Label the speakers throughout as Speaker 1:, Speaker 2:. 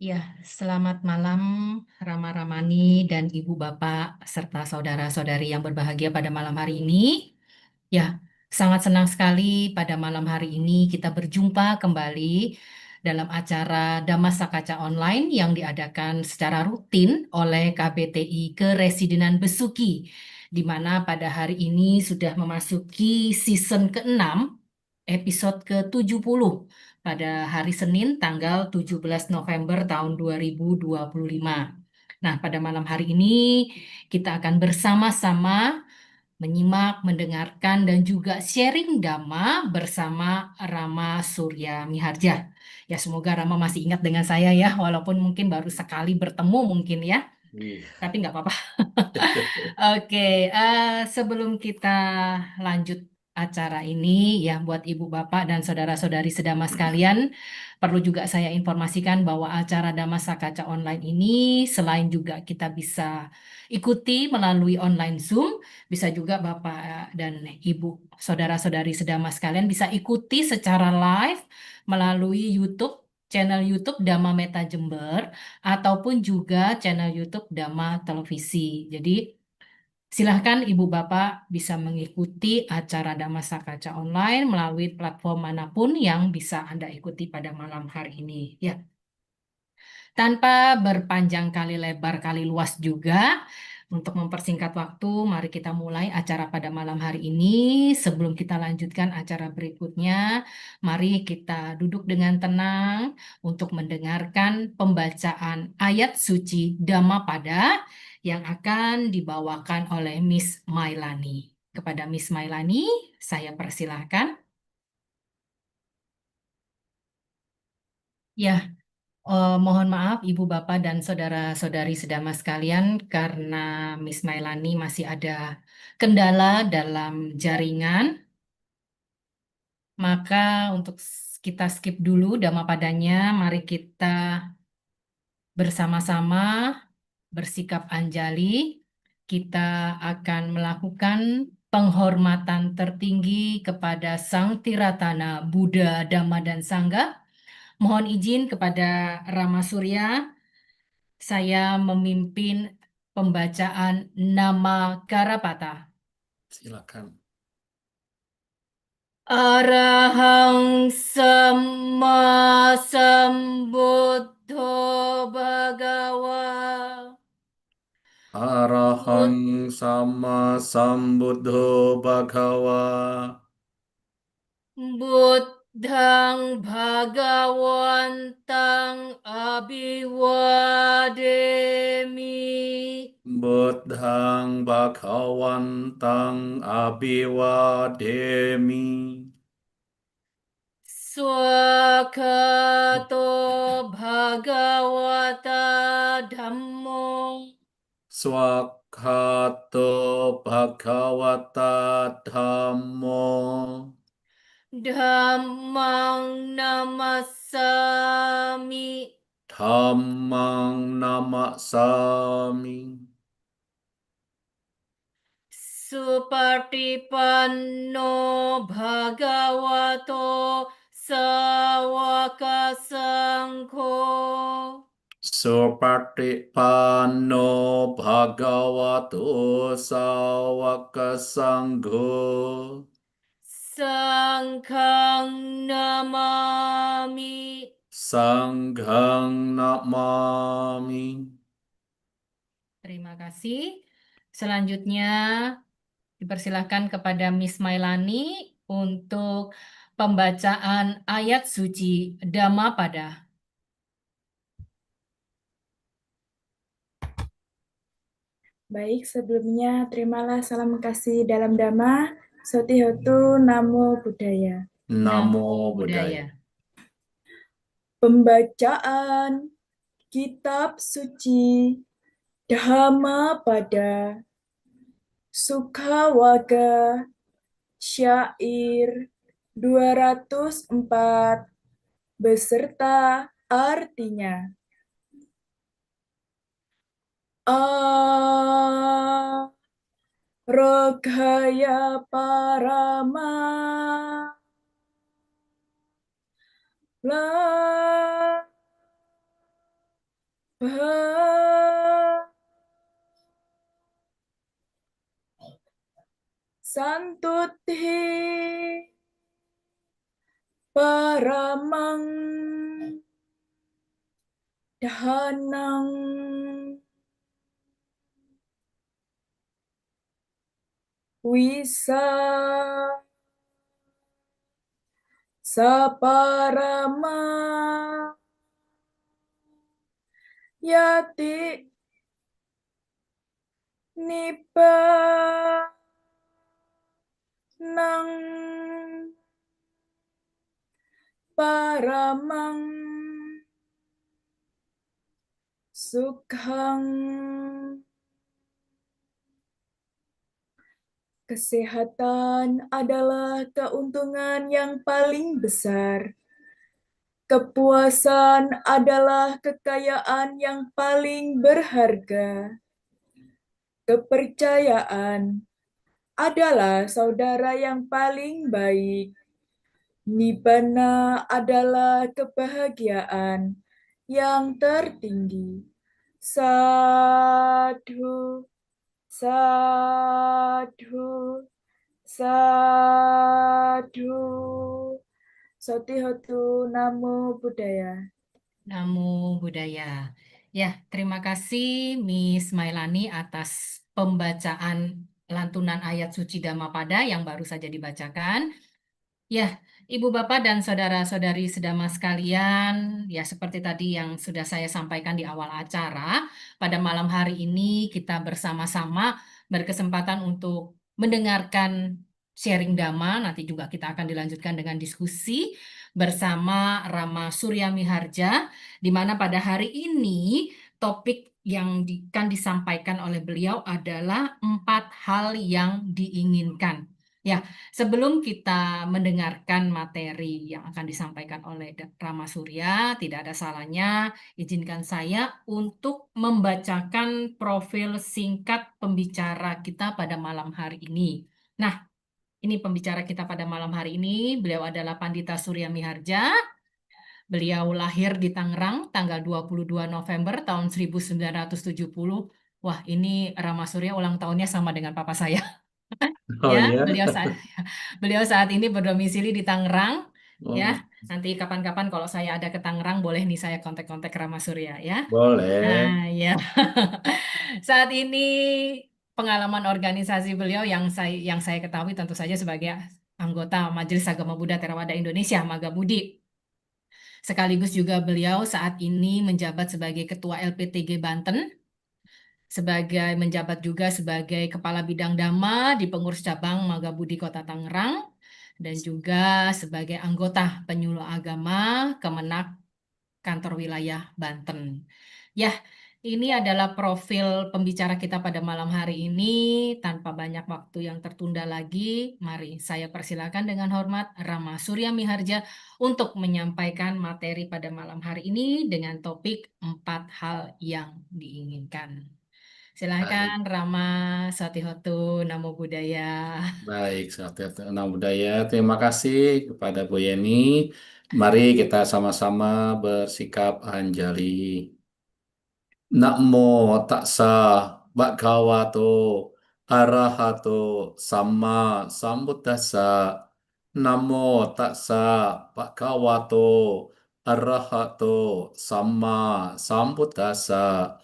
Speaker 1: Ya, selamat malam Rama Ramani dan Ibu Bapak serta saudara-saudari yang berbahagia pada malam hari ini. Ya, sangat senang sekali pada malam hari ini kita berjumpa kembali dalam acara Damasa Kaca Online yang diadakan secara rutin oleh KBTI Keresidenan Besuki, di mana pada hari ini sudah memasuki season ke-6, episode ke-70 pada hari Senin tanggal 17 November tahun 2025. Nah, pada malam hari ini kita akan bersama-sama menyimak, mendengarkan, dan juga sharing Dhamma bersama Rama Surya Miharja. Ya, semoga Rama masih ingat dengan saya ya, walaupun mungkin baru sekali bertemu mungkin ya,
Speaker 2: Iya.
Speaker 1: tapi nggak apa-apa. Oke, sebelum kita lanjut acara ini, ya buat Ibu Bapak dan saudara-saudari sedama sekalian, perlu juga saya informasikan bahwa acara Damasa Kaca Online ini selain juga kita bisa ikuti melalui online Zoom, bisa juga Bapak dan Ibu saudara-saudari sedama sekalian bisa ikuti secara live melalui YouTube, channel YouTube Dhamma Meta Jember, ataupun juga channel YouTube Dhamma Televisi. Jadi silahkan Ibu Bapak bisa mengikuti acara Damasa Kaca Online melalui platform manapun yang bisa Anda ikuti pada malam hari ini. Ya, tanpa berpanjang kali lebar kali luas juga, untuk mempersingkat waktu, mari kita mulai acara pada malam hari ini. Sebelum kita lanjutkan acara berikutnya, mari kita duduk dengan tenang untuk mendengarkan pembacaan ayat suci Dhammapada yang akan dibawakan oleh Miss Mailani. Kepada Miss Mailani, saya persilahkan. Ya, mohon maaf Ibu Bapak dan saudara-saudari sedama sekalian karena Miss Mailani masih ada kendala dalam jaringan, maka untuk kita skip dulu Dhammapadanya, mari kita bersama-sama bersikap anjali. Kita akan melakukan penghormatan tertinggi kepada Sang Tiratana Buddha, Dhamma, dan Sangha. Mohon izin kepada Rama Surya, saya memimpin pembacaan nama Karapata.
Speaker 2: Silakan.
Speaker 1: Arahang Sama Sambuddho Bhagawa.
Speaker 2: Arahang
Speaker 1: Bud
Speaker 2: sama sambuddho bhagawa.
Speaker 1: Buddhang Bhagawantang Abhiwademi.
Speaker 2: Buddhang bhagawantang abhiwademi.
Speaker 1: Swakato Bhagawata Dhammo.
Speaker 2: Swakhato bhagawata dhammo.
Speaker 1: Dhammang Namasami.
Speaker 2: Dhammang namasami.
Speaker 1: Supartipanno Bhagavato Sawaka Sangho.
Speaker 2: Supatipanno bhagavato sawaka sangho.
Speaker 1: Sangkhang Namami.
Speaker 2: Sanghang namami.
Speaker 1: Terima kasih. Selanjutnya dipersilahkan kepada Miss Mailani untuk pembacaan ayat suci Dhammapada.
Speaker 3: Baik, sebelumnya terimalah salam kasih dalam Dhamma, Sotihotu Namo Buddhaya.
Speaker 2: Namo
Speaker 1: Namo
Speaker 2: Buddhaya.
Speaker 1: Buddhaya.
Speaker 3: Pembacaan Kitab Suci Dhammapada Sukhawaga Syair 204 beserta artinya. Rogaya Parama La pa santuthi paramang dhahanang wisa saparama yati nang paramang sukhang. Kesehatan adalah keuntungan yang paling besar. Kepuasan adalah kekayaan yang paling berharga. Kepercayaan adalah saudara yang paling baik. Nibbana adalah kebahagiaan yang tertinggi. Sadhu, sadhu, sadhu. Sotihotu Namo Buddhaya.
Speaker 1: Namo Buddhaya. Ya, terima kasih Miss Mailani atas pembacaan lantunan ayat suci Dhammapada yang baru saja dibacakan. Ya, Ibu Bapak dan saudara-saudari sedama sekalian, ya seperti tadi yang sudah saya sampaikan di awal acara, pada malam hari ini kita bersama-sama berkesempatan untuk mendengarkan sharing Dhamma, nanti juga kita akan dilanjutkan dengan diskusi bersama Rama Surya Miharja, di mana pada hari ini topik yang akan disampaikan oleh beliau adalah 4 hal yang diinginkan. Ya, sebelum kita mendengarkan materi yang akan disampaikan oleh Rama Surya, tidak ada salahnya izinkan saya untuk membacakan profil singkat pembicara kita pada malam hari ini. Nah, ini pembicara kita pada malam hari ini, beliau adalah Pandita Surya Miharja. Beliau lahir di Tangerang tanggal 22 November tahun 1970. Wah, ini Rama Surya ulang tahunnya sama dengan papa saya.
Speaker 2: Oh
Speaker 1: Ya,
Speaker 2: ya.
Speaker 1: beliau saat ini berdomisili di Tangerang.
Speaker 2: Oh,
Speaker 1: Ya, nanti kapan-kapan kalau saya ada ke Tangerang boleh nih saya kontak-kontak Rama Surya ya.
Speaker 2: boleh.
Speaker 1: Nah, ya. Saat ini pengalaman organisasi beliau yang saya ketahui tentu saja sebagai anggota Majelis Agama Buddha Theravada Indonesia Magabudi. Sekaligus juga beliau saat ini menjabat sebagai Ketua LPTG Banten, menjabat juga sebagai Kepala Bidang Dhamma di Pengurus Cabang Magabudi Kota Tangerang, dan juga sebagai anggota penyuluh agama Kemenak Kantor Wilayah Banten. Ya, ini adalah profil pembicara kita pada malam hari ini. Tanpa banyak waktu yang tertunda lagi, mari saya persilakan dengan hormat Rama Surya Miharja untuk menyampaikan materi pada malam hari ini dengan topik 4 hal yang diinginkan.
Speaker 2: Baik,
Speaker 1: Silakan Rama, Satihotu, Namo Buddhaya.
Speaker 2: baik. Salam budaya. Terima kasih kepada Bu Yeni. Mari kita sama-sama bersikap anjali. Namo tassa bhagavato arahato samma sambuddhassa. Namo tassa bhagavato arahato samma sambuddhassa.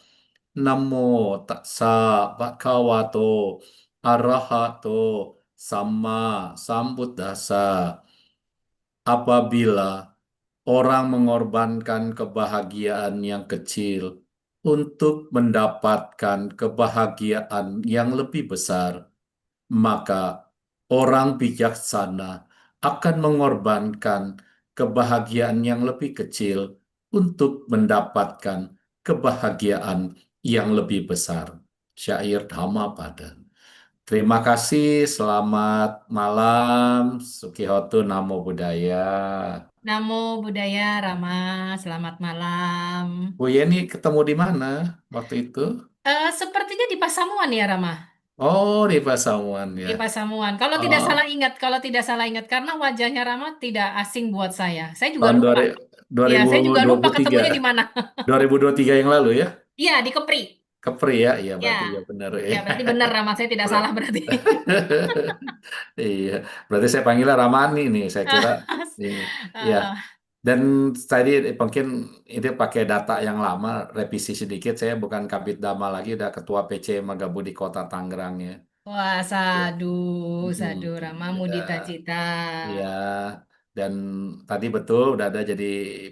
Speaker 2: Namo tassa bhagavato arahato samma sambuddhassa. Apabila orang mengorbankan kebahagiaan yang kecil untuk mendapatkan kebahagiaan yang lebih besar, maka orang bijaksana akan mengorbankan kebahagiaan yang lebih kecil untuk mendapatkan kebahagiaan yang lebih besar. Syair Dhammapada. Terima kasih, selamat malam, Sukihotu Namo Buddhaya.
Speaker 1: Namo Buddhaya, Rama. Selamat malam.
Speaker 2: Bu Yeni ketemu di mana waktu itu?
Speaker 1: Sepertinya di Pasamuan ya, Rama.
Speaker 2: Oh, di Pasamuan
Speaker 1: Di
Speaker 2: ya.
Speaker 1: Pasamuan. Kalau tidak
Speaker 2: Oh,
Speaker 1: salah ingat, kalau tidak salah ingat, karena wajahnya Rama tidak asing buat saya. Saya juga
Speaker 2: tahun
Speaker 1: lupa. Ya, saya juga lupa
Speaker 2: 2023.
Speaker 1: ketemunya di mana.
Speaker 2: 2023 yang lalu ya.
Speaker 1: Iya, di Kepri.
Speaker 2: Kepri ya. Iya
Speaker 1: Ya,
Speaker 2: berarti ya benar ya.
Speaker 1: ya berarti benar Rama, saya tidak salah
Speaker 2: Berat.
Speaker 1: berarti.
Speaker 2: Iya, berarti saya panggilnya Ramani nih. Saya kira ini. Ya, dan tadi mungkin itu pakai data yang lama, revisi sedikit. Saya bukan Kabid Dama lagi, udah Ketua PC Magabudi Kota Tangerang ya.
Speaker 1: Wah,
Speaker 2: Ya.
Speaker 1: sadu,
Speaker 2: Mm,
Speaker 1: sadu Rama
Speaker 2: udah,
Speaker 1: mudita-cita.
Speaker 2: ya. Dan tadi betul udah ada jadi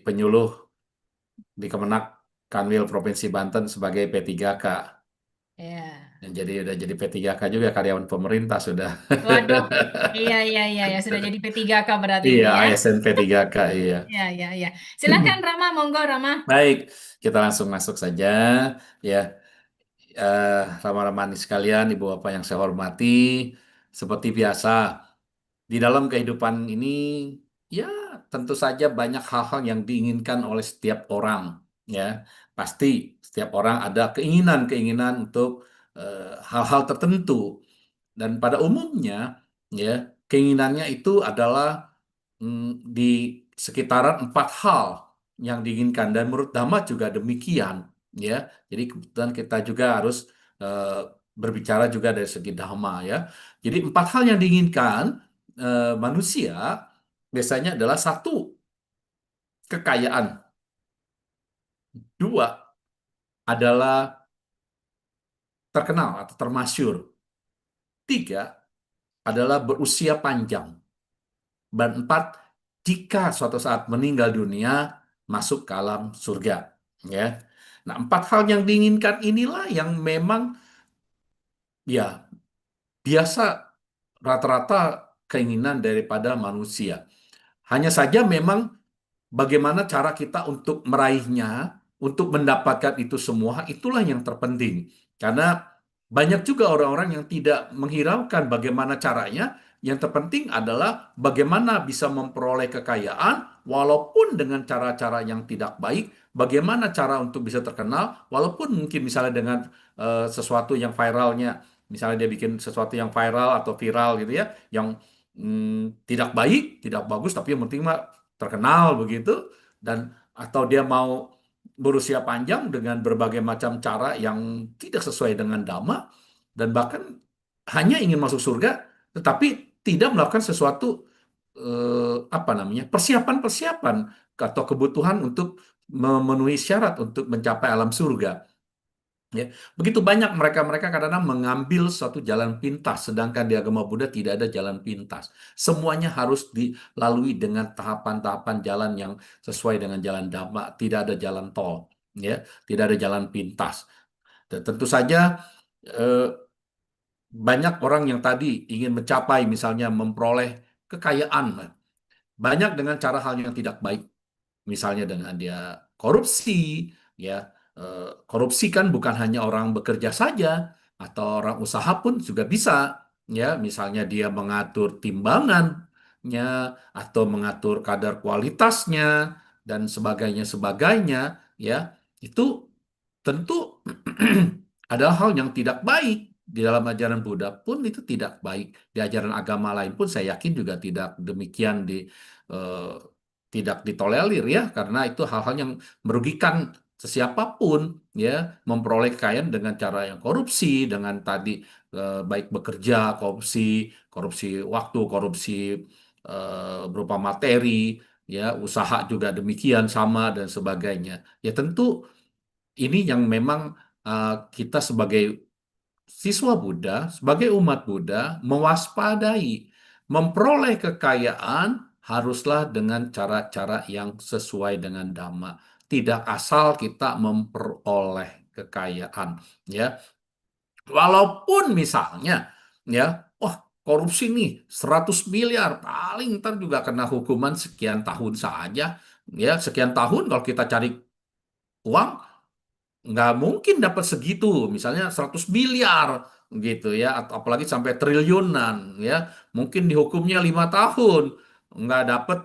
Speaker 2: penyuluh di Kemenak Kanwil Provinsi Banten sebagai P3K.
Speaker 1: Ya.
Speaker 2: Dan jadi udah jadi P3K juga karyawan pemerintah sudah.
Speaker 1: Waduh, iya, iya, iya, ya sudah jadi P3K berarti
Speaker 2: Iya,
Speaker 1: ini ya.
Speaker 2: ASN P3K iya.
Speaker 1: Ya, ya, ya. Silakan Rama, monggo Rama.
Speaker 2: Baik, kita langsung masuk saja ya. Rama-rama sekalian, ibu bapak yang saya hormati, seperti biasa di dalam kehidupan ini, ya tentu saja banyak hal-hal yang diinginkan oleh setiap orang, ya pasti setiap orang ada keinginan-keinginan untuk hal-hal tertentu dan pada umumnya, ya keinginannya itu adalah di sekitaran 4 hal yang diinginkan dan menurut Dhamma juga demikian ya. Jadi kebetulan kita juga harus eh, berbicara juga dari segi Dhamma ya. Jadi 4 hal yang diinginkan manusia biasanya adalah satu, kekayaan. Dua adalah terkenal atau termasyur. Tiga adalah berusia panjang. Dan empat, jika suatu saat meninggal dunia, masuk ke alam surga. Ya. Nah, 4 hal yang diinginkan inilah yang memang ya biasa rata-rata keinginan daripada manusia. Hanya saja memang bagaimana cara kita untuk meraihnya, untuk mendapatkan itu semua, itulah yang terpenting. Karena banyak juga orang-orang yang tidak menghiraukan bagaimana caranya. Yang terpenting adalah bagaimana bisa memperoleh kekayaan, walaupun dengan cara-cara yang tidak baik. Bagaimana cara untuk bisa terkenal, walaupun mungkin misalnya dengan sesuatu yang viralnya, misalnya dia bikin sesuatu yang viral atau viral gitu ya, yang tidak baik, tidak bagus, tapi yang penting mah terkenal begitu dan atau dia mau berusia panjang dengan berbagai macam cara yang tidak sesuai dengan dhamma dan bahkan hanya ingin masuk surga tetapi tidak melakukan sesuatu apa namanya persiapan-persiapan atau kebutuhan untuk memenuhi syarat untuk mencapai alam surga. Ya, begitu banyak mereka-mereka kadang-kadang mengambil suatu jalan pintas, sedangkan di agama Buddha tidak ada jalan pintas. Semuanya harus dilalui dengan tahapan-tahapan jalan yang sesuai dengan jalan Dhamma. Tidak ada jalan tol, ya, tidak ada jalan pintas. Dan tentu saja eh, banyak orang yang tadi ingin mencapai, misalnya memperoleh kekayaan, banyak dengan cara hal yang tidak baik. Misalnya dengan dia korupsi, ya korupsi kan bukan hanya orang bekerja saja atau orang usaha pun juga bisa, ya misalnya dia mengatur timbangannya atau mengatur kadar kualitasnya dan sebagainya sebagainya, ya itu tentu adalah hal yang tidak baik di dalam ajaran Buddha pun itu tidak baik di ajaran agama lain pun saya yakin juga tidak demikian eh, tidak ditolerir ya karena itu hal-hal yang merugikan sesiapapun ya memperoleh kekayaan dengan cara yang korupsi dengan tadi baik bekerja korupsi korupsi waktu korupsi berupa materi ya usaha juga demikian sama dan sebagainya ya tentu ini yang memang kita sebagai siswa Buddha, sebagai umat Buddha, mewaspadai, memperoleh kekayaan haruslah dengan cara-cara yang sesuai dengan Dhamma. Tidak asal kita memperoleh kekayaan, ya. Walaupun misalnya, ya, wah korupsi nih 100 miliar, paling ntar juga kena hukuman sekian tahun saja, ya, sekian tahun kalau kita cari uang nggak mungkin dapat segitu, misalnya 100 miliar gitu ya, atau apalagi sampai triliunan ya, mungkin dihukumnya 5 tahun, nggak dapat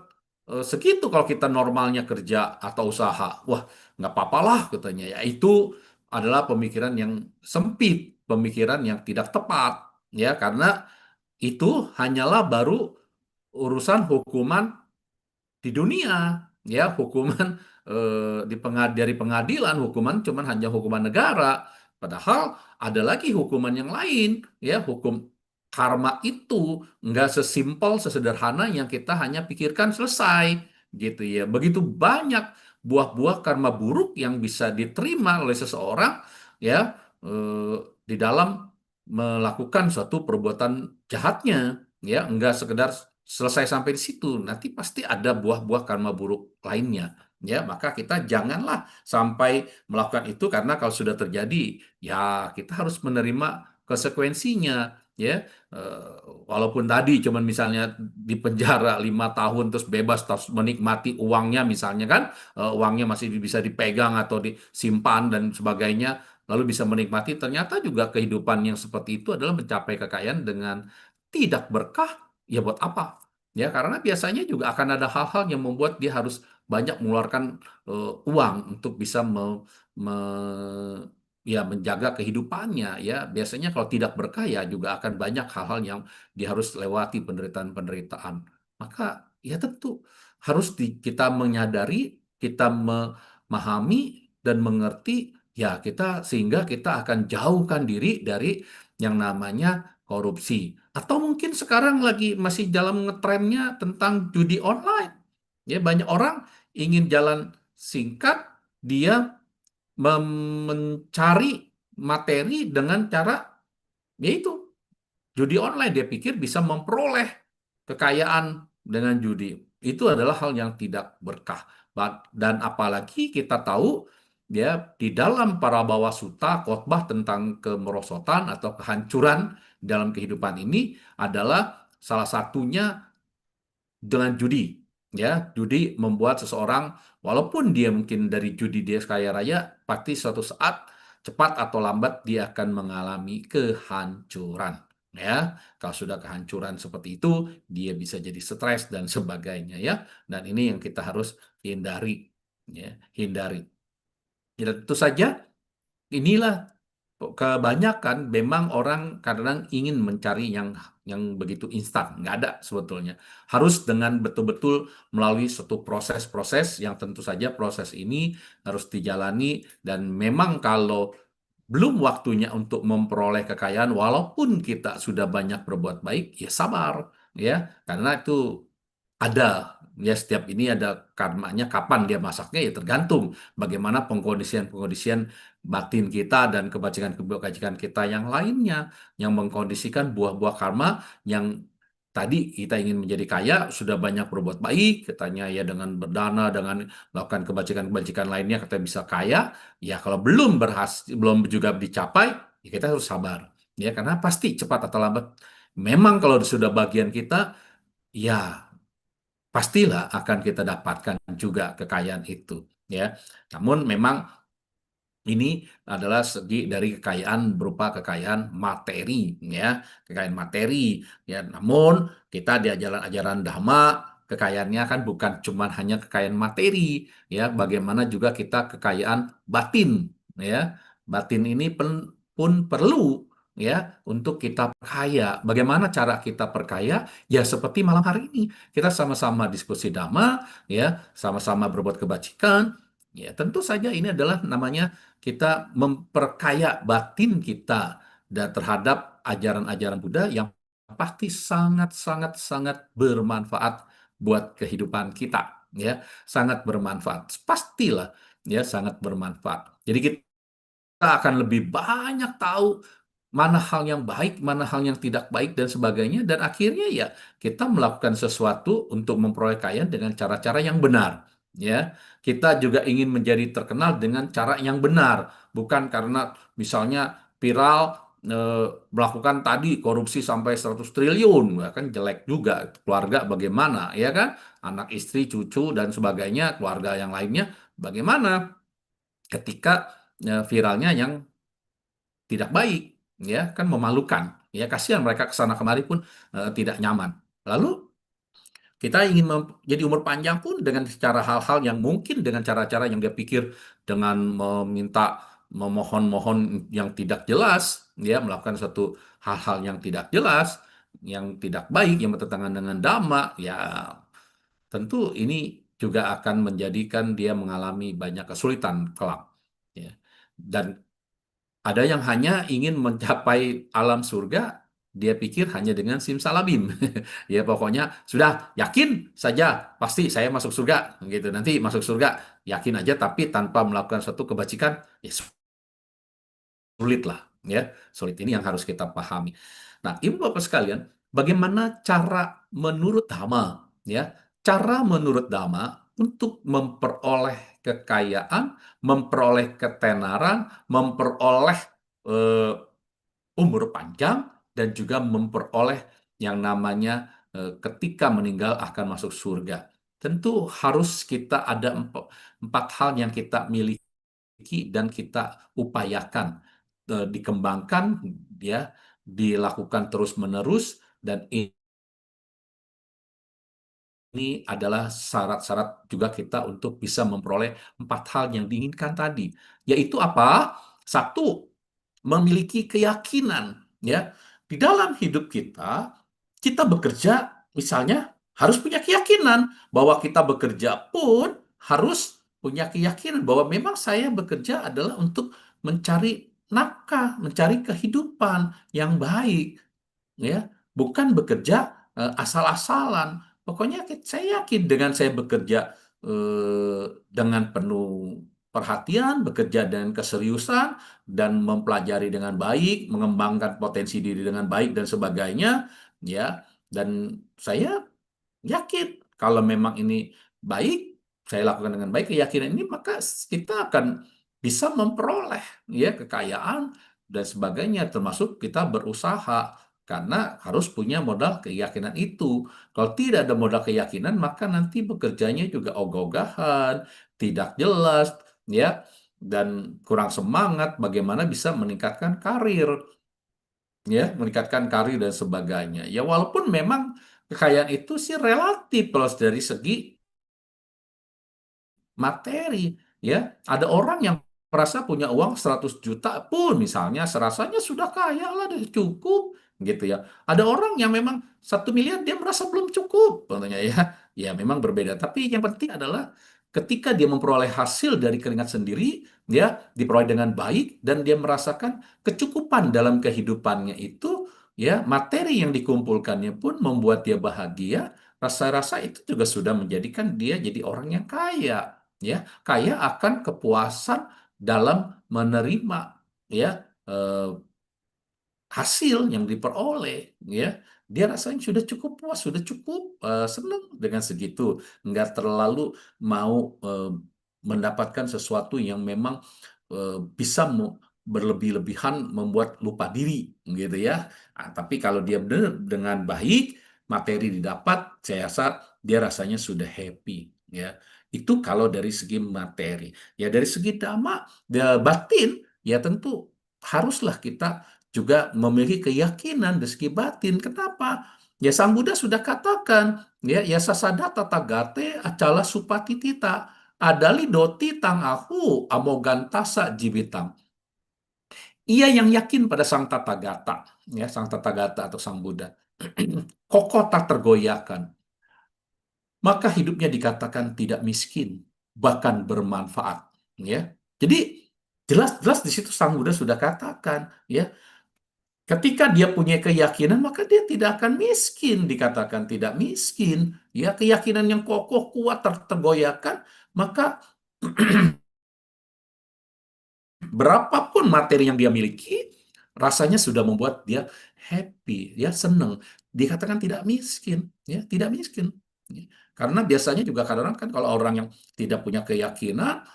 Speaker 2: segitu kalau kita normalnya kerja atau usaha. Wah, nggak apa-apalah katanya ya. Itu adalah pemikiran yang sempit, pemikiran yang tidak tepat ya, karena itu hanyalah baru urusan hukuman di dunia. ya hukuman dari pengadilan, hukuman cuman hanya hukuman negara. Padahal ada lagi hukuman yang lain, ya hukum karma itu nggak sesimpel, sesederhana yang kita hanya pikirkan selesai, gitu ya. Begitu banyak buah-buah karma buruk yang bisa diterima oleh seseorang, ya di dalam melakukan suatu perbuatan jahatnya, ya nggak sekedar selesai sampai di situ, nanti pasti ada buah-buah karma buruk lainnya. Ya, maka kita janganlah sampai melakukan itu, karena kalau sudah terjadi, ya kita harus menerima konsekuensinya. Ya, Eh, walaupun tadi cuman misalnya di penjara 5 tahun terus bebas terus menikmati uangnya misalnya kan, uangnya masih bisa dipegang atau disimpan dan sebagainya, lalu bisa menikmati, ternyata juga kehidupan yang seperti itu adalah mencapai kekayaan dengan tidak berkah. Ya buat apa? Ya, karena biasanya juga akan ada hal-hal yang membuat dia harus banyak mengeluarkan uang untuk bisa ya menjaga kehidupannya. Ya, biasanya kalau tidak berkah ya juga akan banyak hal-hal yang dia harus lewati, penderitaan-penderitaan. Maka ya tentu harus kita menyadari, kita memahami dan mengerti, ya kita sehingga kita akan jauhkan diri dari yang namanya korupsi. Atau mungkin sekarang lagi masih dalam ngetrennya tentang judi online. Ya, banyak orang ingin jalan singkat, dia mencari materi dengan cara yaitu judi online. Dia pikir bisa memperoleh kekayaan dengan judi. Itu adalah hal yang tidak berkah. Dan apalagi kita tahu ya di dalam para bawa suta khotbah tentang kemerosotan atau kehancuran dalam kehidupan ini adalah salah satunya dengan judi. Ya, judi membuat seseorang, walaupun dia mungkin dari judi dia kaya raya, pasti suatu saat cepat atau lambat dia akan mengalami kehancuran. Ya, kalau sudah kehancuran seperti itu, dia bisa jadi stres dan sebagainya ya. Dan ini yang kita harus hindari, ya, hindari. Ya, tentu saja inilah kebanyakan memang orang kadang ingin mencari yang begitu instan. Nggak ada sebetulnya. Harus dengan betul-betul melalui suatu proses-proses yang tentu saja proses ini harus dijalani, dan memang kalau belum waktunya untuk memperoleh kekayaan, walaupun kita sudah banyak berbuat baik, ya sabar, ya, karena itu ada, ya setiap ini ada karmanya, kapan dia masaknya ya tergantung bagaimana pengkondisian-pengkondisian batin kita dan kebajikan-kebajikan kita yang lainnya yang mengkondisikan buah-buah karma yang tadi kita ingin menjadi kaya, sudah banyak berbuat baik, katanya ya dengan berdana, dengan melakukan kebajikan-kebajikan lainnya kita bisa kaya. Ya kalau belum berhasil, belum juga dicapai, ya kita harus sabar. Ya karena pasti cepat atau lambat memang kalau sudah bagian kita, ya pastilah akan kita dapatkan juga kekayaan itu, ya. Namun memang ini adalah segi dari kekayaan berupa kekayaan materi, ya, kekayaan materi, ya. Namun kita di ajaran-ajaran Dhamma, kekayaannya kan bukan cuma hanya kekayaan materi, ya. Bagaimana juga kita kekayaan batin, ya. Batin ini pun perlu, ya, untuk kita perkaya. Bagaimana cara kita perkaya? Ya seperti malam hari ini kita sama-sama diskusi Dhamma, ya, sama-sama berbuat kebajikan. Ya tentu saja ini adalah namanya kita memperkaya batin kita dan terhadap ajaran-ajaran Buddha yang pasti sangat-sangat sangat bermanfaat buat kehidupan kita, ya, sangat bermanfaat, pastilah, ya, sangat bermanfaat. Jadi kita akan lebih banyak tahu mana hal yang baik, mana hal yang tidak baik dan sebagainya, dan akhirnya ya kita melakukan sesuatu untuk memperoleh kekayaan dengan cara-cara yang benar, ya. Kita juga ingin menjadi terkenal dengan cara yang benar, bukan karena misalnya viral melakukan tadi korupsi sampai 100 triliun, ya kan jelek juga, keluarga bagaimana, ya kan, anak istri, cucu dan sebagainya, keluarga yang lainnya bagaimana ketika viralnya yang tidak baik, ya kan, memalukan, ya kasihan mereka ke sana kemari pun tidak nyaman. Lalu kita ingin jadi umur panjang pun dengan secara hal-hal yang mungkin dengan cara-cara yang dia pikir, dengan memohon-mohon yang tidak jelas, ya melakukan suatu hal-hal yang tidak jelas, yang tidak baik, yang bertentangan dengan dhamma, ya tentu ini juga akan menjadikan dia mengalami banyak kesulitan kelak. Ya. Dan ada yang hanya ingin mencapai alam surga, dia pikir hanya dengan simsalabim. Ya pokoknya sudah yakin saja pasti saya masuk surga gitu. Nanti masuk surga yakin aja tapi tanpa melakukan suatu kebajikan, ya sulit lah ya. Sulit ini yang harus kita pahami. Nah, Ibu Bapak sekalian, bagaimana cara menurut Dhamma ya? Cara menurut Dhamma untuk memperoleh kekayaan, memperoleh ketenaran, memperoleh eh, umur panjang dan juga memperoleh yang namanya ketika meninggal akan masuk surga. Tentu harus kita ada empat hal yang kita miliki dan kita upayakan, dikembangkan, ya, dilakukan terus-menerus, dan ini adalah syarat-syarat juga kita untuk bisa memperoleh empat hal yang diinginkan tadi. Yaitu apa? Satu, memiliki keyakinan. Ya, di dalam hidup kita, kita bekerja, misalnya harus punya keyakinan bahwa kita bekerja pun harus punya keyakinan bahwa memang saya bekerja adalah untuk mencari nafkah, mencari kehidupan yang baik, ya, bukan bekerja asal-asalan. Pokoknya saya yakin dengan saya bekerja dengan penuh perhatian, bekerja dengan keseriusan, dan mempelajari dengan baik, mengembangkan potensi diri dengan baik dan sebagainya, ya. Dan saya yakin kalau memang ini baik, saya lakukan dengan baik, keyakinan ini, maka kita akan bisa memperoleh ya kekayaan dan sebagainya, termasuk kita berusaha karena harus punya modal keyakinan itu. Kalau tidak ada modal keyakinan, maka nanti bekerjanya juga ogah-ogahan, tidak jelas, ya, dan kurang semangat bagaimana bisa meningkatkan karir, ya, meningkatkan karir dan sebagainya. Ya walaupun memang kekayaan itu sih relatif kalau dari segi materi, ya. Ada orang yang merasa punya uang 100 juta pun misalnya serasanya sudah kaya lah, udah cukup gitu ya. Ada orang yang memang 1 miliar dia merasa belum cukup contohnya ya. Ya memang berbeda, tapi yang penting adalah ketika dia memperoleh hasil dari keringat sendiri, ya, diperoleh dengan baik dan dia merasakan kecukupan dalam kehidupannya itu, ya, materi yang dikumpulkannya pun membuat dia bahagia, rasa-rasa itu juga sudah menjadikan dia jadi orang yang kaya, ya, kaya akan kepuasan dalam menerima, ya, hasil yang diperoleh, ya, dia rasanya sudah cukup puas, sudah cukup senang dengan segitu, nggak terlalu mau mendapatkan sesuatu yang memang bisa berlebih-lebihan membuat lupa diri gitu ya. Nah, tapi kalau dia benar dengan baik, materi didapat, saya rasa dia rasanya sudah happy, ya. Itu kalau dari segi materi. Ya dari segi dhamma, batin, ya tentu haruslah kita juga memiliki keyakinan dari segi batin. Kenapa? Ya Sang Buddha sudah katakan, ya sasada tatagate acala supatitita adali doti tang aku amogantasa jibitang. Ia yang yakin pada Sang Tathagata, ya Sang Tathagata atau Sang Buddha, kokoh tak tergoyahkan, maka hidupnya dikatakan tidak miskin, bahkan bermanfaat. Ya, jadi jelas-jelas di situ Sang Buddha sudah katakan, ya, ketika dia punya keyakinan, maka dia tidak akan miskin, dikatakan tidak miskin. Ya, keyakinan yang kokoh, kuat, tergoyahkan, maka berapapun materi yang dia miliki, rasanya sudah membuat dia happy, dia senang. Dikatakan tidak miskin, ya, tidak miskin. Karena biasanya juga kadang-kadang kan kalau orang yang tidak punya keyakinan,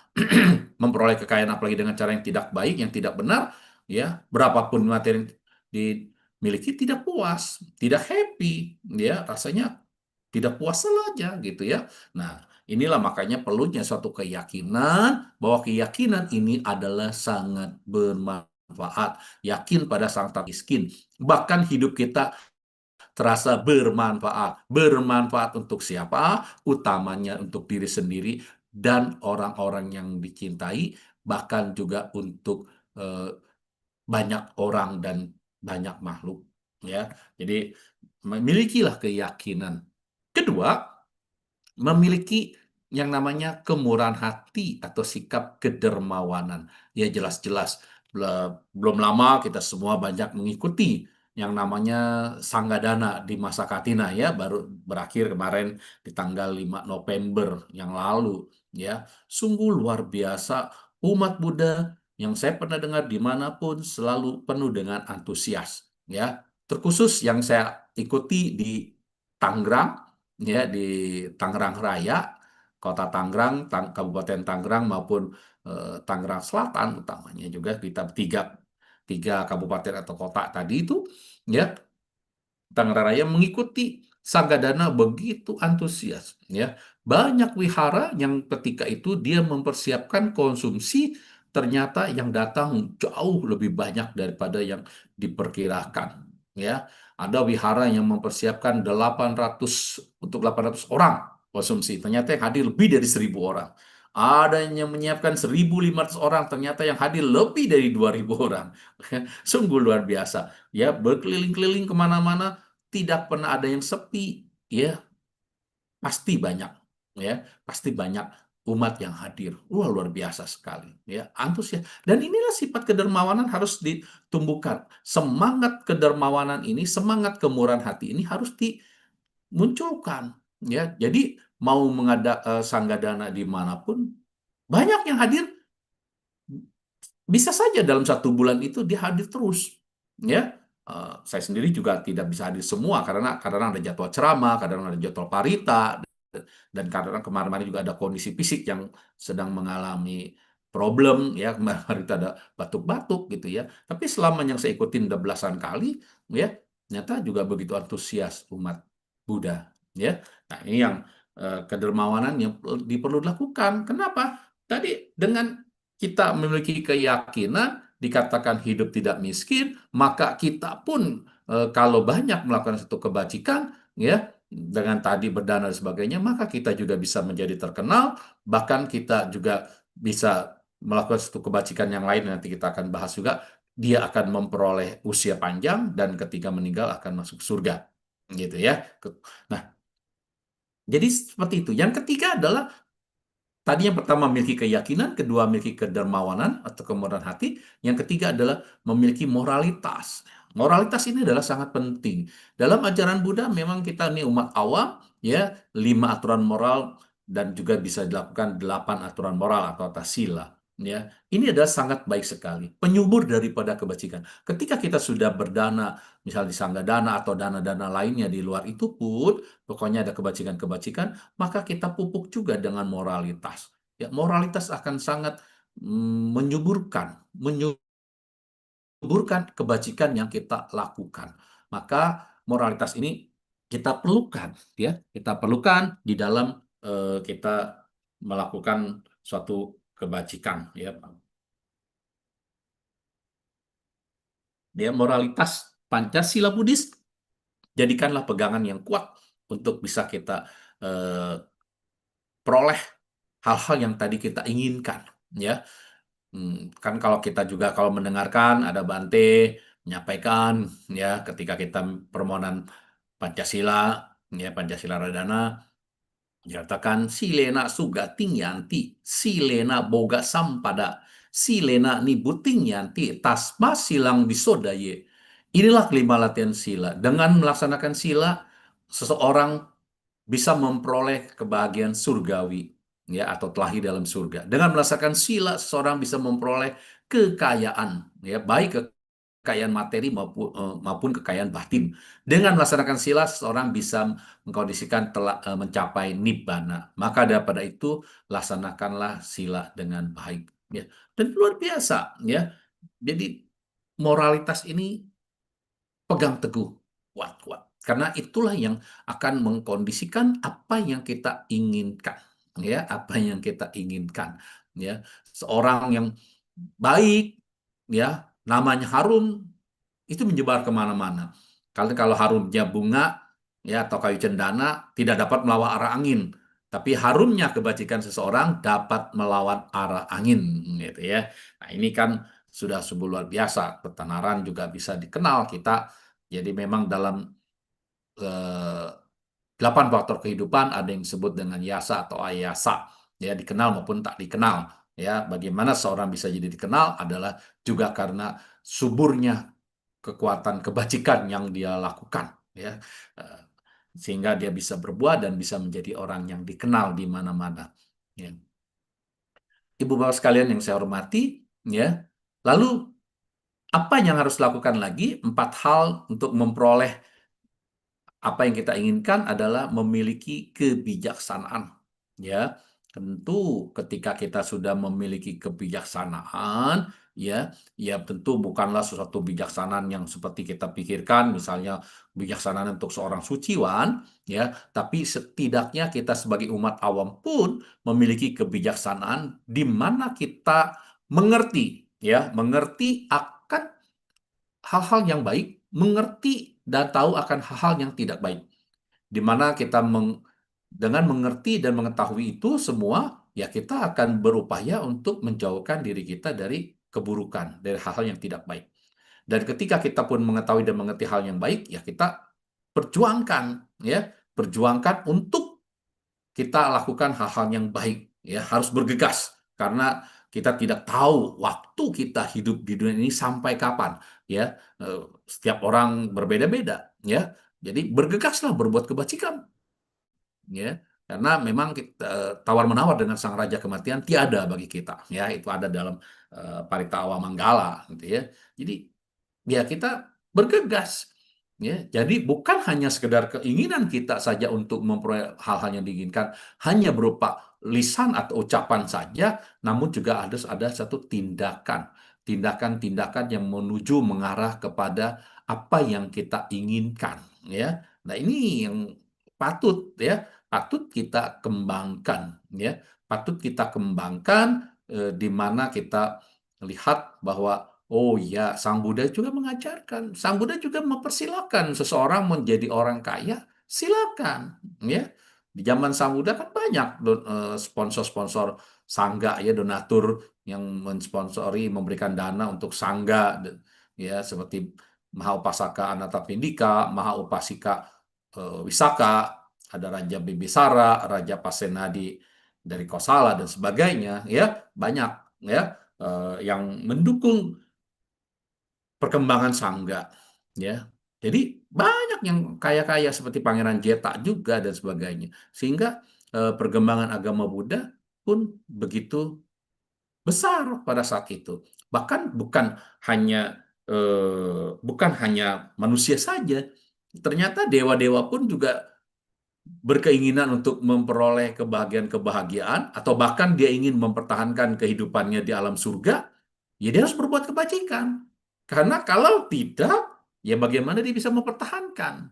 Speaker 2: memperoleh kekayaan apalagi dengan cara yang tidak baik, yang tidak benar, ya, berapapun materi yang dimiliki tidak puas, tidak happy, ya, rasanya tidak puas saja gitu ya. Nah, inilah makanya perlunya suatu keyakinan bahwa keyakinan ini adalah sangat bermanfaat. Yakin pada sang tak miskin. Bahkan hidup kita terasa bermanfaat. Bermanfaat untuk siapa? Utamanya untuk diri sendiri dan orang-orang yang dicintai, bahkan juga untuk banyak orang dan banyak makhluk. Ya, jadi memilikilah keyakinan. Kedua, memiliki yang namanya kemurahan hati atau sikap kedermawanan. Ya jelas-jelas belum lama kita semua banyak mengikuti yang namanya Sanggadana di masa Katina ya, baru berakhir kemarin di tanggal 5 November yang lalu ya. Sungguh luar biasa, umat Buddha yang saya pernah dengar dimanapun selalu penuh dengan antusias ya. Terkhusus yang saya ikuti di Tangerang ya, di Tangerang Raya, Kota Tangerang, Kabupaten Tangerang maupun Tangerang Selatan utamanya juga, kita tiga kabupaten atau kota tadi itu ya, Tangerang Raya mengikuti Sanggadana begitu antusias ya. Banyak wihara yang ketika itu dia mempersiapkan konsumsi, ternyata yang datang jauh lebih banyak daripada yang diperkirakan ya. Ada wihara yang mempersiapkan 800 untuk 800 orang konsumsi, ternyata yang hadir lebih dari 1.000 orang. Ada yang menyiapkan 1.500 orang, ternyata yang hadir lebih dari 2.000 orang. Sungguh luar biasa ya, berkeliling-keliling kemana-mana, tidak pernah ada yang sepi ya, pasti banyak ya, pasti banyak umat yang hadir. Wah, luar biasa sekali ya, antusias. Dan inilah sifat kedermawanan harus ditumbuhkan. Semangat kedermawanan ini, semangat kemurahan hati ini harus dimunculkan ya. Jadi mau Sanggadana dimanapun, banyak yang hadir. Bisa saja dalam 1 bulan itu dia hadir terus, ya. Saya sendiri juga tidak bisa hadir semua karena kadang ada jadwal ceramah, kadang ada jadwal parita, dan kadang kemarin-kemarin juga ada kondisi fisik yang sedang mengalami problem, ya. Kemarin itu ada batuk-batuk gitu ya. Tapi selama yang saya ikutin udah belasan kali, ya, ternyata juga begitu antusias umat Buddha, ya. Nah, ini yang kedermawanan yang diperlu dilakukan. Kenapa? Tadi dengan kita memiliki keyakinan, dikatakan hidup tidak miskin, maka kita pun kalau banyak melakukan satu kebajikan, ya, dengan tadi berdana dan sebagainya, maka kita juga bisa menjadi terkenal, bahkan kita juga bisa melakukan satu kebajikan yang lain, nanti kita akan bahas juga, dia akan memperoleh usia panjang dan ketika meninggal akan masuk surga, gitu ya. Nah, jadi seperti itu. Yang ketiga adalah tadi yang pertama memiliki keyakinan, kedua memiliki kedermawanan atau kemurahan hati, yang ketiga adalah memiliki moralitas. Moralitas ini adalah sangat penting. Dalam ajaran Buddha memang kita ini umat awam, ya, 5 aturan moral dan juga bisa dilakukan 8 aturan moral atau atas sila. Ya, ini adalah sangat baik sekali, penyubur daripada kebajikan. Ketika kita sudah berdana, misalnya di Sanggadana atau dana-dana lainnya di luar itu pun, pokoknya ada kebajikan-kebajikan, maka kita pupuk juga dengan moralitas. Ya, moralitas akan sangat menyuburkan kebajikan yang kita lakukan. Maka moralitas ini kita perlukan, ya, kita perlukan di dalam kita melakukan suatu kebajikan, ya. Dia moralitas Pancasila Buddhis, jadikanlah pegangan yang kuat untuk bisa kita peroleh hal-hal yang tadi kita inginkan, ya. Kan kalau kita juga kalau mendengarkan ada Bante menyampaikan ya, ketika kita permohonan Pancasila ya, Pancasila Radana, dikatakan silena sugating yanti, silena boga sampada, silena nibuting yanti, tasma silang disodaye. Inilah kelima latihan sila. Dengan melaksanakan sila, seseorang bisa memperoleh kebahagiaan surgawi ya, atau telahi dalam surga. Dengan melaksanakan sila, seseorang bisa memperoleh kekayaan ya, baik kekayaan materi maupun kekayaan batin. Dengan melaksanakan sila, seseorang bisa mengkondisikan mencapai nibbana. Maka daripada itu, laksanakanlah sila dengan baik ya. Dan luar biasa ya. Jadi moralitas ini pegang teguh, kuat-kuat. Karena itulah yang akan mengkondisikan apa yang kita inginkan, ya, apa yang kita inginkan, ya. Seorang yang baik, ya, namanya harum, itu menyebar kemana-mana. Kalau harumnya bunga, ya, atau kayu cendana, tidak dapat melawan arah angin. Tapi harumnya kebajikan seseorang dapat melawan arah angin, gitu ya. Nah, ini kan sudah sebuah luar biasa. Ketenaran juga bisa dikenal kita. Jadi memang dalam eh, 8 faktor kehidupan, ada yang disebut dengan yasa atau ayasa, ya, dikenal maupun tak dikenal. Ya, bagaimana seorang bisa jadi dikenal adalah juga karena suburnya kekuatan kebajikan yang dia lakukan, ya. Eh, Sehingga dia bisa berbuah dan bisa menjadi orang yang dikenal di mana-mana. Ya. Ibu bapak sekalian yang saya hormati, ya. Lalu apa yang harus dilakukan lagi? 4 hal untuk memperoleh apa yang kita inginkan adalah memiliki kebijaksanaan. Ya, tentu ketika kita sudah memiliki kebijaksanaan, ya tentu bukanlah sesuatu bijaksanaan yang seperti kita pikirkan, misalnya bijaksanaan untuk seorang suciwan, ya, tapi setidaknya kita sebagai umat awam pun memiliki kebijaksanaan di mana kita mengerti, ya, mengerti akan hal-hal yang baik, mengerti dan tahu akan hal-hal yang tidak baik. Di mana kita dengan mengerti dan mengetahui itu semua, ya kita akan berupaya untuk menjauhkan diri kita dari keburukan, dari hal-hal yang tidak baik. Dan ketika kita pun mengetahui dan mengerti hal yang baik, ya kita perjuangkan, ya, perjuangkan untuk kita lakukan hal-hal yang baik, ya, harus bergegas karena kita tidak tahu waktu kita hidup di dunia ini sampai kapan, ya. Setiap orang berbeda-beda, ya. Jadi bergegaslah berbuat kebajikan, ya. Karena memang kita tawar-menawar dengan sang raja kematian tiada bagi kita, ya. Itu ada dalam Parita Awa Manggala, gitu ya. Jadi ya kita bergegas, ya. Jadi bukan hanya sekedar keinginan kita saja untuk memperoleh hal-hal yang diinginkan hanya berupa lisan atau ucapan saja, namun juga harus ada satu tindakan-tindakan yang menuju mengarah kepada apa yang kita inginkan, ya. Nah, ini yang patut kita kembangkan, ya. Patut kita kembangkan, di mana kita lihat bahwa oh ya, Sang Buddha juga mengajarkan, Sang Buddha juga mempersilahkan seseorang menjadi orang kaya, silakan, ya. Di zaman Sang Buddha kan banyak sponsor-sponsor sangga, ya, donatur yang mensponsori, memberikan dana untuk sangga, ya, seperti Mahaupasaka Anathapindika, Mahaupasika Wisaka, ada Raja Bibisara, Raja Pasenadi dari Kosala dan sebagainya, ya, banyak, ya, yang mendukung perkembangan sangga, ya. Jadi banyak yang kaya-kaya seperti Pangeran Jeta juga dan sebagainya. Sehingga perkembangan agama Buddha pun begitu besar pada saat itu. Bahkan bukan hanya manusia saja. Ternyata dewa-dewa pun juga berkeinginan untuk memperoleh kebahagiaan-kebahagiaan atau bahkan dia ingin mempertahankan kehidupannya di alam surga, ya dia harus berbuat kebajikan. Karena kalau tidak, ya bagaimana dia bisa mempertahankan?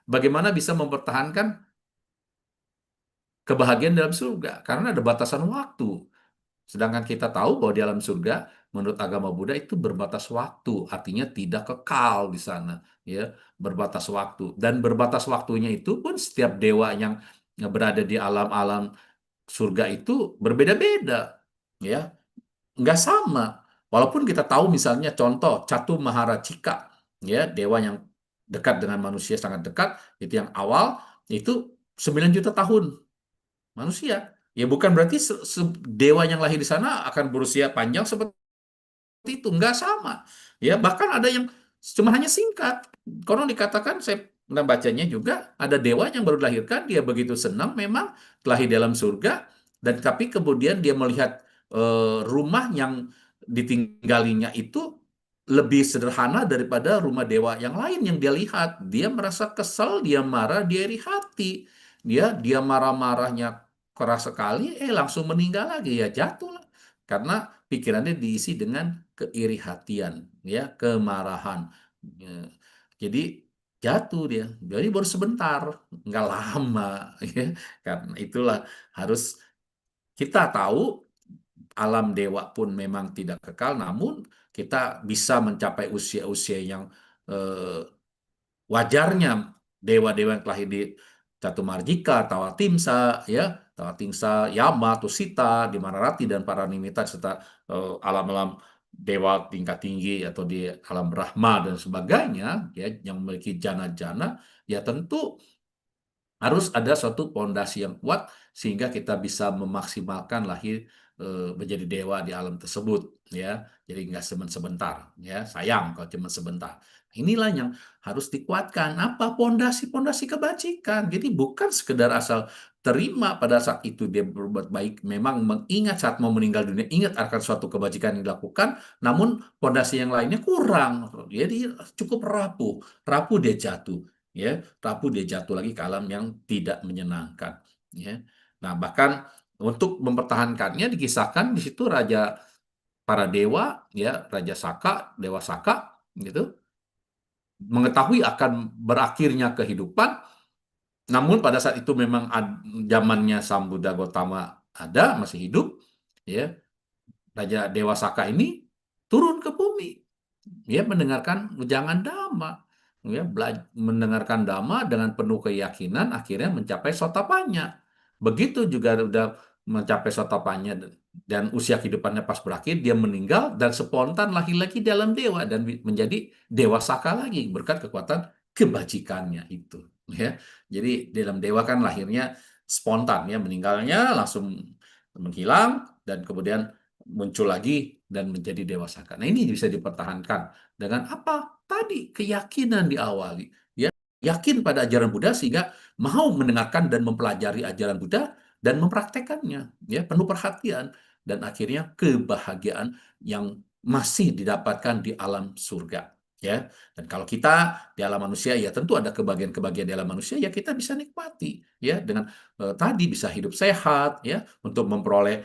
Speaker 2: Bagaimana bisa mempertahankan kebahagiaan dalam surga? Karena ada batasan waktu. Sedangkan kita tahu bahwa di alam surga, menurut agama Buddha itu berbatas waktu, artinya tidak kekal di sana, ya, berbatas waktu. Dan berbatas waktunya itu pun setiap dewa yang berada di alam-alam surga itu berbeda-beda, ya, nggak sama. Walaupun kita tahu misalnya contoh Catu Maharacika, ya, dewa yang dekat dengan manusia sangat dekat, itu yang awal itu 9 juta tahun manusia. Ya bukan berarti dewa yang lahir di sana akan berusia panjang seperti itu, nggak sama. Ya bahkan ada yang cuma hanya singkat. Konon dikatakan saya pernah bacanya juga ada dewa yang baru dilahirkan dia begitu senang memang lahir dalam surga dan tapi kemudian dia melihat rumah yang ditinggalinya itu lebih sederhana daripada rumah dewa yang lain yang dia lihat. Dia merasa kesal, dia marah, dia iri hati. Dia marah-marahnya keras sekali, langsung meninggal lagi, ya jatuh lah. Karena pikirannya diisi dengan keiri hatian, ya, kemarahan. Ya. Jadi jatuh dia. Jadi baru sebentar, nggak lama, ya. Karena itulah harus kita tahu alam dewa pun memang tidak kekal, namun kita bisa mencapai usia-usia yang eh, wajarnya dewa-dewa yang telah di Catumarjika, Tawatimsa, ya, Tawatingsa, Yama, Tusita, Dimanarati dan para nimita serta alam-alam dewa tingkat tinggi atau di alam Brahma dan sebagainya, ya, yang memiliki jana-jana, ya tentu Harus ada suatu pondasi yang kuat sehingga kita bisa memaksimalkan lahir menjadi dewa di alam tersebut, ya. Jadi nggak sebentar, ya. Sayang kalau cuma sebentar. Inilah yang harus dikuatkan. Apa? Pondasi-pondasi kebajikan. Jadi bukan sekedar asal terima pada saat itu dia berbuat baik, memang mengingat saat mau meninggal dunia, ingat akan suatu kebajikan yang dilakukan, namun pondasi yang lainnya kurang. Jadi cukup rapuh, rapuh dia jatuh, ya, rapuh dia jatuh lagi ke alam yang tidak menyenangkan, ya. Nah, bahkan untuk mempertahankannya dikisahkan di situ raja para dewa, ya, Raja Saka, Dewa Saka, gitu, mengetahui akan berakhirnya kehidupan, namun pada saat itu memang zamannya Sambuddha Gotama ada, masih hidup, ya, Raja Dewa Saka ini turun ke bumi, dia mendengarkan ujangan Dhamma, ya, mendengarkan Dhamma dengan penuh keyakinan, akhirnya mencapai sotapannya. Begitu juga udah mencapai sotapannya dan usia kehidupannya pas berakhir, dia meninggal dan spontan lahir lagi dalam dewa dan menjadi dewa Saka lagi berkat kekuatan kebajikannya itu. Ya, jadi dalam dewa kan lahirnya spontan, ya, meninggalnya langsung menghilang dan kemudian muncul lagi dan menjadi dewa Saka. Nah, ini bisa dipertahankan dengan apa? Tadi keyakinan diawali, ya, yakin pada ajaran Buddha sehingga mau mendengarkan dan mempelajari ajaran Buddha dan mempraktekannya, ya, penuh perhatian dan akhirnya kebahagiaan yang masih didapatkan di alam surga, ya. Dan kalau kita di alam manusia, ya tentu ada kebahagiaan-kebahagiaan di alam manusia, ya kita bisa nikmati, ya, dengan tadi bisa hidup sehat, ya, untuk memperoleh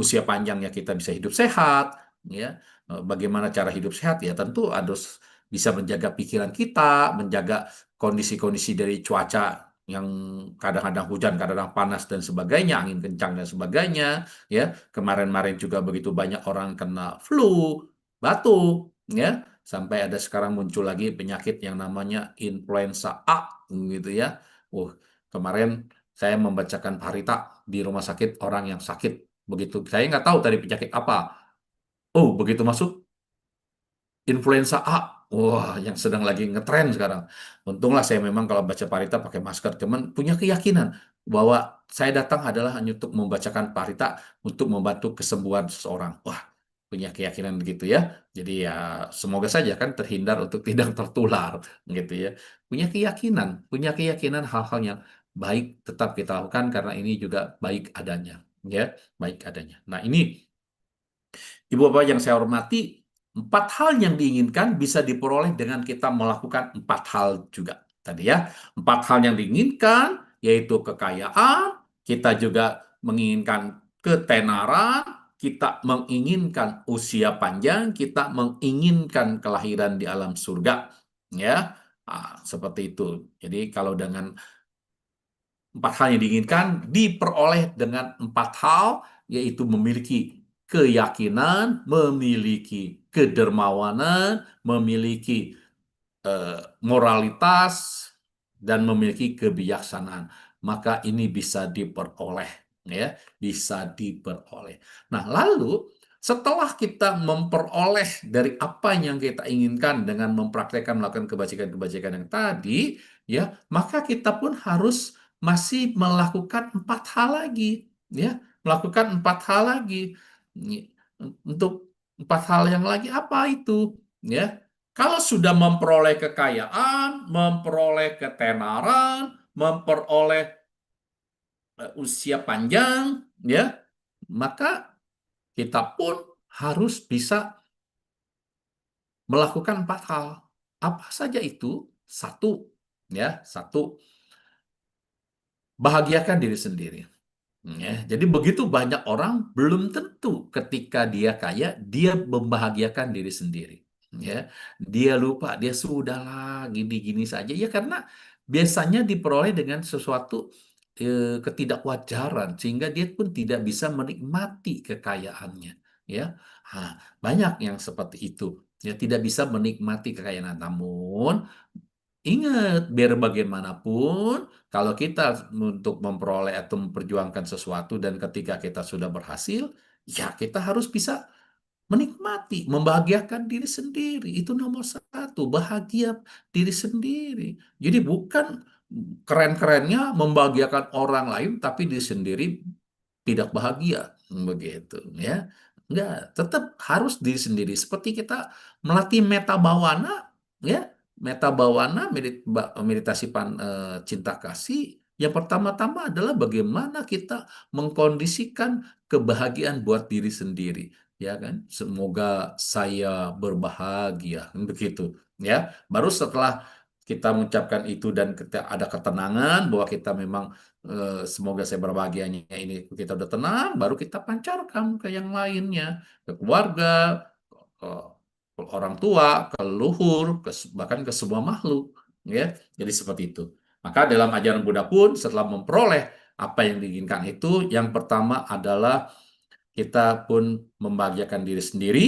Speaker 2: usia panjangnya kita bisa hidup sehat, ya. Bagaimana cara hidup sehat? Ya tentu harus bisa menjaga pikiran kita, menjaga kondisi-kondisi dari cuaca yang kadang-kadang hujan, kadang-kadang panas dan sebagainya, angin kencang dan sebagainya, ya. Kemarin-marin juga begitu banyak orang kena flu, batuk, ya, sampai ada sekarang muncul lagi penyakit yang namanya influenza A, gitu ya. Kemarin saya membacakan parita di rumah sakit orang yang sakit begitu. Saya nggak tahu tadi penyakit apa. Begitu masuk influenza A. Wah, yang sedang lagi ngetren sekarang. Untunglah saya memang kalau baca parita pakai masker. Cuman punya keyakinan bahwa saya datang adalah hanya untuk membacakan parita untuk membantu kesembuhan seseorang. Wah, punya keyakinan begitu ya. Jadi ya semoga saja kan terhindar untuk tidak tertular gitu ya. Punya keyakinan hal-hal yang baik tetap kita lakukan karena ini juga baik adanya, ya, baik adanya. Nah, ini Ibu Bapak yang saya hormati, 4 hal yang diinginkan bisa diperoleh dengan kita melakukan 4 hal juga. Tadi ya, 4 hal yang diinginkan, yaitu kekayaan, kita juga menginginkan ketenaran, kita menginginkan usia panjang, kita menginginkan kelahiran di alam surga. Ya, seperti itu. Jadi kalau dengan 4 hal yang diinginkan diperoleh dengan 4 hal, yaitu memiliki keyakinan, memiliki kedermawanan, memiliki moralitas, dan memiliki kebijaksanaan. Maka ini bisa diperoleh, ya, bisa diperoleh. Nah, lalu setelah kita memperoleh dari apa yang kita inginkan dengan mempraktekkan melakukan kebajikan-kebajikan yang tadi, ya, maka kita pun harus masih melakukan 4 hal lagi, ya, melakukan 4 hal lagi. Untuk 4 hal yang lagi apa itu, ya? Kalau sudah memperoleh kekayaan, memperoleh ketenaran, memperoleh usia panjang, ya, maka kita pun harus bisa melakukan 4 hal. Apa saja itu? Satu, ya, satu, bahagiakan diri sendiri. Ya, jadi begitu banyak orang belum tentu ketika dia kaya dia membahagiakan diri sendiri. Ya, dia lupa dia sudahlah gini-gini saja ya karena biasanya diperoleh dengan sesuatu ketidakwajaran sehingga dia pun tidak bisa menikmati kekayaannya. Ya, banyak yang seperti itu. Ya, tidak bisa menikmati kekayaan. Namun ingat, biar bagaimanapun, kalau kita untuk memperoleh atau memperjuangkan sesuatu dan ketika kita sudah berhasil, ya kita harus bisa menikmati, membahagiakan diri sendiri. Itu nomor satu, bahagia diri sendiri. Jadi bukan keren-kerennya membahagiakan orang lain tapi diri sendiri tidak bahagia begitu ya. Enggak, tetap harus diri sendiri seperti kita melatih meta bawana ya. Meta bawana meditasi cinta kasih yang pertama-tama adalah bagaimana kita mengkondisikan kebahagiaan buat diri sendiri ya kan. Semoga saya berbahagia begitu ya. Baru setelah kita mengucapkan itu dan kita ada ketenangan bahwa kita memang semoga saya berbahagianya ini kita udah tenang, baru kita pancarkan ke yang lainnya, ke keluarga, ke orang tua, ke leluhur, bahkan ke semua makhluk, ya. Jadi seperti itu. Maka dalam ajaran Buddha pun setelah memperoleh apa yang diinginkan itu, yang pertama adalah kita pun membahagiakan diri sendiri,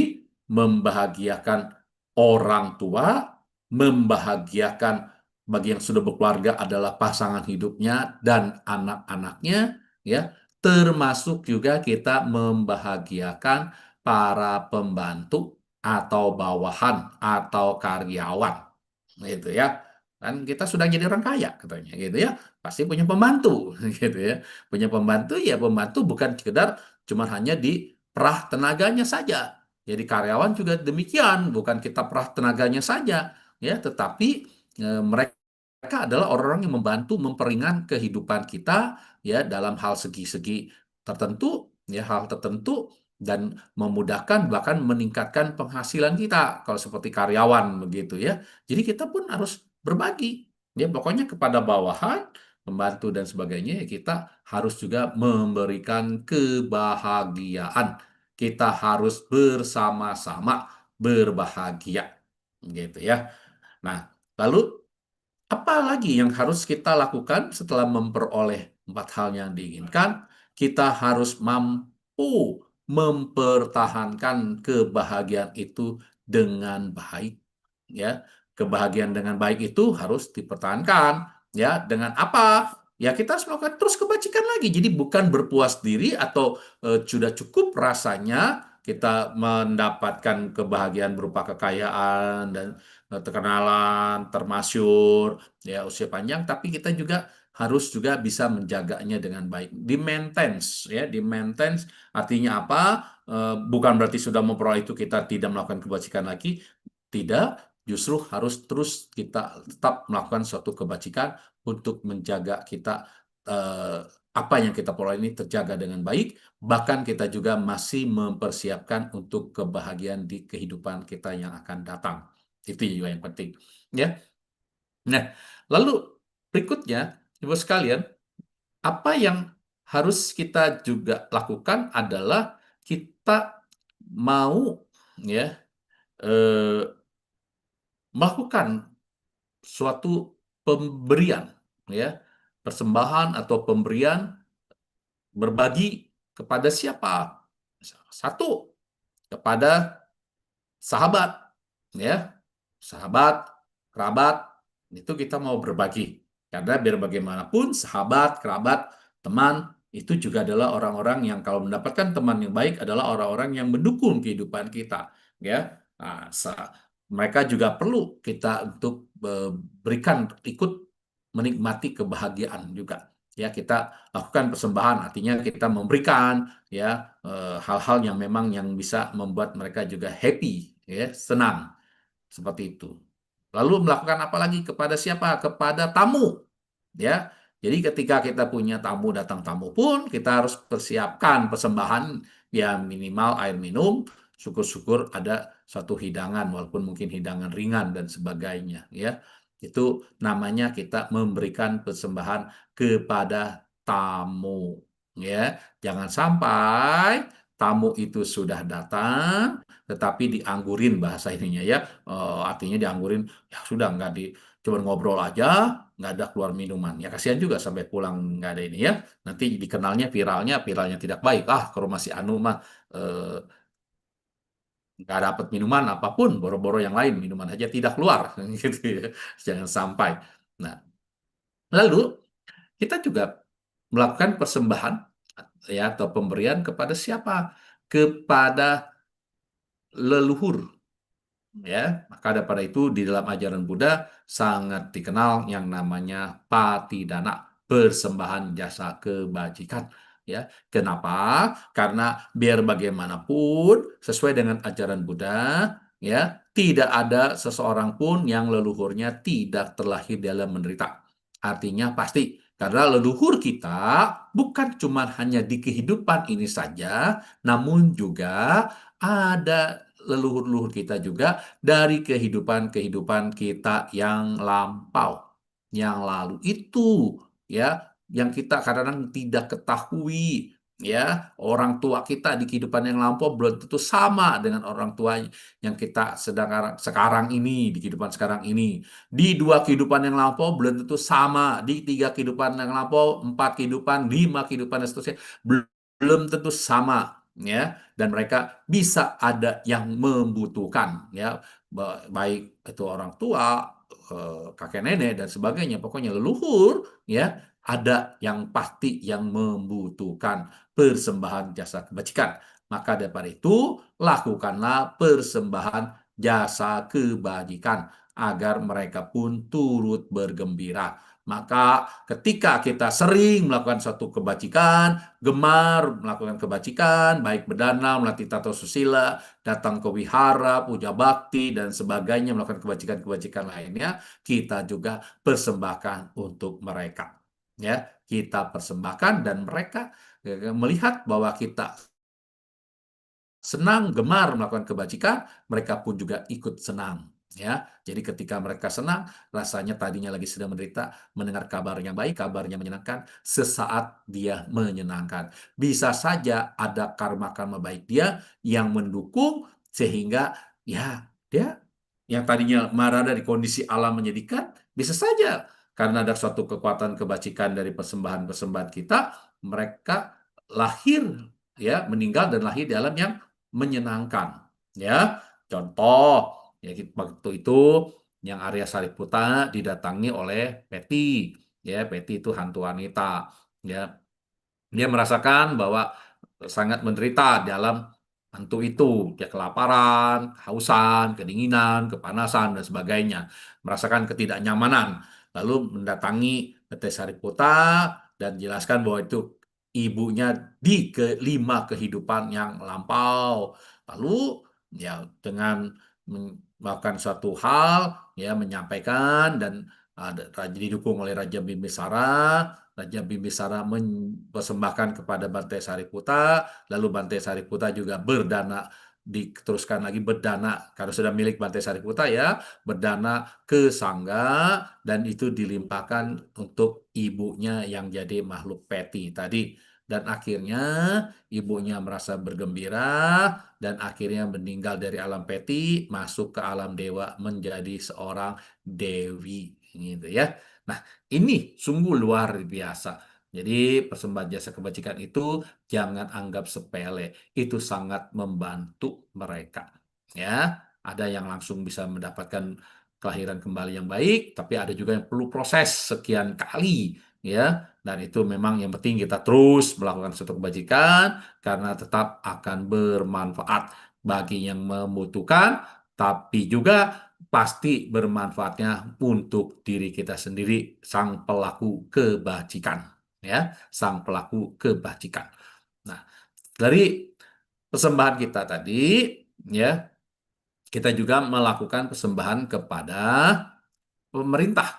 Speaker 2: membahagiakan orang tua, membahagiakan bagi yang sudah berkeluarga adalah pasangan hidupnya dan anak-anaknya, ya, termasuk juga kita membahagiakan para pembantu atau bawahan atau karyawan, gitu ya. Kan kita sudah jadi orang kaya katanya, gitu ya. Pasti punya pembantu, gitu ya. Punya pembantu ya pembantu bukan sekedar cuma hanya di perah tenaganya saja. Jadi karyawan juga demikian, bukan kita perah tenaganya saja, ya, tetapi mereka adalah orang-orang yang membantu memperingan kehidupan kita ya dalam hal segi-segi tertentu, ya hal tertentu dan memudahkan bahkan meningkatkan penghasilan kita kalau seperti karyawan begitu ya. Jadi kita pun harus berbagi ya pokoknya kepada bawahan, pembantu dan sebagainya ya kita harus juga memberikan kebahagiaan. Kita harus bersama-sama berbahagia gitu ya. Nah, lalu apa lagi yang harus kita lakukan setelah memperoleh empat hal yang diinginkan? Kita harus mampu mempertahankan kebahagiaan itu dengan baik. Ya, kebahagiaan dengan baik itu harus dipertahankan. Ya, dengan apa? Ya, kita harus melakukan terus kebajikan lagi. Jadi bukan berpuas diri atau sudah cukup rasanya kita mendapatkan kebahagiaan berupa kekayaan dan terkenalan, termasyur, ya usia panjang, tapi kita juga harus juga bisa menjaganya dengan baik. Di maintenance, ya, di maintenance artinya apa? Bukan berarti sudah memperoleh itu kita tidak melakukan kebajikan lagi, tidak. Justru harus terus kita tetap melakukan suatu kebajikan untuk menjaga kita apa yang kita peroleh ini terjaga dengan baik. Bahkan kita juga masih mempersiapkan untuk kebahagiaan di kehidupan kita yang akan datang. Itu juga yang penting. Ya. Nah, lalu berikutnya, Ibu sekalian, apa yang harus kita juga lakukan adalah kita mau ya eh, melakukan suatu pemberian ya, persembahan atau pemberian berbagi kepada siapa? Satu, kepada sahabat ya, sahabat, kerabat, itu kita mau berbagi. Karena biar bagaimanapun sahabat, kerabat, teman itu juga adalah orang-orang yang kalau mendapatkan teman yang baik adalah orang-orang yang mendukung kehidupan kita, ya. Nah, mereka juga perlu kita untuk berikan ikut menikmati kebahagiaan juga. Ya, kita lakukan persembahan artinya kita memberikan ya hal-hal yang memang yang bisa membuat mereka juga happy, ya, senang seperti itu. Lalu melakukan apa lagi kepada siapa? Kepada tamu, ya. Jadi ketika kita punya tamu datang tamu pun kita harus persiapkan persembahan ya minimal air minum, syukur-syukur ada satu hidangan walaupun mungkin hidangan ringan dan sebagainya, ya. Itu namanya kita memberikan persembahan kepada tamu, ya. Jangan sampai tamu itu sudah datang tetapi dianggurin bahasa ininya ya. Artinya dianggurin ya sudah nggak di cuma ngobrol aja nggak ada keluar minuman ya kasihan juga sampai pulang nggak ada ini ya nanti dikenalnya viralnya tidak baik ke rumah si Anu mah eh, nggak dapat minuman apapun boro-boro yang lain minuman aja tidak keluar gitu ya jangan sampai. Nah, lalu kita juga melakukan persembahan ya atau pemberian kepada siapa, kepada leluhur Ya, maka daripada itu di dalam ajaran Buddha sangat dikenal yang namanya patidana, persembahan jasa kebajikan. Ya, kenapa? Karena biar bagaimanapun sesuai dengan ajaran Buddha, ya, tidak ada seseorang pun yang leluhurnya tidak terlahir dalam menderita. Artinya pasti karena leluhur kita bukan cuma hanya di kehidupan ini saja, namun juga ada leluhur-leluhur kita juga dari kehidupan-kehidupan kita yang lampau, yang lalu itu ya, yang kita kadang-kadang tidak ketahui. Ya, orang tua kita di kehidupan yang lampau belum tentu sama dengan orang tua yang kita sedang sekarang ini, di kehidupan sekarang ini. Di 2 kehidupan yang lampau belum tentu sama, di 3 kehidupan yang lampau, 4 kehidupan, 5 kehidupan dan seterusnya belum tentu sama, ya. Dan mereka bisa ada yang membutuhkan, ya, baik itu orang tua, kakek nenek dan sebagainya, pokoknya leluhur, ya, ada yang pasti yang membutuhkan persembahan jasa kebajikan. Maka daripada itu, lakukanlah persembahan jasa kebajikan agar mereka pun turut bergembira. Maka ketika kita sering melakukan suatu kebajikan, gemar melakukan kebajikan, baik berdana, melatih tata susila, datang ke wihara, puja bakti, dan sebagainya, melakukan kebajikan-kebajikan lainnya, kita juga persembahkan untuk mereka. Ya, kita persembahkan dan mereka melihat bahwa kita senang, gemar melakukan kebajikan, mereka pun juga ikut senang. Ya, jadi ketika mereka senang, rasanya tadinya lagi sedang menderita, mendengar kabar yang baik, kabarnya menyenangkan, sesaat dia menyenangkan. Bisa saja ada karma-karma baik dia yang mendukung sehingga ya dia yang tadinya marah dari kondisi alam menyedihkan, bisa saja karena ada suatu kekuatan kebajikan dari persembahan-persembahan kita, mereka lahir, ya, meninggal dan lahir di alam yang menyenangkan, ya. Contoh, ya, waktu itu yang Arya Sariputa didatangi oleh Peti, ya. Peti itu hantu wanita, ya. Dia merasakan bahwa sangat menderita dalam hantu itu. Dia kelaparan, kehausan, kedinginan, kepanasan, dan sebagainya. Merasakan ketidaknyamanan. Lalu mendatangi Peti Sariputa dan jelaskan bahwa itu ibunya di ke 5 kehidupan yang lampau. Lalu ya dengan melakukan suatu hal, ya, menyampaikan dan didukung oleh Raja Bimbisara. Raja Bimbisara mempersembahkan kepada Bantai Sariputa, lalu Bantai Sariputa juga berdana, diteruskan lagi berdana karena sudah milik Bantai Sariputa, ya, berdana ke Sangga dan itu dilimpahkan untuk ibunya yang jadi makhluk Peti tadi. Dan akhirnya ibunya merasa bergembira dan akhirnya meninggal dari alam Peti masuk ke alam dewa menjadi seorang dewi, gitu ya. Nah, ini sungguh luar biasa. Jadi persembahan jasa kebajikan itu jangan anggap sepele. Itu sangat membantu mereka. Ya, ada yang langsung bisa mendapatkan kelahiran kembali yang baik, tapi ada juga yang perlu proses sekian kali, ya. Dan itu memang yang penting kita terus melakukan suatu kebajikan karena tetap akan bermanfaat bagi yang membutuhkan, tapi juga pasti bermanfaatnya untuk diri kita sendiri, sang pelaku kebajikan, ya, sang pelaku kebajikan. Nah, dari persembahan kita tadi, ya, kita juga melakukan persembahan kepada pemerintah,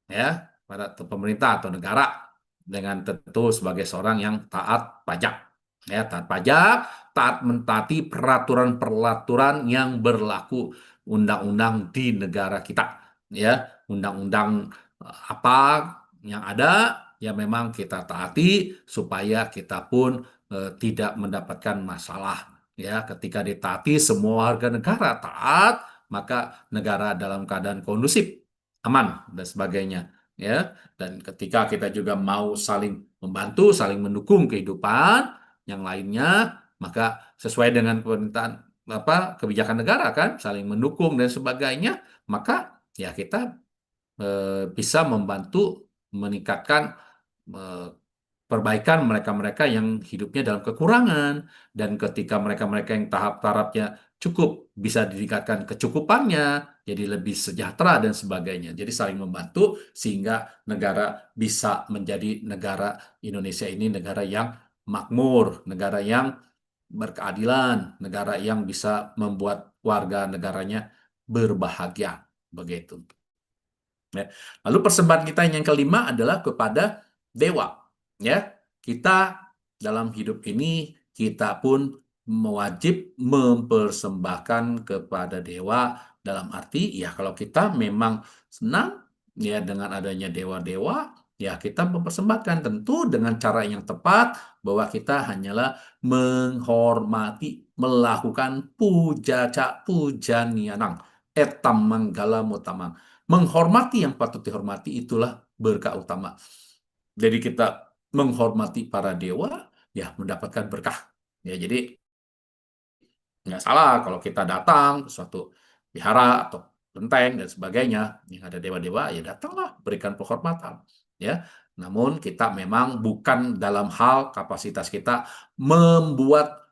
Speaker 2: ya, pada pemerintah atau negara dengan tentu sebagai seorang yang taat pajak, ya, taat pajak, taat mentaati peraturan-peraturan yang berlaku, undang-undang di negara kita, ya, undang-undang apa yang ada, ya, memang kita taati supaya kita pun tidak mendapatkan masalah, ya. Ketika ditaati semua warga negara taat, maka negara dalam keadaan kondusif, aman dan sebagainya, ya. Dan ketika kita juga mau saling membantu, saling mendukung kehidupan yang lainnya, maka sesuai dengan pemerintahan apa kebijakan negara kan, saling mendukung dan sebagainya, maka ya kita bisa membantu meningkatkan eh, perbaikan mereka-mereka yang hidupnya dalam kekurangan. Dan ketika mereka-mereka yang tahap tarapnya cukup, bisa ditingkatkan kecukupannya, jadi lebih sejahtera dan sebagainya. Jadi saling membantu sehingga negara bisa menjadi negara Indonesia ini negara yang makmur, negara yang berkeadilan, negara yang bisa membuat warga negaranya berbahagia. Begitu. Ya. Lalu persembahan kita yang kelima adalah kepada dewa. Ya, kita dalam hidup ini kita pun mewajib mempersembahkan kepada dewa dalam arti ya kalau kita memang senang ya dengan adanya dewa-dewa ya kita mempersembahkan tentu dengan cara yang tepat bahwa kita hanyalah menghormati melakukan puja cak pujanianang etam manggala mutamang. Menghormati yang patut dihormati itulah berkah utama. Jadi kita menghormati para dewa, ya mendapatkan berkah. Ya, jadi nggak salah kalau kita datang ke suatu wihara atau kelenteng dan sebagainya yang ada dewa-dewa, ya datanglah berikan penghormatan. Ya, namun kita memang bukan dalam hal kapasitas kita membuat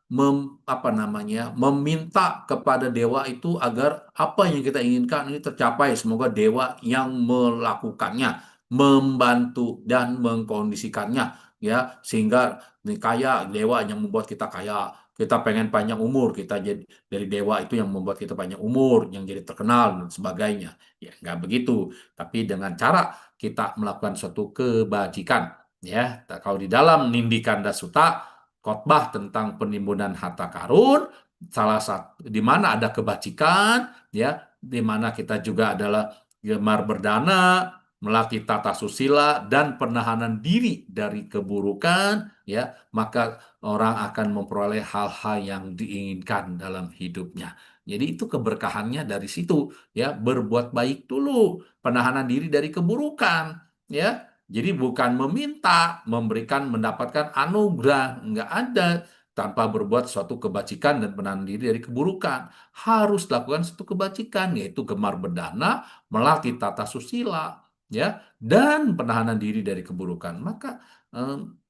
Speaker 2: apa namanya meminta kepada dewa itu agar apa yang kita inginkan ini tercapai. Semoga dewa yang melakukannya, membantu dan mengkondisikannya, ya sehingga kaya dewa yang membuat kita kaya. Kita pengen panjang umur, kita jadi dari dewa itu yang membuat kita panjang umur, yang jadi terkenal dan sebagainya. Ya, nggak begitu. Tapi dengan cara kita melakukan suatu kebajikan, ya. Kalau di dalam Nindi Kanda Sutta, khotbah tentang penimbunan harta karun, salah satu di mana ada kebajikan, ya, di mana kita juga adalah gemar berdana, melatih tata susila dan penahanan diri dari keburukan, ya, maka orang akan memperoleh hal-hal yang diinginkan dalam hidupnya. Jadi itu keberkahannya dari situ, ya, berbuat baik dulu, penahanan diri dari keburukan, ya. Jadi bukan meminta, memberikan, mendapatkan anugerah, nggak ada tanpa berbuat suatu kebajikan dan menahan diri dari keburukan. Harus lakukan suatu kebajikan, yaitu gemar berdana, melatih tata susila, ya, dan penahanan diri dari keburukan. Maka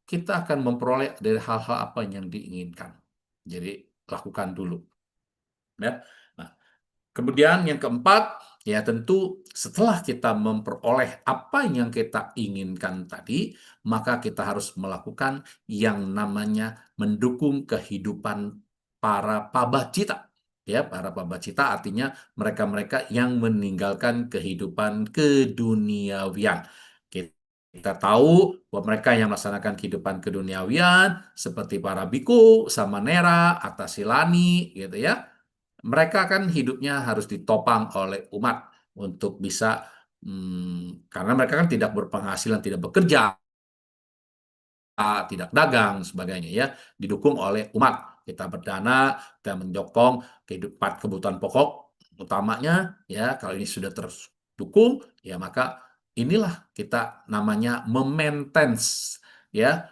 Speaker 2: kita akan memperoleh dari hal-hal apa yang diinginkan. Jadi lakukan dulu, ya. Nah, kemudian yang keempat, ya tentu setelah kita memperoleh apa yang kita inginkan tadi, maka kita harus melakukan yang namanya mendukung kehidupan para pabacita. Ya, para pabacita artinya mereka-mereka yang meninggalkan kehidupan keduniawian. Kita tahu bahwa mereka yang melaksanakan kehidupan keduniawian seperti para biku, samanera, atasilani, gitu ya. Mereka kan hidupnya harus ditopang oleh umat untuk bisa, karena mereka kan tidak berpenghasilan, tidak bekerja, tidak dagang, sebagainya ya, didukung oleh umat. Kita berdana, kita menyokong kehidupan kebutuhan pokok utamanya, ya kalau ini sudah terdukung, ya maka inilah kita namanya memaintenance, ya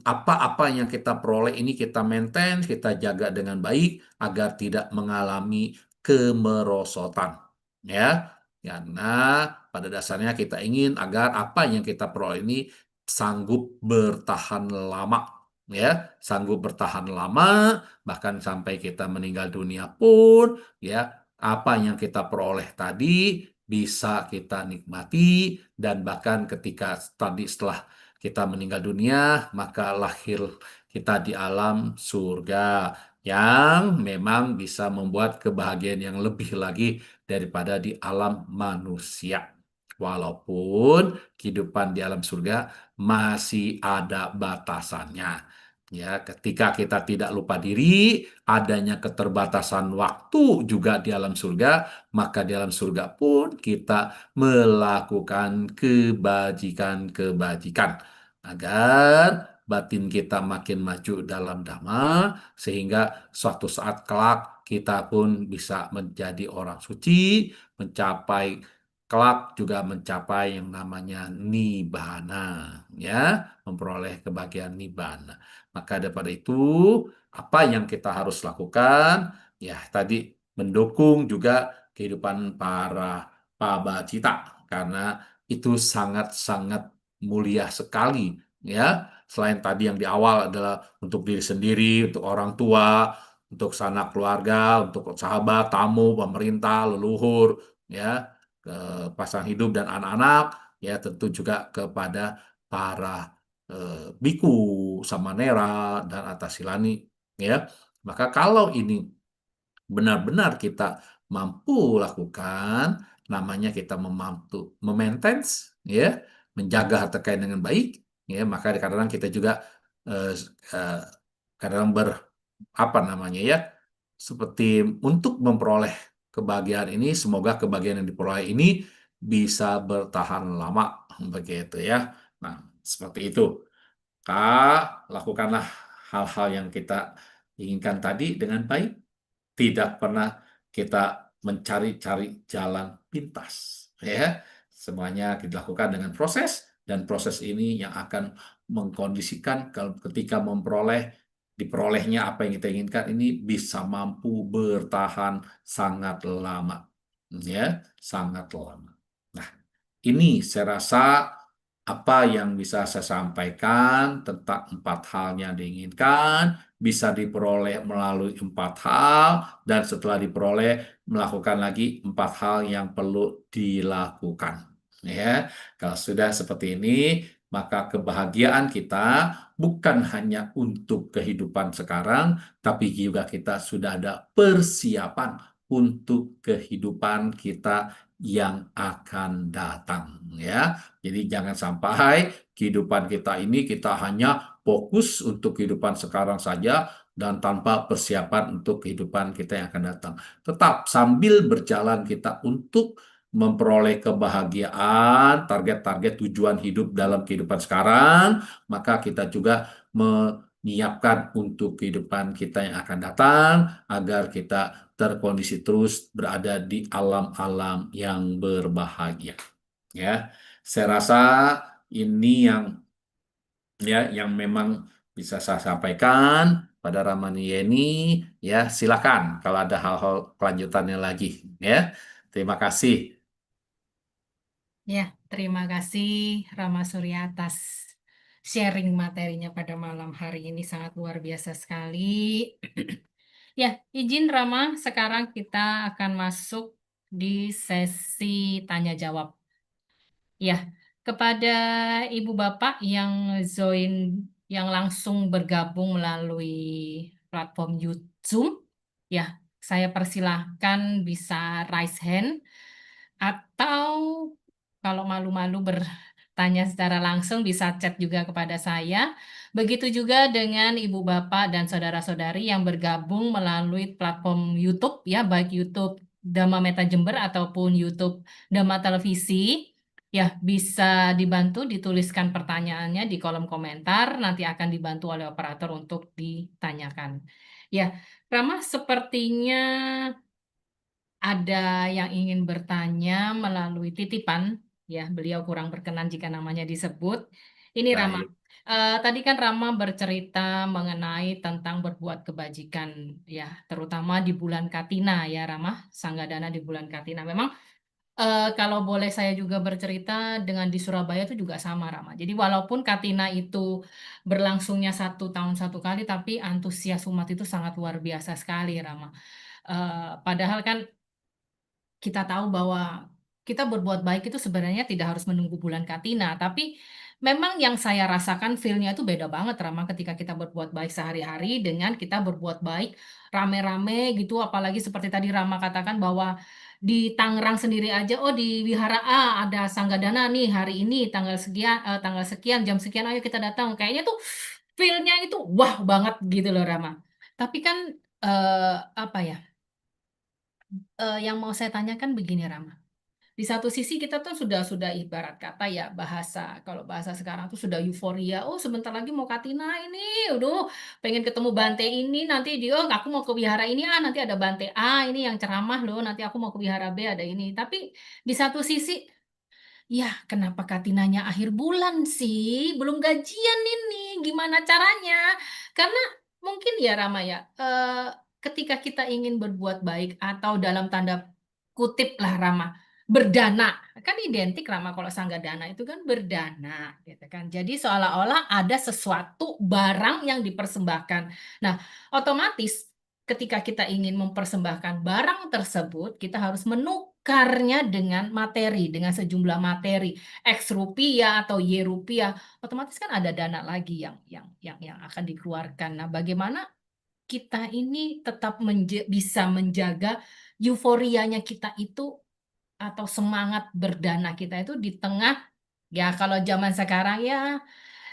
Speaker 2: apa-apa yang kita peroleh ini kita maintain, kita jaga dengan baik agar tidak mengalami kemerosotan, ya. Karena pada dasarnya kita ingin agar apa yang kita peroleh ini sanggup bertahan lama, ya, sanggup bertahan lama bahkan sampai kita meninggal dunia pun, ya, apa yang kita peroleh tadi bisa kita nikmati dan bahkan ketika tadi setelah kita meninggal dunia maka lahir kita di alam surga yang memang bisa membuat kebahagiaan yang lebih lagi daripada di alam manusia. Walaupun kehidupan di alam surga masih ada batasannya. Ya, ketika kita tidak lupa diri, adanya keterbatasan waktu juga di alam surga, maka di alam surga pun kita melakukan kebajikan-kebajikan agar batin kita makin maju dalam dhamma sehingga suatu saat kelak kita pun bisa menjadi orang suci, mencapai kelak juga mencapai yang namanya nibbana, ya, memperoleh kebahagiaan nibbana. Maka daripada itu, apa yang kita harus lakukan? Ya, tadi mendukung juga kehidupan para pabacita karena itu sangat-sangat mulia sekali, ya. Selain tadi yang di awal adalah untuk diri sendiri, untuk orang tua, untuk sanak keluarga, untuk sahabat, tamu, pemerintah, leluhur, ya, ke pasangan hidup dan anak-anak, ya tentu juga kepada para biku, samanera, dan atasilani, ya. Maka kalau ini benar-benar kita mampu lakukan, namanya kita memampu memaintain, ya, menjaga harta kekayaan dengan baik, ya, maka kadang-kadang kita juga eh, eh, kadang apa namanya ya, seperti untuk memperoleh kebahagiaan ini, semoga kebahagiaan yang diperoleh ini bisa bertahan lama, begitu ya. Nah, seperti itu. Kak, lakukanlah hal-hal yang kita inginkan tadi dengan baik. Tidak pernah kita mencari-cari jalan pintas. Ya, semuanya dilakukan dengan proses, dan proses ini yang akan mengkondisikan kalau ketika diperolehnya apa yang kita inginkan ini bisa mampu bertahan sangat lama. Ya, sangat lama. Nah, ini saya rasa apa yang bisa saya sampaikan tentang 4 hal yang diinginkan bisa diperoleh melalui 4 hal, dan setelah diperoleh melakukan lagi 4 hal yang perlu dilakukan. Ya, kalau sudah seperti ini, maka kebahagiaan kita bukan hanya untuk kehidupan sekarang, tapi juga kita sudah ada persiapan untuk kehidupan kita yang akan datang, ya. Jadi jangan sampai kehidupan kita ini kita hanya fokus untuk kehidupan sekarang saja dan tanpa persiapan untuk kehidupan kita yang akan datang. Tetap sambil berjalan kita untuk memperoleh kebahagiaan, target-target tujuan hidup dalam kehidupan sekarang, maka kita juga menyiapkan untuk kehidupan kita yang akan datang agar kita terkondisi terus berada di alam-alam yang berbahagia. Ya, saya rasa ini yang memang bisa saya sampaikan pada Ramani Yeni. Ya, silakan kalau ada hal-hal kelanjutannya lagi. Ya, terima kasih.
Speaker 1: Ya, terima kasih Rama Surya atas sharing materinya pada malam hari ini sangat luar biasa sekali. Ya, izin Rama, sekarang kita akan masuk di sesi tanya jawab. Ya, kepada Ibu Bapak yang join, yang langsung bergabung melalui platform YouTube, ya, saya persilahkan bisa raise hand atau kalau malu-malu bertanya secara langsung bisa chat juga kepada saya. Begitu juga dengan Ibu Bapak dan saudara-saudari yang bergabung melalui platform YouTube, ya, baik YouTube Dhamma Meta Jember ataupun YouTube Dhamma Televisi. Ya, bisa dibantu dituliskan pertanyaannya di kolom komentar, nanti akan dibantu oleh operator untuk ditanyakan. Ya, Rama, sepertinya ada yang ingin bertanya melalui titipan, ya, beliau kurang berkenan jika namanya disebut. Ini Rama.
Speaker 2: Baik,
Speaker 1: Tadi kan Rama bercerita mengenai tentang berbuat kebajikan, ya, terutama di bulan Katina, ya, Rama, Sanggadana di bulan Katina. Memang kalau boleh saya juga bercerita dengan di Surabaya itu juga sama, Rama. Jadi walaupun Katina itu berlangsungnya 1 tahun 1 kali, tapi antusias umat itu sangat luar biasa sekali, Rama. Padahal kan kita tahu bahwa kita berbuat baik itu sebenarnya tidak harus menunggu bulan Katina, tapi memang yang saya rasakan feel-nya itu beda banget, Rama, ketika kita berbuat baik sehari-hari dengan kita berbuat baik rame-rame gitu, apalagi seperti tadi Rama katakan bahwa di Tangerang sendiri aja, oh di Wihara A ada Sanggadana nih hari ini tanggal sekian jam sekian, ayo kita datang. Kayaknya tuh feel-nya itu wah banget gitu loh, Rama. Tapi kan eh, apa ya? Yang mau saya tanyakan begini, Rama. Di satu sisi kita tuh sudah ibarat kata ya bahasa, kalau bahasa sekarang tuh sudah euforia. Oh, sebentar lagi mau Katina ini, udah pengen ketemu Bante ini, nanti dia, oh, aku mau ke wihara ini, nanti ada Bante A ini yang ceramah loh, nanti aku mau ke wihara B ada ini. Tapi di satu sisi, ya, kenapa Katinanya akhir bulan sih? Belum gajian ini, gimana caranya? Karena mungkin ya Rama ya, ketika kita ingin berbuat baik atau dalam tanda kutip lah Rama, berdana, kan identik Rama kalau Sanggadana itu kan berdana, gitu kan. Jadi seolah-olah ada sesuatu barang yang dipersembahkan. Nah, otomatis ketika kita ingin mempersembahkan barang tersebut, kita harus menukarnya dengan materi, dengan sejumlah materi, X rupiah atau Y rupiah, otomatis kan ada dana lagi yang akan dikeluarkan. Nah, bagaimana kita ini tetap bisa menjaga euforianya kita itu atau semangat berdana kita itu di tengah, ya kalau zaman sekarang ya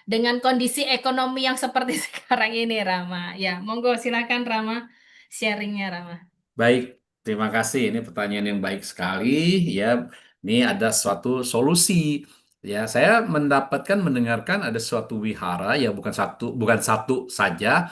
Speaker 1: dengan kondisi ekonomi yang seperti sekarang ini, Rama. Ya, monggo silakan Rama, sharingnya Rama.
Speaker 2: Baik, terima kasih. Ini pertanyaan yang baik sekali. Ya, ini ada suatu solusi. Ya, saya mendengarkan ada suatu wihara, ya bukan satu saja,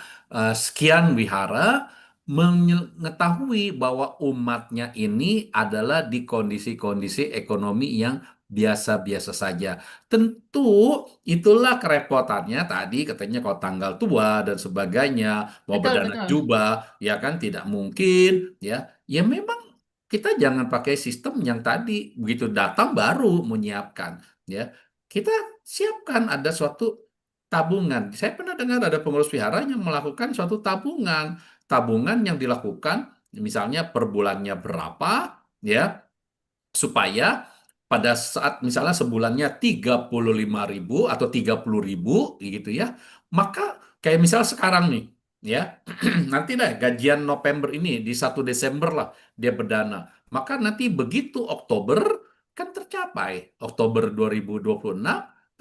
Speaker 2: sekian wihara mengetahui bahwa umatnya ini adalah di kondisi-kondisi ekonomi yang biasa-biasa saja. Tentu itulah kerepotannya tadi katanya kalau tanggal tua dan sebagainya, mau
Speaker 1: Betul,
Speaker 2: berdana
Speaker 1: betul.
Speaker 2: jubah, ya kan tidak mungkin, ya memang kita jangan pakai sistem yang tadi begitu datang baru menyiapkan, ya kita siapkan ada suatu tabungan. Saya pernah dengar ada pengurus wihara yang melakukan suatu tabungan yang dilakukan misalnya per bulannya berapa, ya supaya pada saat misalnya sebulannya 35.000 atau 30.000 gitu ya, maka kayak misal sekarang nih, ya nanti deh gajian November ini di 1 Desember lah dia berdana, maka nanti begitu Oktober kan tercapai, Oktober 2026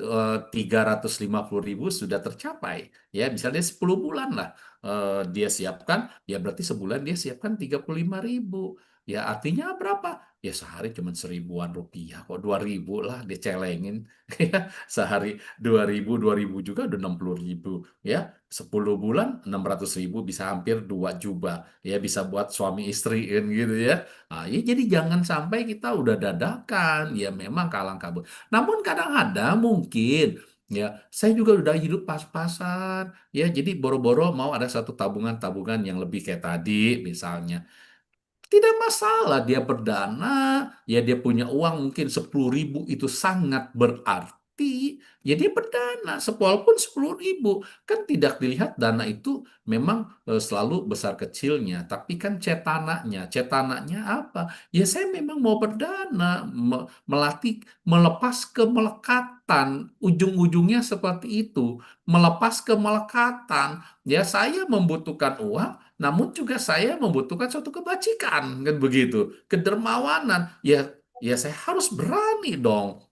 Speaker 2: 350.000 sudah tercapai, ya misalnya 10 bulan lah dia siapkan, ya berarti sebulan dia siapkan 35.000, ya artinya berapa? Ya sehari cuma 1.000-an rupiah, kok 2.000 lah dicelengin. Ya, sehari 2.000 juga udah 60.000. Ya, 10 bulan 600.000 bisa hampir 2 jubah. Ya, bisa buat suami istri kan gitu ya. Nah, ya jadi jangan sampai kita udah dadakan. Ya memang kalang kabut. Namun kadang-kadang mungkin ya saya juga udah hidup pas-pasan. Ya, jadi boro-boro mau ada satu tabungan-tabungan yang lebih kayak tadi misalnya. Tidak masalah dia berdana, ya dia punya uang mungkin 10.000 itu sangat berarti, ya dia berdana, walaupun 10.000, kan tidak dilihat dana itu memang selalu besar kecilnya, tapi kan cetananya apa? Ya saya memang mau berdana, melatih, melepas kemelekatan, ujung-ujungnya seperti itu, melepas kemelekatan, ya saya membutuhkan uang, namun juga saya membutuhkan suatu kebajikan, kan begitu, kedermawanan. Ya, ya saya harus berani dong.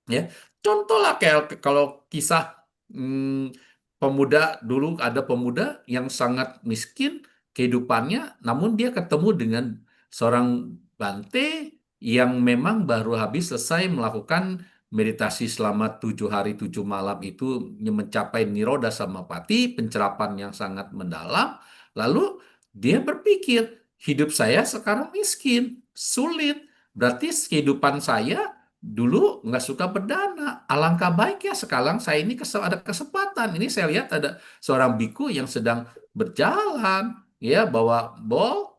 Speaker 2: Ya, contoh lah kayak kalau kisah hmm, pemuda dulu ada pemuda yang sangat miskin kehidupannya, namun dia ketemu dengan seorang bante yang memang baru habis selesai melakukan meditasi selama 7 hari 7 malam itu mencapai niroda samapati, pencerapan yang sangat mendalam. Lalu dia berpikir, hidup saya sekarang miskin, sulit. Berarti kehidupan saya dulu nggak suka berdana. Alangkah baiknya sekarang saya ini ada kesempatan. Ini saya lihat ada seorang biku yang sedang berjalan, ya bawa bol,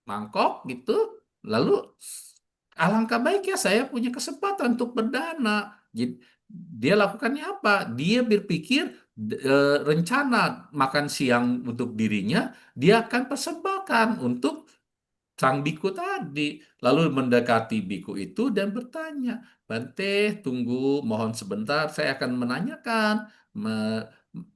Speaker 2: mangkok gitu. Lalu alangkah baiknya saya punya kesempatan untuk berdana. Jadi, dia lakukannya apa? Dia berpikir rencana makan siang untuk dirinya, dia akan persembahkan untuk sang biku tadi. Lalu mendekati biku itu dan bertanya, Bante, tunggu, mohon sebentar, saya akan menanyakan. Me-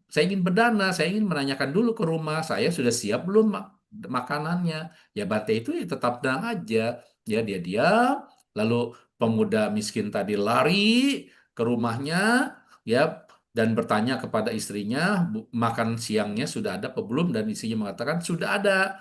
Speaker 2: saya ingin berdana, saya ingin menanyakan dulu ke rumah, saya sudah siap belum makanannya. Ya Bante itu ya tetap tenang aja. Ya dia diam, lalu pemuda miskin tadi lari ke rumahnya, ya dan bertanya kepada istrinya, makan siangnya sudah ada apa belum? Dan istrinya mengatakan sudah ada.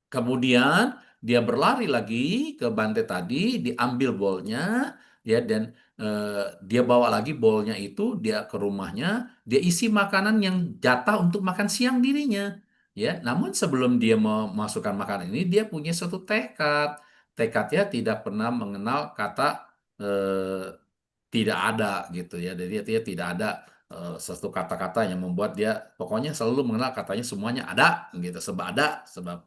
Speaker 2: Kemudian dia berlari lagi ke Bante tadi, diambil bolnya, ya dan eh, dia bawa lagi bolnya itu, dia ke rumahnya, dia isi makanan yang jatah untuk makan siang dirinya, ya. Namun sebelum dia memasukkan makanan ini, dia punya suatu tekadnya tidak pernah mengenal kata eh, tidak ada gitu ya. Jadi dia tidak ada sesuatu kata-kata yang membuat dia pokoknya selalu mengenal katanya semuanya ada gitu, sebab ada, sebab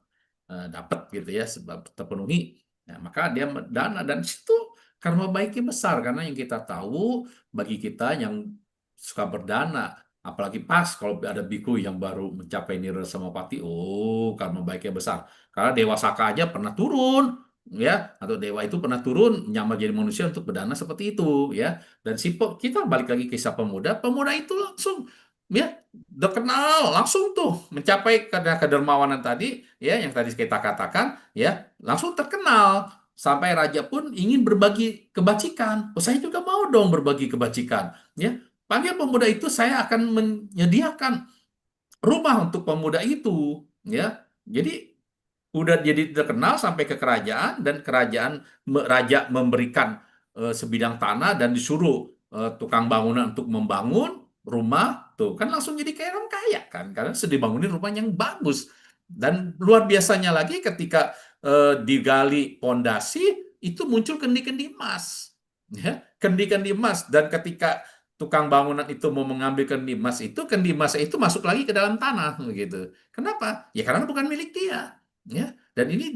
Speaker 2: dapat gitu ya, sebab terpenuhi. Nah, maka dia dana dan situ karma baiknya besar karena yang kita tahu bagi kita yang suka berdana Apalagi pas kalau ada biku yang baru mencapai nirvana samapati, oh karma baiknya besar. Karena Dewa Saka aja pernah turun, ya, atau dewa itu pernah turun menyamar jadi manusia untuk berdana seperti itu, ya. Dan kita balik lagi ke kisah pemuda, pemuda itu langsung, ya, udah kenal langsung tuh mencapai karena kedermawanan tadi, ya, yang tadi kita katakan, ya, langsung terkenal. Sampai raja pun ingin berbagi kebajikan. Oh, saya juga mau dong berbagi kebajikan. Ya, panggil pemuda itu, saya akan menyediakan rumah untuk pemuda itu, ya. Jadi udah jadi terkenal sampai ke kerajaan, dan raja memberikan sebidang tanah dan disuruh tukang bangunan untuk membangun rumah, tuh kan langsung jadi kayak orang kaya kan, karena sudah dibangunin rumah yang bagus. Dan luar biasanya lagi ketika digali pondasi, itu muncul kendi-kendi emas, ya, kendi-kendi emas. Dan ketika tukang bangunan itu mau mengambil kendi emas itu masuk lagi ke dalam tanah gitu. Kenapa? Ya karena bukan milik dia, ya. Dan ini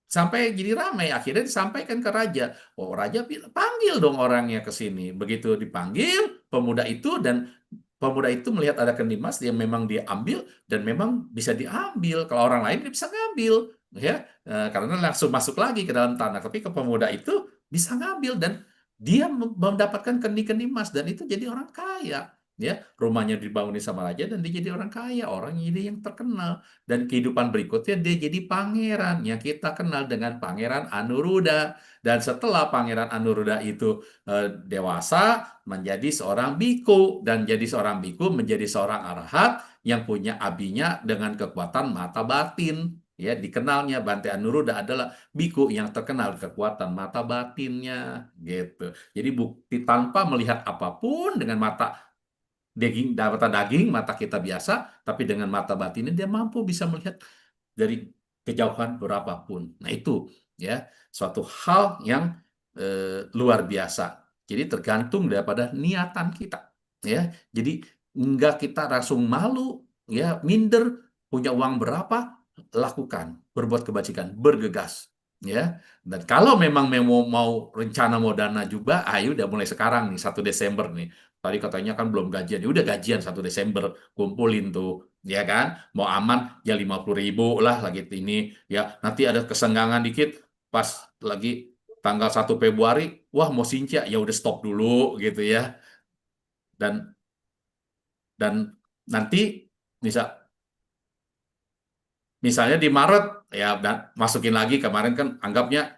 Speaker 2: sampai jadi ramai, akhirnya disampaikan ke raja. Oh, raja panggil dong orangnya ke sini. Begitu dipanggil pemuda itu, dan pemuda itu melihat ada kendi emas yang memang dia ambil, dan memang bisa diambil. Kalau orang lain dia bisa ngambil, ya. Karena langsung masuk lagi ke dalam tanah. Tapi ke pemuda itu bisa ngambil, dan dia mendapatkan kendi-kendi emas, dan itu jadi orang kaya. Ya, rumahnya dibangunin sama raja, dan dia jadi orang kaya, orang jadi yang terkenal. Dan kehidupan berikutnya dia jadi pangeran yang kita kenal dengan Pangeran Anuruddha. Dan setelah Pangeran Anuruddha itu dewasa, menjadi seorang biku, dan jadi seorang biku menjadi seorang arahat yang punya abinya dengan kekuatan mata batin. Ya, dikenalnya Bante Anuruddha adalah biku yang terkenal kekuatan mata batinnya, gitu. Jadi bukti tanpa melihat apapun dengan mata daging, mata kita biasa, tapi dengan mata batinnya dia mampu bisa melihat dari kejauhan berapapun. Nah, itu, ya, suatu hal yang luar biasa. Jadi tergantung daripada niatan kita, ya. Jadi enggak kita langsung malu, ya, minder, punya uang berapa, lakukan, berbuat kebajikan, bergegas, ya. Dan kalau memang mau rencana mau dana juga, ayo udah mulai sekarang nih, 1 Desember nih. Tadi katanya kan belum gajian, ya udah gajian 1 Desember, kumpulin tuh, ya kan? Mau aman ya 50.000 lah lagi ini, ya. Nanti ada kesenggangan dikit, pas lagi tanggal 1 Februari, wah mau sincia, ya udah stop dulu gitu, ya. Dan dan nanti bisa misalnya di Maret, ya, dan masukin lagi. Kemarin kan anggapnya,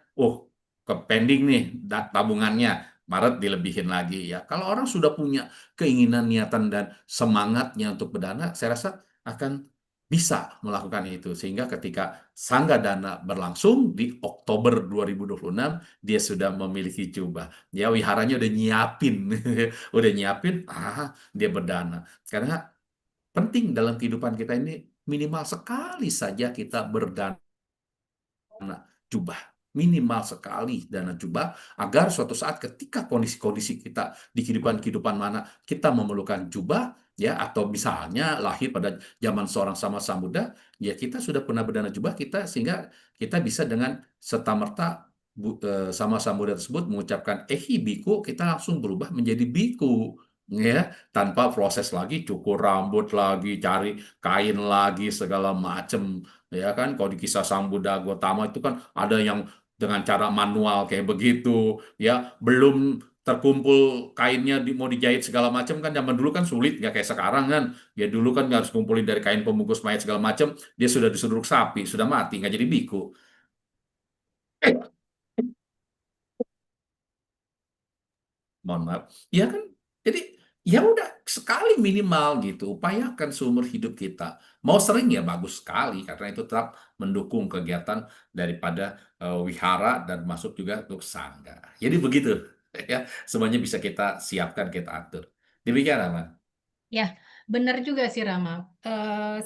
Speaker 2: ke pending nih tabungannya, Maret dilebihin lagi, ya. Kalau orang sudah punya keinginan, niatan, dan semangatnya untuk berdana, saya rasa akan bisa melakukan itu, sehingga ketika Sangga Dana berlangsung di Oktober 2026, dia sudah memiliki jubah, ya, wiharanya udah nyiapin, udah nyiapin, dia berdana. Karena penting dalam kehidupan kita ini, minimal sekali saja kita berdana jubah. Minimal sekali dana jubah, agar suatu saat ketika kondisi-kondisi kita di kehidupan-kehidupan mana kita memerlukan jubah, ya, atau misalnya lahir pada zaman seorang sama Sambuddha, ya, kita sudah pernah berdana jubah kita, sehingga kita bisa dengan serta-merta sama Sambuddha tersebut mengucapkan ehi biku, kita langsung berubah menjadi biku, ya, tanpa proses lagi cukur rambut lagi, cari kain lagi, segala macem, ya kan. Kalau di kisah Sang Buddha Gotama itu kan ada yang dengan cara manual kayak begitu, ya, belum terkumpul kainnya, mau dijahit segala macam kan. Zaman dulu kan sulit, nggak kayak sekarang kan. Ya dulu kan harus kumpulin dari kain pembungkus mayat segala macam, dia sudah disuduk sapi, sudah mati, nggak jadi biku. Mohon maaf, ya kan. Jadi ya udah, sekali minimal gitu, upayakan seumur hidup kita. Mau sering ya bagus sekali, karena itu tetap mendukung kegiatan daripada wihara, dan masuk juga untuk sangga. Jadi begitu, ya, semuanya bisa kita siapkan, kita atur. Demikian, Aman.
Speaker 1: Ya, benar juga sih Rama.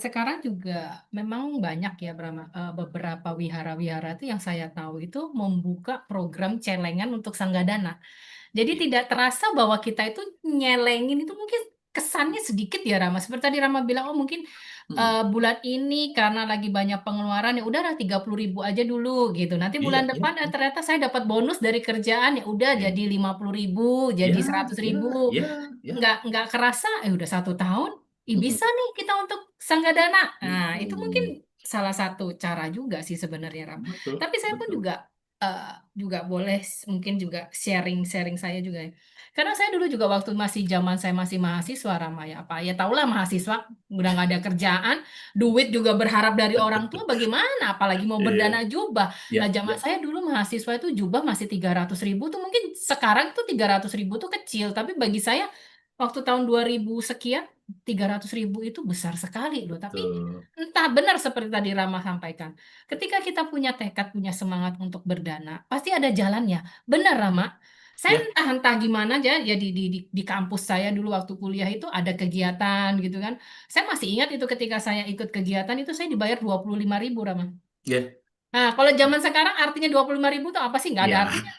Speaker 1: Sekarang juga memang banyak ya Brahma, beberapa wihara-wihara itu yang saya tahu itu membuka program celengan untuk Sanggadana. Jadi
Speaker 2: Ya.
Speaker 1: tidak terasa bahwa kita itu nyelengin itu mungkin kesannya sedikit ya Rama. Seperti tadi Rama bilang, oh mungkin bulan ini karena lagi banyak pengeluaran ya udahlah 30.000 aja dulu gitu. Nanti
Speaker 2: Iya,
Speaker 1: bulan
Speaker 2: iya,
Speaker 1: depan
Speaker 2: iya,
Speaker 1: ternyata saya dapat bonus dari kerjaan ya udah
Speaker 2: iya,
Speaker 1: jadi 50.000, jadi
Speaker 2: iya,
Speaker 1: 100.000.
Speaker 2: iya, iya.
Speaker 1: Nggak kerasa, udah 1 tahun,
Speaker 2: Mm-mm,
Speaker 1: bisa nih kita untuk Sanggadana. Nah, itu mungkin
Speaker 2: mm-mm.
Speaker 1: salah satu cara juga sih sebenarnya Ram.
Speaker 2: Betul,
Speaker 1: Tapi saya pun
Speaker 2: betul.
Speaker 1: juga boleh mungkin juga sharing-sharing saya juga ya. Karena saya dulu juga waktu masih zaman saya masih mahasiswa Rama ya apa ya tahulah mahasiswa udah nggak ada kerjaan, duit juga berharap dari orang tua bagaimana, apalagi mau
Speaker 2: Iya,
Speaker 1: berdana jubah.
Speaker 2: iya,
Speaker 1: Nah
Speaker 2: iya.
Speaker 1: zaman saya dulu mahasiswa itu jubah masih 300.000 tuh mungkin sekarang tuh 300.000 tuh kecil, tapi bagi saya waktu tahun 2000 sekian 300.000 itu besar sekali loh. Tapi
Speaker 2: Betul.
Speaker 1: entah benar seperti tadi Rama sampaikan. Ketika kita punya tekad, punya semangat untuk berdana, pasti ada jalannya. Benar, Rama. Saya
Speaker 2: Ya,
Speaker 1: entah gimana aja ya di kampus saya dulu waktu kuliah itu ada kegiatan gitu kan. Saya masih ingat itu ketika saya ikut kegiatan itu saya dibayar 25.000 Rama.
Speaker 2: ya,
Speaker 1: Nah, kalau zaman sekarang artinya 25.000 itu apa sih? Nggak ada
Speaker 2: iya,
Speaker 1: artinya.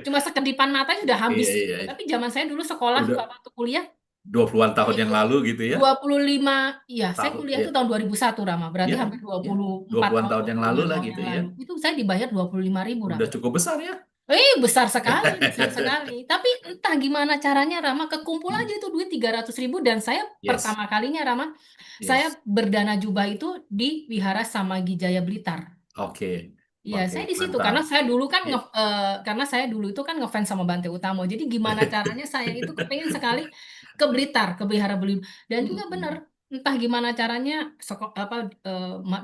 Speaker 1: Cuma sekedipan mata sudah habis
Speaker 2: iya,
Speaker 1: gitu.
Speaker 2: iya, iya.
Speaker 1: Tapi zaman saya dulu sekolah
Speaker 2: Udah
Speaker 1: waktu kuliah
Speaker 2: 20-an tahun yang
Speaker 1: itu
Speaker 2: lalu gitu ya.
Speaker 1: 25, ya saya
Speaker 2: Tahun,
Speaker 1: kuliah
Speaker 2: ya,
Speaker 1: itu tahun 2001 Rama, berarti
Speaker 2: ya,
Speaker 1: hampir
Speaker 2: ya.
Speaker 1: 24
Speaker 2: 20-an
Speaker 1: tahun,
Speaker 2: tahun yang lalu
Speaker 1: 25
Speaker 2: lah
Speaker 1: tahun
Speaker 2: gitu
Speaker 1: yang
Speaker 2: ya.
Speaker 1: lalu. Itu saya dibayar 25.000
Speaker 2: Udah
Speaker 1: Rama.
Speaker 2: cukup besar ya.
Speaker 1: Besar sekali, besar sekali. Tapi entah gimana caranya Rama, kekumpul
Speaker 2: Hmm.
Speaker 1: aja itu duit 300.000 dan saya
Speaker 2: Yes,
Speaker 1: pertama kalinya Rama, saya
Speaker 2: yes.
Speaker 1: berdana jubah itu di Wihara Samagi Jaya Blitar.
Speaker 2: Oke,
Speaker 1: Iya,
Speaker 2: oke,
Speaker 1: saya di situ
Speaker 2: mantap.
Speaker 1: karena saya dulu kan
Speaker 2: Ya.
Speaker 1: karena saya dulu itu kan ngefans sama Bante Utamo. Jadi gimana caranya saya itu kepengen sekali ke Blitar, ke Wihara Blitar. Dan juga benar,
Speaker 2: Mm-mm.
Speaker 1: entah gimana caranya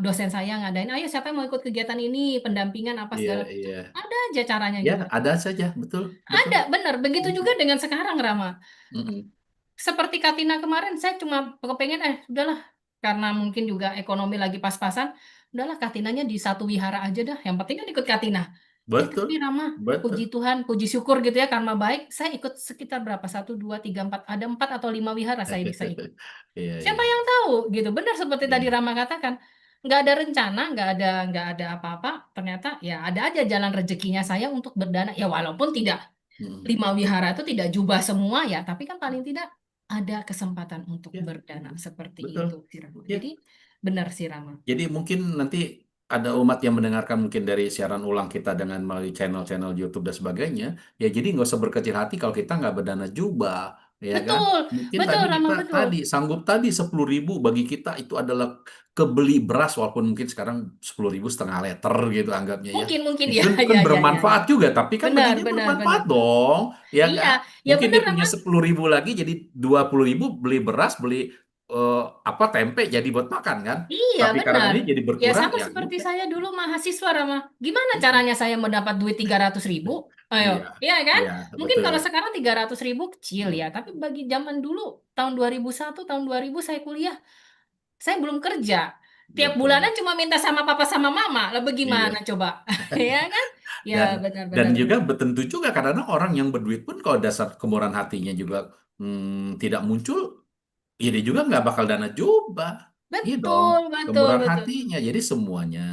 Speaker 1: dosen saya ngadain, ayo siapa yang mau ikut kegiatan ini, pendampingan apa
Speaker 2: Iya,
Speaker 1: segala macam.
Speaker 2: iya.
Speaker 1: Ada aja caranya
Speaker 2: Ya,
Speaker 1: gitu.
Speaker 2: ada saja, betul, betul.
Speaker 1: Ada, benar. Begitu juga dengan sekarang Rama.
Speaker 2: Mm-mm.
Speaker 1: Seperti Katina kemarin, saya cuma kepengen, udahlah, karena mungkin juga ekonomi lagi pas-pasan, udahlah Katinanya di satu wihara aja dah. Yang penting kan ikut Katina. Tapi
Speaker 2: Betul,
Speaker 1: Rama, puji
Speaker 2: betul.
Speaker 1: Tuhan, puji syukur gitu ya, karma baik, saya ikut sekitar berapa? 1, 2, 3, 4, ada 4 atau 5 wihara saya bisa ikut.
Speaker 2: Iya,
Speaker 1: Siapa
Speaker 2: iya,
Speaker 1: yang tahu gitu? Benar seperti tadi
Speaker 2: iya.
Speaker 1: Rama katakan, nggak ada rencana, nggak ada apa-apa. Ternyata ya ada aja jalan rezekinya saya untuk berdana. Ya walaupun tidak
Speaker 2: Mm.
Speaker 1: 5 wihara itu tidak jubah semua ya, tapi kan paling tidak ada kesempatan untuk
Speaker 2: Ya,
Speaker 1: berdana seperti
Speaker 2: betul.
Speaker 1: itu sih Rama.
Speaker 2: Ya,
Speaker 1: Jadi benar sih Rama.
Speaker 2: jadi mungkin nanti ada umat yang mendengarkan mungkin dari siaran ulang kita dengan melalui channel-channel YouTube dan sebagainya. Ya jadi nggak usah berkecil hati kalau kita nggak berdana jubah, ya kan?
Speaker 1: Betul,
Speaker 2: Mungkin
Speaker 1: betul
Speaker 2: tadi
Speaker 1: Rama,
Speaker 2: kita
Speaker 1: betul.
Speaker 2: sanggup tadi 10.000 bagi kita itu adalah kebeli beras walaupun mungkin sekarang 10.000 setengah liter gitu anggapnya ya.
Speaker 1: Mungkin
Speaker 2: Itu
Speaker 1: ya,
Speaker 2: kan
Speaker 1: ya, ya, ya, ya.
Speaker 2: bermanfaat juga, tapi kan bagi
Speaker 1: Benar,
Speaker 2: dia
Speaker 1: benar,
Speaker 2: bermanfaat
Speaker 1: benar.
Speaker 2: dong, ya
Speaker 1: Iya,
Speaker 2: kan?
Speaker 1: ya
Speaker 2: Mungkin
Speaker 1: benar
Speaker 2: dia punya
Speaker 1: Rama.
Speaker 2: 10.000 lagi jadi 20.000 beli beras, beli apa tempe jadi buat makan kan?
Speaker 1: Iya,
Speaker 2: Tapi karena
Speaker 1: benar.
Speaker 2: ini jadi
Speaker 1: Ya
Speaker 2: berkurang,
Speaker 1: sama
Speaker 2: ya
Speaker 1: seperti
Speaker 2: udah.
Speaker 1: saya dulu mahasiswa Rama. Gimana caranya saya mendapat duit 300.000? Ayo,
Speaker 2: Iya,
Speaker 1: iya kan?
Speaker 2: iya,
Speaker 1: Mungkin
Speaker 2: betul.
Speaker 1: kalau sekarang 300.000 kecil
Speaker 2: Hmm,
Speaker 1: ya, tapi bagi zaman dulu tahun 2001, tahun 2000 saya kuliah, saya belum kerja. Tiap bulanan
Speaker 2: betul.
Speaker 1: cuma minta sama papa sama mama. Lah bagaimana
Speaker 2: Iya.
Speaker 1: coba? Ya kan? Ya
Speaker 2: Dan
Speaker 1: benar-benar
Speaker 2: juga
Speaker 1: benar.
Speaker 2: tentu juga kadang-kadang orang yang berduit pun kalau dasar kemurahan hatinya juga tidak muncul, ya dia juga nggak bakal dana jubah. Iya dong,
Speaker 1: Betul, betul,
Speaker 2: kemurahan
Speaker 1: betul.
Speaker 2: hatinya. Jadi semuanya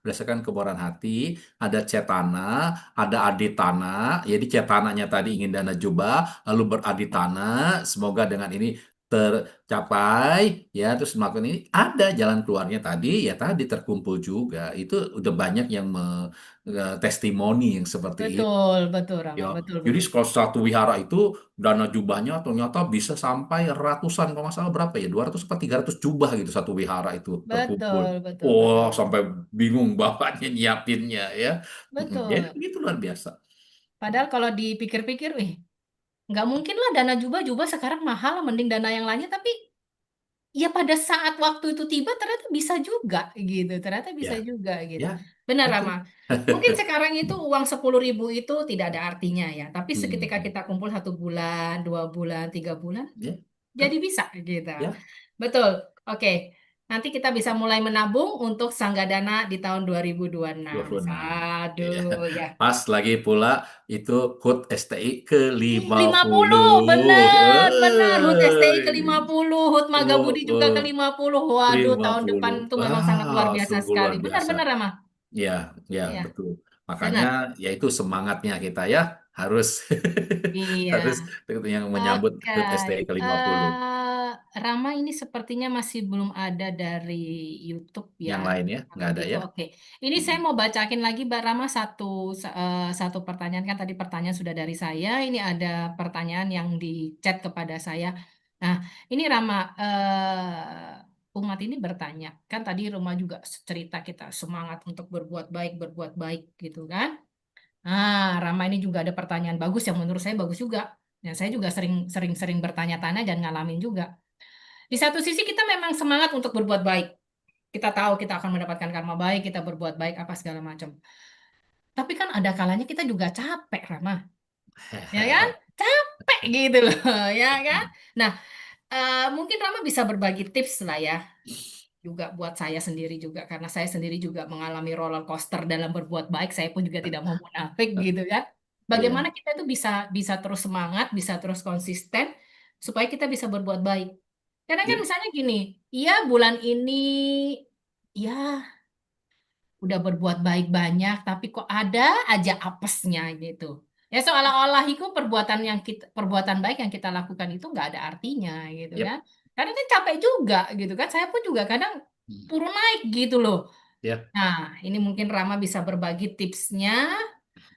Speaker 2: berdasarkan kemurahan hati, ada cetana, ada aditana. Jadi cetananya tadi ingin dana jubah, lalu beraditana, semoga dengan ini tercapai, ya terus melakukan ini ada jalan keluarnya tadi, ya tadi terkumpul juga. Itu udah banyak yang testimoni yang seperti itu.
Speaker 1: Betul, betul,
Speaker 2: Ya,
Speaker 1: Rama. Betul,
Speaker 2: jadi
Speaker 1: betul.
Speaker 2: kalau satu wihara itu dana jubahnya ternyata bisa sampai ratusan, kalau nggak salah berapa ya, 200 atau 300 jubah gitu satu wihara itu terkumpul.
Speaker 1: Betul, betul,
Speaker 2: Oh,
Speaker 1: betul.
Speaker 2: sampai bingung bapaknya nyiapinnya ya. Jadi
Speaker 1: Betul.
Speaker 2: begitu luar biasa.
Speaker 1: Padahal kalau dipikir-pikir, nggak mungkin lah dana jubah sekarang mahal, mending dana yang lainnya. Tapi ya pada saat waktu itu tiba ternyata bisa juga gitu. Ternyata bisa
Speaker 2: Ya,
Speaker 1: juga gitu.
Speaker 2: ya,
Speaker 1: Benar, Rama.
Speaker 2: betul.
Speaker 1: Mungkin sekarang itu uang 10.000 itu tidak ada artinya ya. Tapi seketika
Speaker 2: Hmm,
Speaker 1: kita kumpul 1 bulan, 2 bulan, 3 bulan,
Speaker 2: ya,
Speaker 1: jadi
Speaker 2: kan?
Speaker 1: bisa gitu.
Speaker 2: Ya,
Speaker 1: Betul. Oke. Nanti kita bisa mulai menabung untuk Sanggadana di tahun 2026.
Speaker 2: 26. Ya.
Speaker 1: Aduh, ya.
Speaker 2: Pas lagi pula itu HUT STI ke lima
Speaker 1: 50,
Speaker 2: puluh.
Speaker 1: benar, benar. HUT STI
Speaker 2: Eh,
Speaker 1: ke 50, HUT
Speaker 2: oh,
Speaker 1: Magabudi juga
Speaker 2: oh.
Speaker 1: ke 50. Waduh, tahun depan
Speaker 2: 50.
Speaker 1: itu memang sangat luar
Speaker 2: Ah,
Speaker 1: biasa
Speaker 2: sungguh
Speaker 1: sekali.
Speaker 2: luar biasa.
Speaker 1: Benar-benar, Rama.
Speaker 2: Ya, ya,
Speaker 1: Ya,
Speaker 2: betul. Makanya
Speaker 1: benar.
Speaker 2: ya itu semangatnya kita ya harus
Speaker 1: Iya.
Speaker 2: harus yang menyambut
Speaker 1: Oke.
Speaker 2: HUT STI ke 50.
Speaker 1: Rama ini sepertinya masih belum ada dari YouTube ya.
Speaker 2: Yang lain ya,
Speaker 1: Kalau
Speaker 2: nggak ada
Speaker 1: gitu,
Speaker 2: ya?
Speaker 1: oke. Ini saya
Speaker 2: Mm-mm.
Speaker 1: mau bacakin lagi, Mbak Rama, satu pertanyaan. Kan tadi pertanyaan sudah dari saya. Ini ada pertanyaan yang di chat kepada saya. Nah, ini Rama, umat ini bertanya. Kan tadi Roma juga cerita kita semangat untuk berbuat baik gitu kan. Nah, Rama ini juga ada pertanyaan bagus yang menurut saya bagus juga. Ya, saya juga sering bertanya-tanya dan ngalamin juga. Di satu sisi kita memang semangat untuk berbuat baik. Kita tahu kita akan mendapatkan karma baik, kita berbuat baik apa segala macam. Tapi kan ada kalanya kita juga capek, Rama. Ya kan? Capek gitu loh, ya kan? Nah, mungkin Rama bisa berbagi tips lah ya juga buat saya sendiri juga karena saya sendiri juga mengalami roller coaster dalam berbuat baik. Saya pun juga tidak mau munafik gitu kan.
Speaker 2: Iya,
Speaker 1: Bagaimana kita itu bisa bisa terus semangat, bisa terus konsisten supaya kita bisa berbuat baik. Karena kan
Speaker 2: iya,
Speaker 1: misalnya gini, iya bulan ini ya udah berbuat baik banyak tapi kok ada aja apesnya gitu. Ya seolah-olah itu perbuatan baik yang kita lakukan itu nggak ada artinya gitu
Speaker 2: yep.
Speaker 1: kan. Karena kan capek juga gitu kan. Saya pun juga kadang
Speaker 2: Hmm.
Speaker 1: turun naik gitu loh.
Speaker 2: Ya,
Speaker 1: Nah, ini mungkin Rama bisa berbagi tipsnya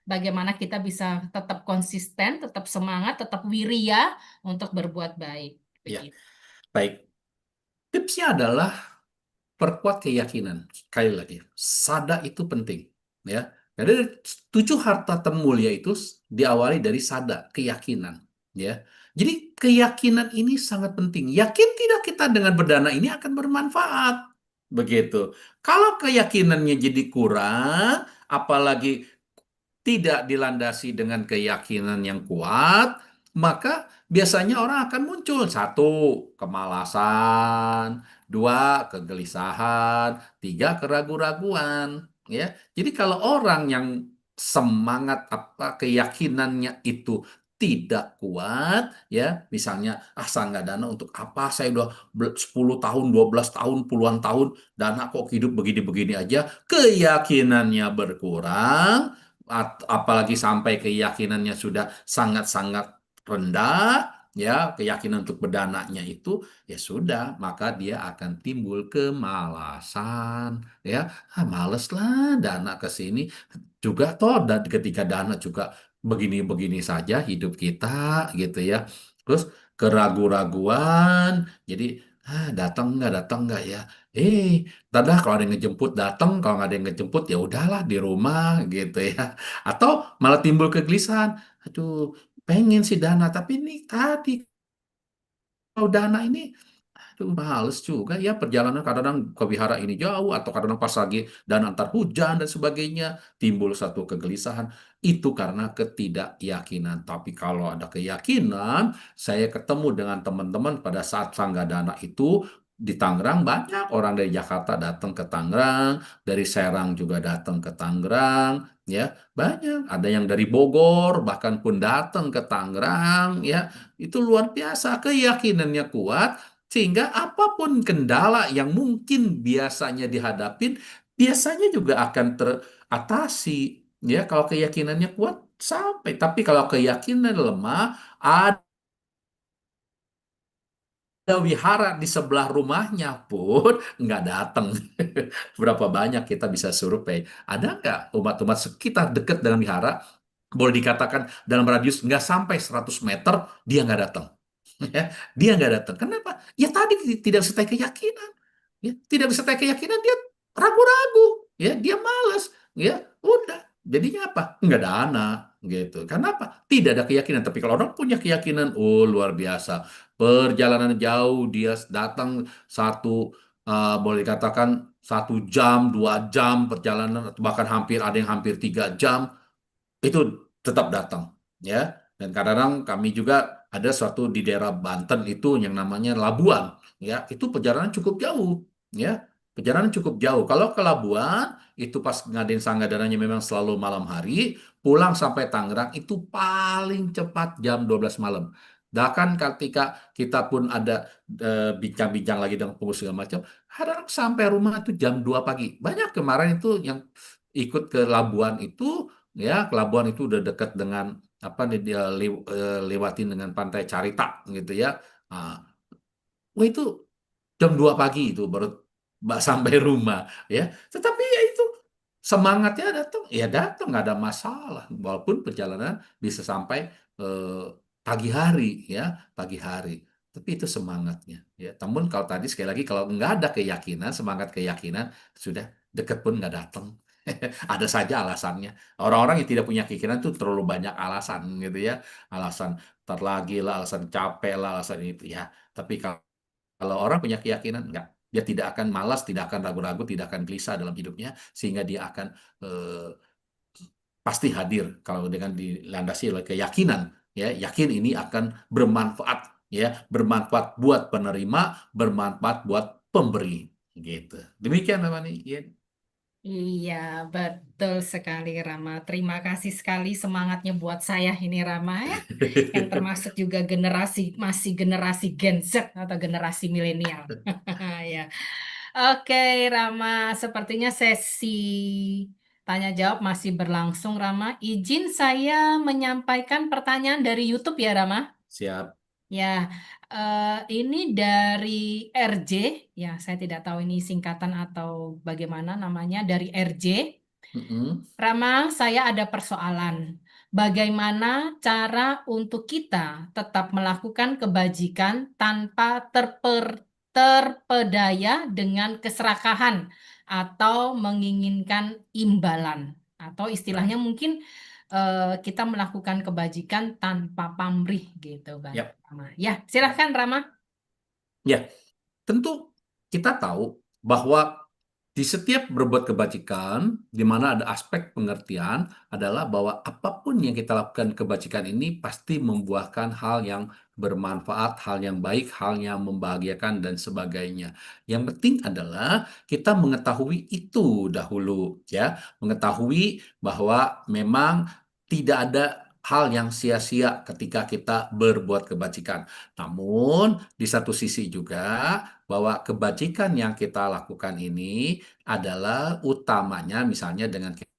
Speaker 1: bagaimana kita bisa tetap konsisten, tetap semangat, tetap wirya untuk berbuat baik.
Speaker 2: ya.
Speaker 1: Begitu.
Speaker 2: Baik. Tipsnya adalah perkuat keyakinan. Sekali lagi, sada itu penting, ya. Jadi 7 harta termulia itu diawali dari sada, keyakinan, ya. Jadi keyakinan ini sangat penting. Yakin tidak kita dengan berdana ini akan bermanfaat, begitu. Kalau keyakinannya jadi kurang, apalagi tidak dilandasi dengan keyakinan yang kuat, maka biasanya orang akan muncul satu, kemalasan, dua, kegelisahan, tiga, keraguan-raguan, ya. Jadi kalau orang yang semangat apa keyakinannya itu tidak kuat, ya, misalnya nggak dana untuk apa saya udah 10 tahun, 12 tahun, puluhan tahun dana kok hidup begini-begini aja, keyakinannya berkurang, apalagi sampai keyakinannya sudah sangat-sangat rendah, ya, keyakinan untuk berdananya itu, ya sudah, maka dia akan timbul kemalasan, ya. Males lah dana ke sini juga toh, dan ketika dana juga begini-begini saja hidup kita, gitu ya. Terus keraguan-raguan, jadi datang nggak ya, eh dadah kalau ada yang ngejemput datang, kalau nggak ada yang ngejemput ya udahlah di rumah, gitu ya. Atau malah timbul kegelisahan, aduh pengen sih dana tapi ini tadi kalau dana ini aduh, males juga ya perjalanan kadang-kadang ke wihara ini jauh atau kadang-kadang pas lagi dan antar hujan dan sebagainya timbul satu kegelisahan. Itu karena ketidakyakinan. Tapi kalau ada keyakinan, saya ketemu dengan teman-teman pada saat Sanggadana itu di Tangerang, banyak orang dari Jakarta datang ke Tangerang, dari Serang juga datang ke Tangerang, ya banyak. Ada yang dari Bogor bahkan pun datang ke Tangerang, ya itu luar biasa keyakinannya kuat sehingga apapun kendala yang mungkin biasanya dihadapin, biasanya juga akan teratasi. Ya, kalau keyakinannya kuat sampai. Tapi kalau keyakinan lemah, ada wihara di sebelah rumahnya pun nggak datang. Berapa banyak kita bisa survei. Ada nggak umat-umat sekitar dekat dengan wihara, boleh dikatakan dalam radius nggak sampai 100 meter, dia nggak datang. Ya, dia nggak datang. Kenapa? Ya tadi tidak sertai keyakinan. Ya, tidak sertai keyakinan dia ragu-ragu. Ya, dia malas. Ya, udah. Jadinya apa? Nggak ada anak. Gitu. Kenapa? Tidak ada keyakinan. Tapi kalau orang punya keyakinan, oh luar biasa. Perjalanan jauh dia datang satu, boleh dikatakan 1 jam, 2 jam perjalanan, atau bahkan hampir ada yang hampir 3 jam itu tetap datang, ya. Dan kadang-kadang kami juga ada suatu di daerah Banten itu yang namanya Labuan, ya. Itu perjalanan cukup jauh, ya. Perjalanan cukup jauh. Kalau ke Labuan itu pas ngadain sanggadananya memang selalu malam hari, pulang sampai Tangerang itu paling cepat jam 12 malam. Bahkan ketika kita pun ada bincang-bincang lagi dengan pengurus segala macam, kadang sampai rumah itu jam 2 pagi. Banyak kemarin itu yang ikut ke Labuan itu, ya, Labuan itu udah dekat dengan apa nih dia lewatin dengan Pantai Carita gitu ya. Nah, wah itu jam 2 pagi itu baru Mbak sampai rumah ya. Tetapi ya itu semangatnya datang nggak ada masalah walaupun perjalanan bisa sampai eh, pagi hari ya, pagi hari. Tapi itu semangatnya ya. Namun kalau tadi sekali lagi kalau nggak ada keyakinan, semangat keyakinan sudah deket pun nggak datang. Ada saja alasannya. Orang-orang yang tidak punya keyakinan tuh terlalu banyak alasan gitu ya. Alasan terlagi lah, alasan capek lah, alasan itu ya. Tapi kalau orang punya keyakinan, enggak. Dia tidak akan malas, tidak akan ragu-ragu, tidak akan gelisah dalam hidupnya, sehingga dia akan eh, pasti hadir kalau dengan dilandasi oleh keyakinan. Ya, yakin ini akan bermanfaat, ya, bermanfaat buat penerima, bermanfaat buat pemberi, gitu. Demikian, Namanya. Ya.
Speaker 1: Iya, betul sekali Rama. Terima kasih sekali semangatnya buat saya ini Rama ya, yang termasuk juga masih generasi Gen Z atau generasi milenial. Ya. Oke, Rama, sepertinya sesi tanya jawab masih berlangsung, Rama. Izin saya menyampaikan pertanyaan dari YouTube ya, Rama.
Speaker 2: Siap.
Speaker 1: Ya, ini dari RJ, ya saya tidak tahu ini singkatan atau bagaimana namanya, dari RJ.
Speaker 2: Mm-mm.
Speaker 1: Rama, saya ada persoalan. Bagaimana cara untuk kita tetap melakukan kebajikan tanpa terpedaya dengan keserakahan atau menginginkan imbalan? Atau istilahnya
Speaker 2: Baik.
Speaker 1: mungkin kita melakukan kebajikan tanpa pamrih gitu kan,
Speaker 2: Ya.
Speaker 1: Rama. Ya, silahkan Rama.
Speaker 2: Ya, tentu kita tahu bahwa di setiap berbuat kebajikan, di mana ada aspek pengertian, adalah bahwa apapun yang kita lakukan kebajikan ini pasti membuahkan hal yang bermanfaat, hal yang baik, hal yang membahagiakan, dan sebagainya. Yang penting adalah kita mengetahui itu dahulu, ya, mengetahui bahwa memang tidak ada hal yang sia-sia ketika kita berbuat kebajikan. Namun, di satu sisi juga bahwa kebajikan yang kita lakukan ini adalah utamanya misalnya dengan kita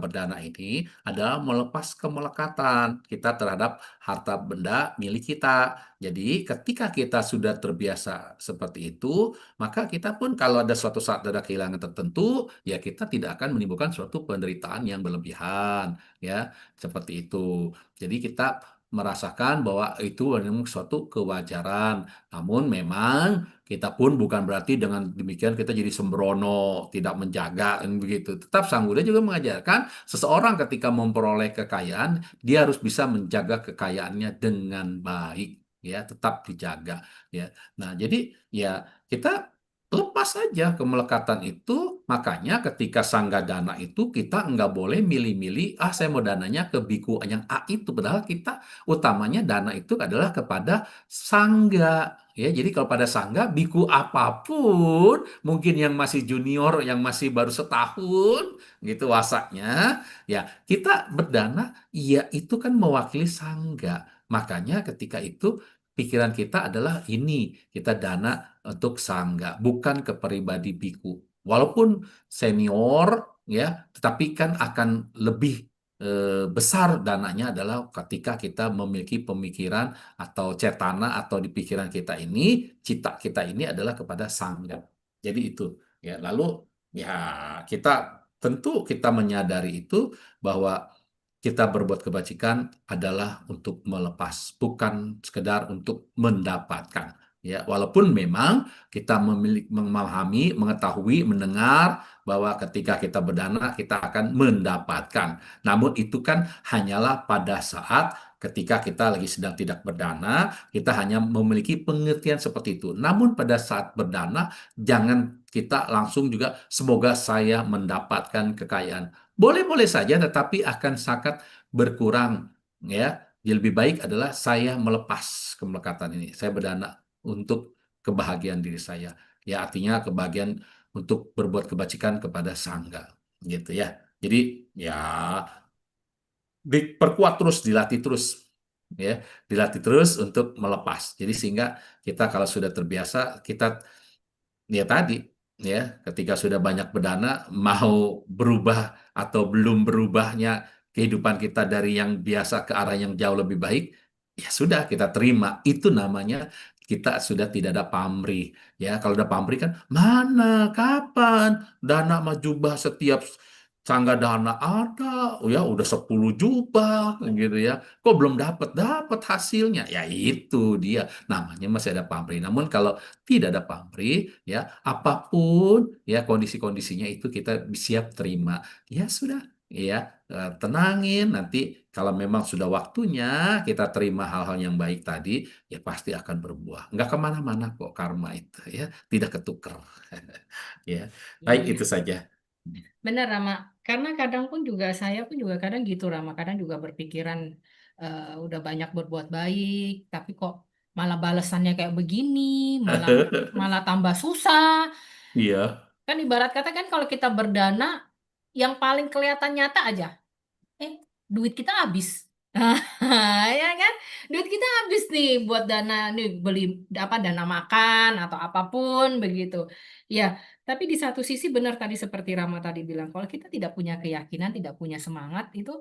Speaker 2: berdana ini adalah melepas kemelekatan kita terhadap harta benda milik kita. Jadi ketika kita sudah terbiasa seperti itu, maka kita pun kalau ada suatu saat ada kehilangan tertentu, ya kita tidak akan menimbulkan suatu penderitaan yang berlebihan, ya seperti itu. Jadi kita merasakan bahwa itu memang suatu kewajaran. Namun memang kita pun bukan berarti dengan demikian kita jadi sembrono, tidak menjaga, dan begitu. Tetap Sang Buddha juga mengajarkan seseorang ketika memperoleh kekayaan, dia harus bisa menjaga kekayaannya dengan baik, ya, tetap dijaga, ya. Nah, jadi ya kita lepas saja kemelekatan itu, makanya ketika sangga dana itu kita nggak boleh milih-milih, ah saya mau dananya ke biku yang A itu, padahal kita utamanya dana itu adalah kepada sangga. Ya, jadi kalau pada sangga, biku apapun, mungkin yang masih junior, yang masih baru setahun, gitu wasaknya, ya kita berdana, ya itu kan mewakili sangga. Makanya ketika itu pikiran kita adalah ini, kita dana untuk sangga, bukan ke pribadi biku. Walaupun senior, ya, tetapi kan akan lebih besar dananya adalah ketika kita memiliki pemikiran atau cetana atau di pikiran kita ini, cita kita ini adalah kepada sangga. Jadi itu ya. Lalu ya kita tentu kita menyadari itu bahwa kita berbuat kebajikan adalah untuk melepas, bukan sekedar untuk mendapatkan. Ya, walaupun memang kita memahami, mengetahui, mendengar bahwa ketika kita berdana kita akan mendapatkan. Namun itu kan hanyalah pada saat ketika kita lagi sedang tidak berdana, kita hanya memiliki pengertian seperti itu. Namun pada saat berdana, jangan kita langsung juga semoga saya mendapatkan kekayaan. Boleh-boleh saja, tetapi akan sangat berkurang. Ya, yang lebih baik adalah saya melepas kemelekatan ini. Saya berdana untuk kebahagiaan diri saya. Ya, artinya kebahagiaan untuk berbuat kebajikan kepada sangga, gitu ya. Jadi ya diperkuat terus, dilatih terus, ya, dilatih terus untuk melepas. Jadi sehingga kita kalau sudah terbiasa, kita ya tadi, ya, ketika sudah banyak berdana, mau berubah atau belum berubahnya kehidupan kita dari yang biasa ke arah yang jauh lebih baik, ya sudah kita terima. Itu namanya kita sudah tidak ada pamrih. Ya, kalau ada pamrih kan mana, kapan dana mah jubah setiap sangga dana ada, oh ya udah 10 jubah gitu ya. Kok belum dapat dapat hasilnya? Ya itu dia namanya masih ada pamrih. Namun kalau tidak ada pamrih ya apapun ya kondisi-kondisinya itu kita siap terima. Ya sudah ya tenangin nanti kalau memang sudah waktunya kita terima hal-hal yang baik tadi, ya pasti akan berbuah. Nggak kemana-mana kok karma itu, ya tidak ketukar. Ya, baik
Speaker 1: Iya.
Speaker 2: itu saja.
Speaker 1: Benar, Rama. Karena kadang pun juga saya pun juga kadang gitu, Rama. Kadang juga berpikiran udah banyak berbuat baik, tapi kok malah balasannya kayak begini, malah malah tambah susah.
Speaker 2: Iya,
Speaker 1: Kan ibarat kata kan kalau kita berdana, yang paling kelihatan nyata aja, eh duit kita habis. Ya kan? Duit kita habis nih buat dana nih beli apa dana makan atau apapun begitu. Ya, tapi di satu sisi benar tadi seperti Rama tadi bilang, kalau kita tidak punya keyakinan, tidak punya semangat, itu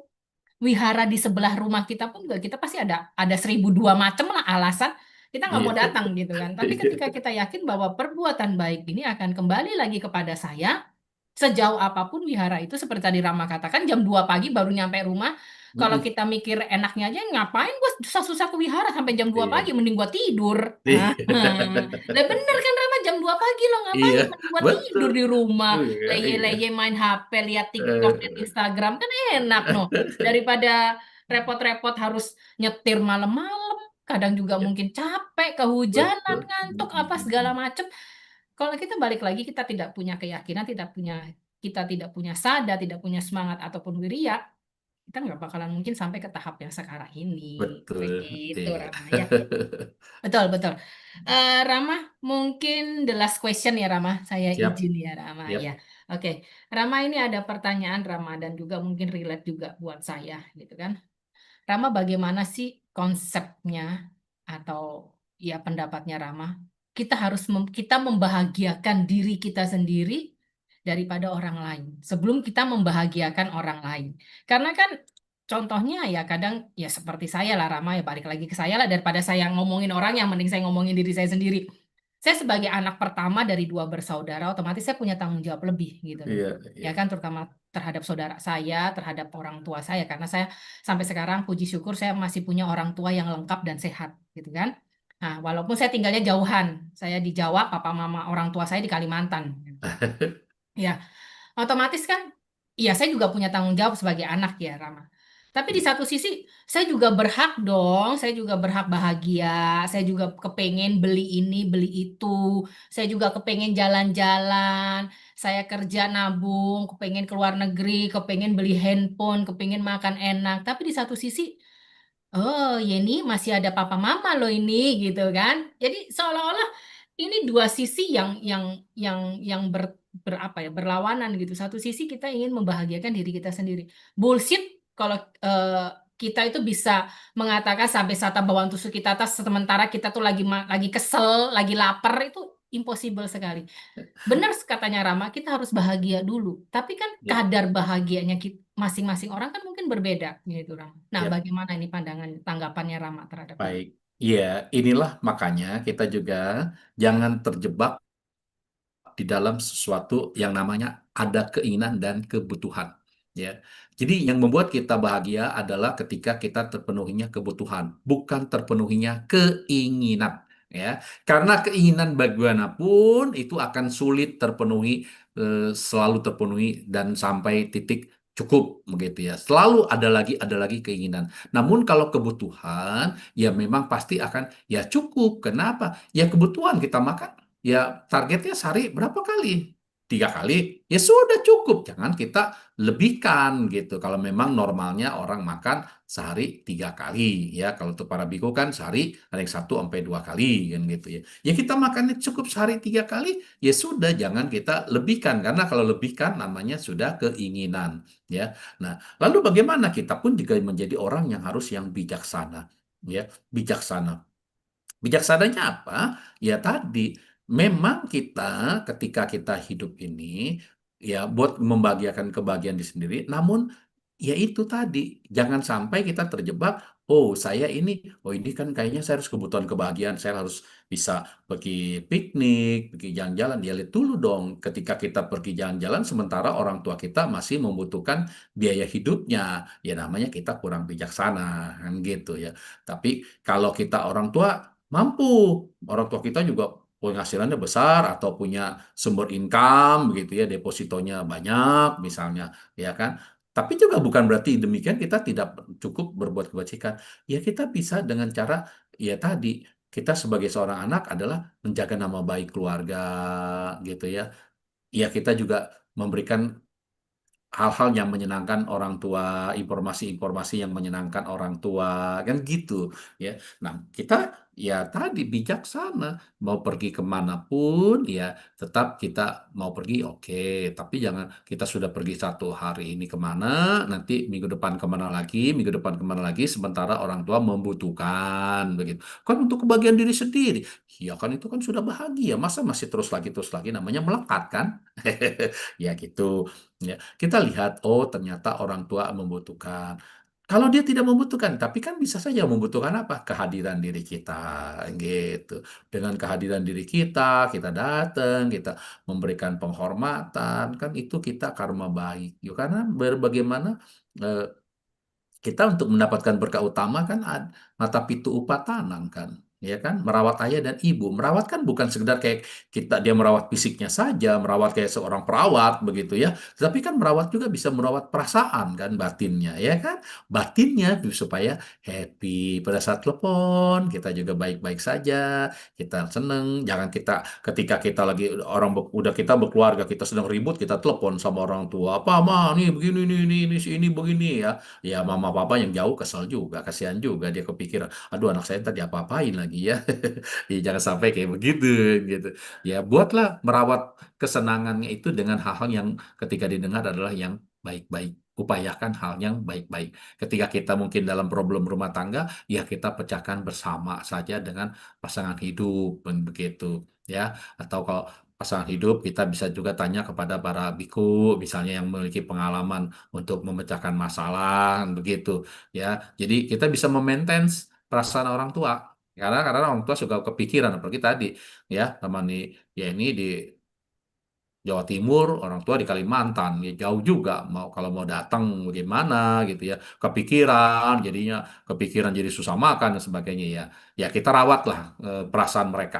Speaker 1: wihara di sebelah rumah kita pun juga kita pasti ada 1002 macam lah alasan kita nggak mau
Speaker 2: iya.
Speaker 1: datang gitu kan. Tapi ketika kita yakin bahwa perbuatan baik ini akan kembali lagi kepada saya, sejauh apapun wihara itu seperti tadi Rama katakan jam 2 pagi baru nyampe rumah. Kalau
Speaker 2: Mm-mm.
Speaker 1: kita mikir enaknya aja ngapain gue susah-susah ke wihara sampai jam 2 pagi
Speaker 2: Iya.
Speaker 1: mending gua tidur. Ah,
Speaker 2: Iya.
Speaker 1: lah bener kan Rama jam 2 pagi lo
Speaker 2: Iya,
Speaker 1: ngapain mending gua
Speaker 2: betul.
Speaker 1: tidur di rumah
Speaker 2: Iya, iya.
Speaker 1: leye-leye main HP lihat TikTok dan
Speaker 2: Eh,
Speaker 1: Instagram kan enak no daripada repot-repot harus nyetir malam-malam kadang juga mungkin capek kehujanan
Speaker 2: betul.
Speaker 1: ngantuk apa segala macem kalau kita balik lagi kita tidak punya keyakinan kita tidak punya sada, tidak punya semangat ataupun wirya, kita nggak bakalan mungkin sampai ke tahap yang sekarang ini.
Speaker 2: Betul.
Speaker 1: Begitu,
Speaker 2: Iya.
Speaker 1: Rama ya. Betul, betul. Rama, mungkin the last question ya, Rama. Saya
Speaker 2: Siap,
Speaker 1: izin ya, Rama. Ya,
Speaker 2: siap.
Speaker 1: oke. Rama ini ada pertanyaan, Rama, dan juga mungkin relate juga buat saya, gitu kan. Rama, bagaimana sih konsepnya atau ya pendapatnya Rama? Kita membahagiakan diri kita sendiri daripada orang lain sebelum kita membahagiakan orang lain. Karena kan contohnya ya kadang ya seperti saya lah Rama ya balik lagi ke saya lah daripada saya ngomongin orang yang mending saya ngomongin diri saya sendiri. Saya sebagai anak pertama dari dua bersaudara otomatis saya punya tanggung jawab lebih gitu loh.
Speaker 2: Iya,
Speaker 1: Ya
Speaker 2: iya.
Speaker 1: kan terutama terhadap saudara saya, terhadap orang tua saya karena saya sampai sekarang puji syukur saya masih punya orang tua yang lengkap dan sehat gitu kan. Nah, walaupun saya tinggalnya jauhan, saya di Jawa, papa mama orang tua saya di Kalimantan. Ya, otomatis kan, iya saya juga punya tanggung jawab sebagai anak ya, Rama. Tapi di satu sisi, saya juga berhak dong, saya juga berhak bahagia, saya juga kepengen beli ini, beli itu, saya juga kepengen jalan-jalan, saya kerja nabung, kepengen keluar negeri, kepengen beli handphone, kepengen makan enak. Tapi di satu sisi, oh, Yeni masih ada papa mama loh ini gitu kan. Jadi seolah-olah ini dua sisi yang berapa ya berlawanan gitu. Satu sisi kita ingin membahagiakan diri kita sendiri. Bullshit kalau kita itu bisa mengatakan sampai sata bawang tusuk kita atas sementara kita tuh lagi kesel, lagi lapar itu impossible sekali. Benar katanya Rama, kita harus bahagia dulu. Tapi kan
Speaker 2: Ya,
Speaker 1: kadar bahagianya masing-masing orang kan mungkin berbeda gitu Rama. Nah,
Speaker 2: ya.
Speaker 1: bagaimana ini pandangan tanggapannya Rama terhadap ini?
Speaker 2: Baik. Iya, inilah makanya kita juga jangan terjebak di dalam sesuatu yang namanya ada keinginan dan kebutuhan. Ya, jadi yang membuat kita bahagia adalah ketika kita terpenuhinya kebutuhan, bukan terpenuhinya keinginan. Ya, karena keinginan bagaimanapun itu akan sulit terpenuhi, selalu terpenuhi dan sampai titik cukup begitu ya. Selalu ada lagi keinginan. Namun kalau kebutuhan, ya memang pasti akan ya cukup. Kenapa? Ya kebutuhan kita makan. Ya, targetnya sehari berapa kali? 3 kali. Ya sudah cukup. Jangan kita lebihkan gitu. Kalau memang normalnya orang makan sehari 3 kali. Ya, kalau untuk para biku kan sehari ada yang 1 sampai 2 kali kan gitu ya. Ya kita makannya cukup sehari 3 kali. Ya sudah, jangan kita lebihkan. Karena kalau lebihkan namanya sudah keinginan. Ya. Nah, lalu bagaimana kita pun juga menjadi orang yang harus yang bijaksana. Ya, bijaksana. Bijaksananya apa? Ya tadi, memang kita ketika kita hidup ini, ya buat membahagiakan kebahagiaan diri sendiri, namun ya itu tadi, jangan sampai kita terjebak, oh ini kan kayaknya saya harus kebutuhan kebahagiaan, saya harus bisa pergi piknik, pergi jalan-jalan. Ya lihat dulu dong, ketika kita pergi jalan-jalan, sementara orang tua kita masih membutuhkan biaya hidupnya, ya namanya kita kurang bijaksana, kan gitu ya. Tapi kalau kita orang tua mampu, orang tua kita juga penghasilannya besar atau punya sumber income begitu ya, depositonya banyak misalnya, ya kan. Tapi juga bukan berarti demikian kita tidak cukup berbuat kebajikan. Ya kita bisa dengan cara, ya tadi, kita sebagai seorang anak adalah menjaga nama baik keluarga gitu ya. Ya kita juga memberikan hal-hal yang menyenangkan orang tua, informasi-informasi yang menyenangkan orang tua, kan gitu ya. Nah, kita ya tadi bijaksana, mau pergi kemanapun ya tetap kita mau pergi oke, tapi jangan kita sudah pergi satu hari ini kemana, nanti minggu depan kemana lagi, minggu depan kemana lagi, sementara orang tua membutuhkan begitu. Kan untuk kebahagiaan diri sendiri, ya kan itu kan sudah bahagia, masa masih terus lagi namanya melekat kan? Ya gitu. Ya, kita lihat, oh ternyata orang tua membutuhkan. Kalau dia tidak membutuhkan, tapi kan bisa saja membutuhkan apa? Kehadiran diri kita, gitu. Dengan kehadiran diri kita, kita datang, kita memberikan penghormatan, kan itu kita karma baik. Yuk, karena bagaimana eh, kita untuk mendapatkan berkah utama kan mata pitu upatanang kan, ya kan, merawat ayah dan ibu. Merawat kan bukan sekedar kayak kita dia merawat fisiknya saja, merawat kayak seorang perawat begitu ya, tapi kan merawat juga bisa merawat perasaan kan, batinnya ya kan, batinnya supaya happy pada saat telepon kita juga baik-baik saja, kita seneng. Jangan kita ketika kita lagi udah kita berkeluarga, kita sedang ribut, kita telepon sama orang tua, apa mah nih begini nih ini si ini begini ya. Ya mama papa yang jauh kesel juga, kasihan juga dia kepikiran, aduh anak saya tadi apa-apain lagi ya. Ya jangan sampai kayak begitu gitu. Ya buatlah merawat kesenangannya itu dengan hal-hal yang ketika didengar adalah yang baik-baik. Upayakan hal yang baik-baik. Ketika kita mungkin dalam problem rumah tangga, ya kita pecahkan bersama saja dengan pasangan hidup, begitu ya. Atau kalau pasangan hidup, kita bisa juga tanya kepada para biku, misalnya yang memiliki pengalaman untuk memecahkan masalah begitu ya. Jadi kita bisa memaintain perasaan orang tua, karena orang tua suka kepikiran, apalagi tadi ya teman nih, ya ini di Jawa Timur, orang tua di Kalimantan, ya jauh juga, mau kalau mau datang bagaimana gitu ya, kepikiran jadinya, kepikiran jadi susah makan dan sebagainya ya. Ya kita rawatlah perasaan mereka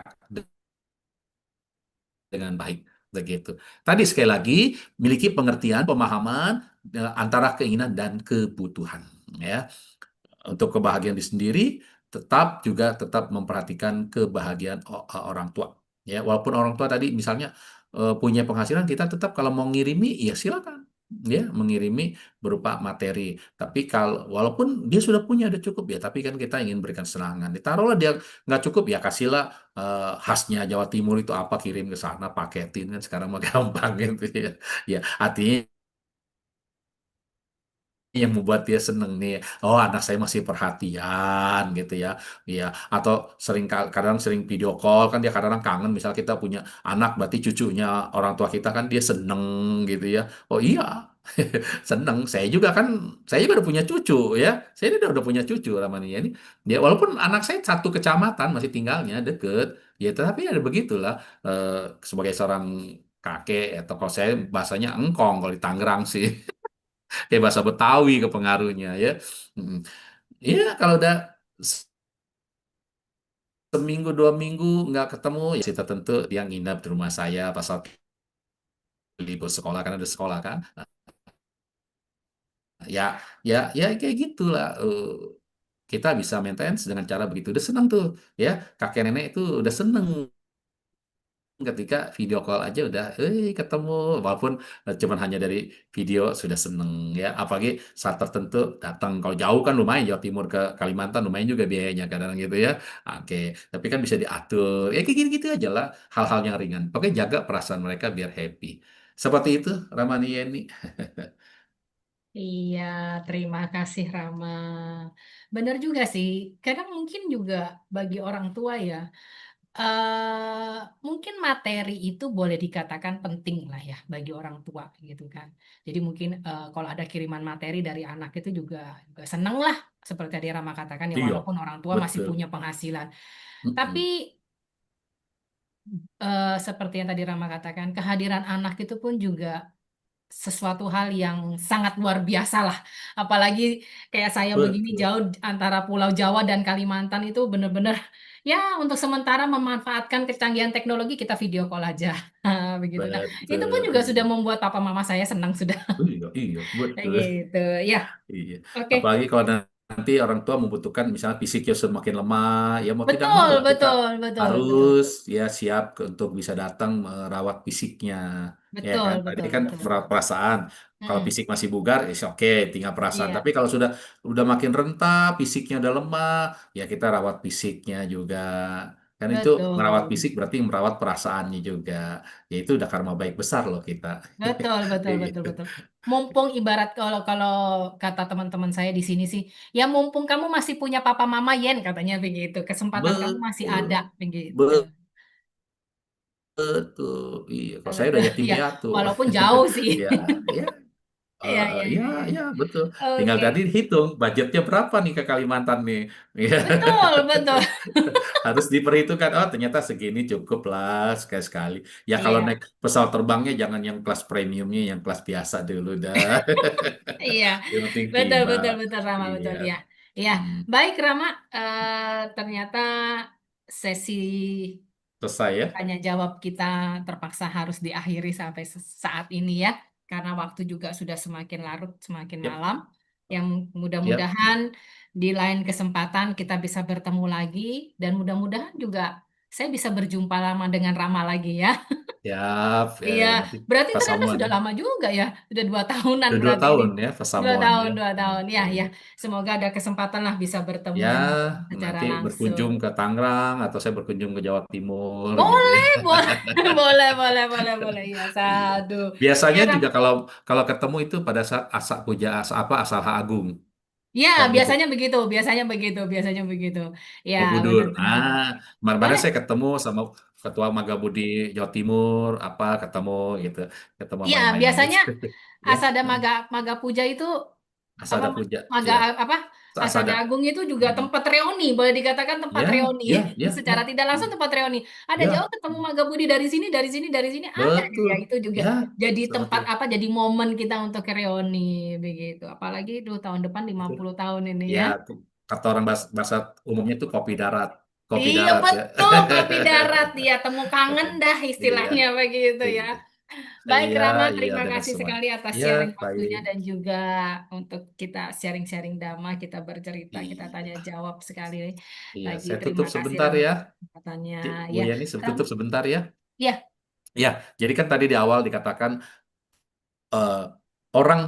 Speaker 2: dengan baik begitu. Tadi sekali lagi, miliki pengertian, pemahaman antara keinginan dan kebutuhan ya. Untuk kebahagiaan diri sendiri, tetap memperhatikan kebahagiaan orang tua ya. Walaupun orang tua tadi misalnya punya penghasilan, kita tetap kalau mau ngirimi ya silakan ya, mengirimi berupa materi. Tapi kalau walaupun dia sudah punya, ada cukup ya, tapi kan kita ingin berikan serangan, ditaruhlah dia nggak cukup ya, kasihlah khasnya Jawa Timur itu apa, kirim ke sana, paketin kan sekarang mah gampang gitu ya. Ya artinya yang membuat dia seneng nih, oh anak saya masih perhatian gitu ya, ya. Atau kadang sering video call kan, dia kadang kangen, misal kita punya anak berarti cucunya orang tua kita kan, dia seneng gitu ya. Oh iya, seneng. Saya juga udah punya cucu ya, saya ini udah punya cucu namanya ini, dia walaupun anak saya satu kecamatan masih tinggalnya deket ya, tapi ada begitulah. eh, Sebagai seorang kakek, atau kalau saya bahasanya engkong kalau di Tangerang sih, kayak bahasa Betawi kepengaruhnya ya. Mm. Ya kalau udah seminggu 2 minggu nggak ketemu, ya kita tentu dia nginap di rumah saya pas saat libur sekolah, karena ada sekolah kan. Ya, ya kayak gitulah. Kita bisa maintain dengan cara begitu. Udah seneng tuh ya, kakek nenek itu udah seneng ketika video call aja udah ketemu, walaupun cuman hanya dari video sudah seneng ya. Apalagi saat tertentu datang, kalau jauh kan lumayan, Jawa Timur ke Kalimantan lumayan juga biayanya kadang gitu ya. Oke, tapi kan bisa diatur ya, kayak gitu-gitu aja lah, hal-hal yang ringan, oke, jaga perasaan mereka biar happy, seperti itu Ramani Yeni.
Speaker 1: Iya, terima kasih Rama. Benar juga sih. Kadang mungkin juga bagi orang tua ya, Mungkin materi itu boleh dikatakan penting lah ya bagi orang tua gitu kan. Jadi mungkin kalau ada kiriman materi dari anak itu juga seneng lah. Seperti tadi Rama katakan ya
Speaker 2: Iya,
Speaker 1: walaupun orang tua masih
Speaker 2: betul.
Speaker 1: punya penghasilan. Tapi
Speaker 2: Mm-mm.
Speaker 1: seperti yang tadi Rama katakan, kehadiran anak itu pun juga sesuatu hal yang sangat luar biasa lah. Apalagi kayak saya begini
Speaker 2: Betul.
Speaker 1: jauh antara Pulau Jawa dan Kalimantan itu benar-benar ya untuk sementara memanfaatkan kecanggihan teknologi kita video call aja. Begitu. Nah, itu pun
Speaker 2: Betul.
Speaker 1: juga sudah
Speaker 2: Iya.
Speaker 1: membuat papa mama saya senang sudah.
Speaker 2: Iya, iya,
Speaker 1: Kayak
Speaker 2: betul.
Speaker 1: gitu. Ya,
Speaker 2: Iya.
Speaker 1: oke.
Speaker 2: Apalagi kalau nanti orang tua membutuhkan misalnya fisiknya semakin lemah, ya mau tidak mau
Speaker 1: Betul,
Speaker 2: lah kita
Speaker 1: betul, betul, betul.
Speaker 2: harus ya siap untuk bisa datang merawat fisiknya. Ya
Speaker 1: Betul,
Speaker 2: kan, tadi
Speaker 1: betul,
Speaker 2: kan
Speaker 1: betul.
Speaker 2: merawat perasaan. Kalau
Speaker 1: Mm-mm.
Speaker 2: fisik masih bugar, is oke, tinggal perasaan.
Speaker 1: Iya,
Speaker 2: Tapi kalau udah makin renta, fisiknya udah lemah, ya kita rawat fisiknya juga. Kan itu merawat
Speaker 1: betul.
Speaker 2: fisik berarti merawat perasaannya juga. Ya itu udah karma baik besar loh kita.
Speaker 1: Betul, betul,
Speaker 2: Iya.
Speaker 1: betul, betul. Mumpung ibarat kalau kalau kata teman-teman saya di sini sih, ya mumpung kamu masih punya papa mama Yen katanya begitu, kesempatan kamu masih ada
Speaker 2: Betul.
Speaker 1: begitu.
Speaker 2: Betul. Iya, kalau saya
Speaker 1: Betul,
Speaker 2: udah yatim
Speaker 1: ya.
Speaker 2: piatu.
Speaker 1: Walaupun jauh sih.
Speaker 2: Ya, ya,
Speaker 1: Iya, iya,
Speaker 2: ya,
Speaker 1: iya, iya.
Speaker 2: ya, betul. Tinggal
Speaker 1: Oke.
Speaker 2: tadi hitung budgetnya berapa nih ke Kalimantan nih. Ya.
Speaker 1: Betul, betul.
Speaker 2: Harus diperhitungkan. Oh, ternyata segini cukup lah sekali-sekali. Ya kalau naik
Speaker 1: Iya,
Speaker 2: pesawat terbangnya jangan yang kelas premiumnya, yang kelas biasa dulu dah.
Speaker 1: iya.
Speaker 2: Yang penting
Speaker 1: Betul,
Speaker 2: tiba.
Speaker 1: betul, betul, Rama,
Speaker 2: Iya.
Speaker 1: betul, ya. Iya,
Speaker 2: Hmm.
Speaker 1: baik Rama. Ternyata sesi
Speaker 2: Selesai ya?
Speaker 1: tanya jawab kita terpaksa harus diakhiri sampai saat ini ya, karena waktu juga sudah semakin larut, semakin
Speaker 2: Yap,
Speaker 1: malam. Yang
Speaker 2: yap.
Speaker 1: mudah-mudahan di lain kesempatan kita bisa bertemu lagi dan mudah-mudahan juga saya bisa berjumpa lama dengan Rama lagi ya.
Speaker 2: Yap.
Speaker 1: Iya,
Speaker 2: Nanti
Speaker 1: berarti ternyata
Speaker 2: pasamuan
Speaker 1: sudah
Speaker 2: ya.
Speaker 1: lama juga ya, sudah 2 tahunan
Speaker 2: Udah dua
Speaker 1: berarti ini.
Speaker 2: tahun ya
Speaker 1: Dua
Speaker 2: pasamuan
Speaker 1: tahun,
Speaker 2: ya.
Speaker 1: 2 tahun. Ya, ya.
Speaker 2: Iya.
Speaker 1: Semoga ada kesempatan lah bisa bertemu
Speaker 2: Ya,
Speaker 1: dan ngobrol secara
Speaker 2: nanti
Speaker 1: langsung.
Speaker 2: berkunjung ke Tangerang atau saya berkunjung ke Jawa Timur gitu ya.
Speaker 1: Boleh, boleh, boleh, boleh, boleh, boleh. Ya,
Speaker 2: Iya.
Speaker 1: sadu. Ya,
Speaker 2: Biasanya
Speaker 1: Ram.
Speaker 2: juga kalau kalau ketemu itu pada saat asak puja asa apa Asaha Agung
Speaker 1: Ya,
Speaker 2: kalau nyebut
Speaker 1: biasanya begitu, biasanya begitu, biasanya begitu. Ya,
Speaker 2: Borobudur.
Speaker 1: benar-benar.
Speaker 2: Ah, kemarin
Speaker 1: Boleh.
Speaker 2: saya ketemu sama Ketua Magabudi Jawa Timur apa ketemu gitu, ketemu sama
Speaker 1: Ya,
Speaker 2: yang lain-lain
Speaker 1: biasanya
Speaker 2: gitu. Ya,
Speaker 1: Asada Maga Maga Puja itu apa
Speaker 2: Asada Puja.
Speaker 1: Maga
Speaker 2: Ya,
Speaker 1: apa Asada
Speaker 2: Asada.
Speaker 1: Agung itu juga
Speaker 2: Hmm.
Speaker 1: tempat reuni, boleh dikatakan tempat
Speaker 2: Ya,
Speaker 1: reuni.
Speaker 2: ya, ya,
Speaker 1: Secara
Speaker 2: ya.
Speaker 1: tidak langsung tempat reuni. Ada jauh
Speaker 2: Ya,
Speaker 1: ketemu Maga Budi dari sini, dari sini, dari sini ada.
Speaker 2: betul.
Speaker 1: Ya, itu juga
Speaker 2: Ya,
Speaker 1: jadi
Speaker 2: seperti
Speaker 1: tempat
Speaker 2: itu.
Speaker 1: apa? Jadi momen kita untuk reuni begitu. Apalagi tahun depan 50 tahun ini
Speaker 2: Ya,
Speaker 1: ya.
Speaker 2: kata orang bahasa, bahasa umumnya itu kopi darat. Kopi
Speaker 1: Iya
Speaker 2: darat ya.
Speaker 1: betul, kopi darat ya temu kangen dah
Speaker 2: Iya,
Speaker 1: istilahnya begitu ya.
Speaker 2: iya,
Speaker 1: Baik
Speaker 2: iya,
Speaker 1: Rama,
Speaker 2: iya
Speaker 1: terima
Speaker 2: dengan
Speaker 1: kasih
Speaker 2: semuanya.
Speaker 1: sekali atas
Speaker 2: Iya,
Speaker 1: sharing
Speaker 2: baik.
Speaker 1: waktunya dan juga untuk kita sharing-sharing dhamma, kita bercerita, kita tanya
Speaker 2: Iya,
Speaker 1: jawab sekali
Speaker 2: iya.
Speaker 1: lagi.
Speaker 2: Saya tutup
Speaker 1: Terima kasih
Speaker 2: sebentar
Speaker 1: Rama
Speaker 2: ya.
Speaker 1: atas kesempatannya.
Speaker 2: Bu
Speaker 1: Ya,
Speaker 2: Yani,
Speaker 1: Ram,
Speaker 2: tutup sebentar ya.
Speaker 1: ya,
Speaker 2: Ya, jadi kan tadi di awal dikatakan eh, orang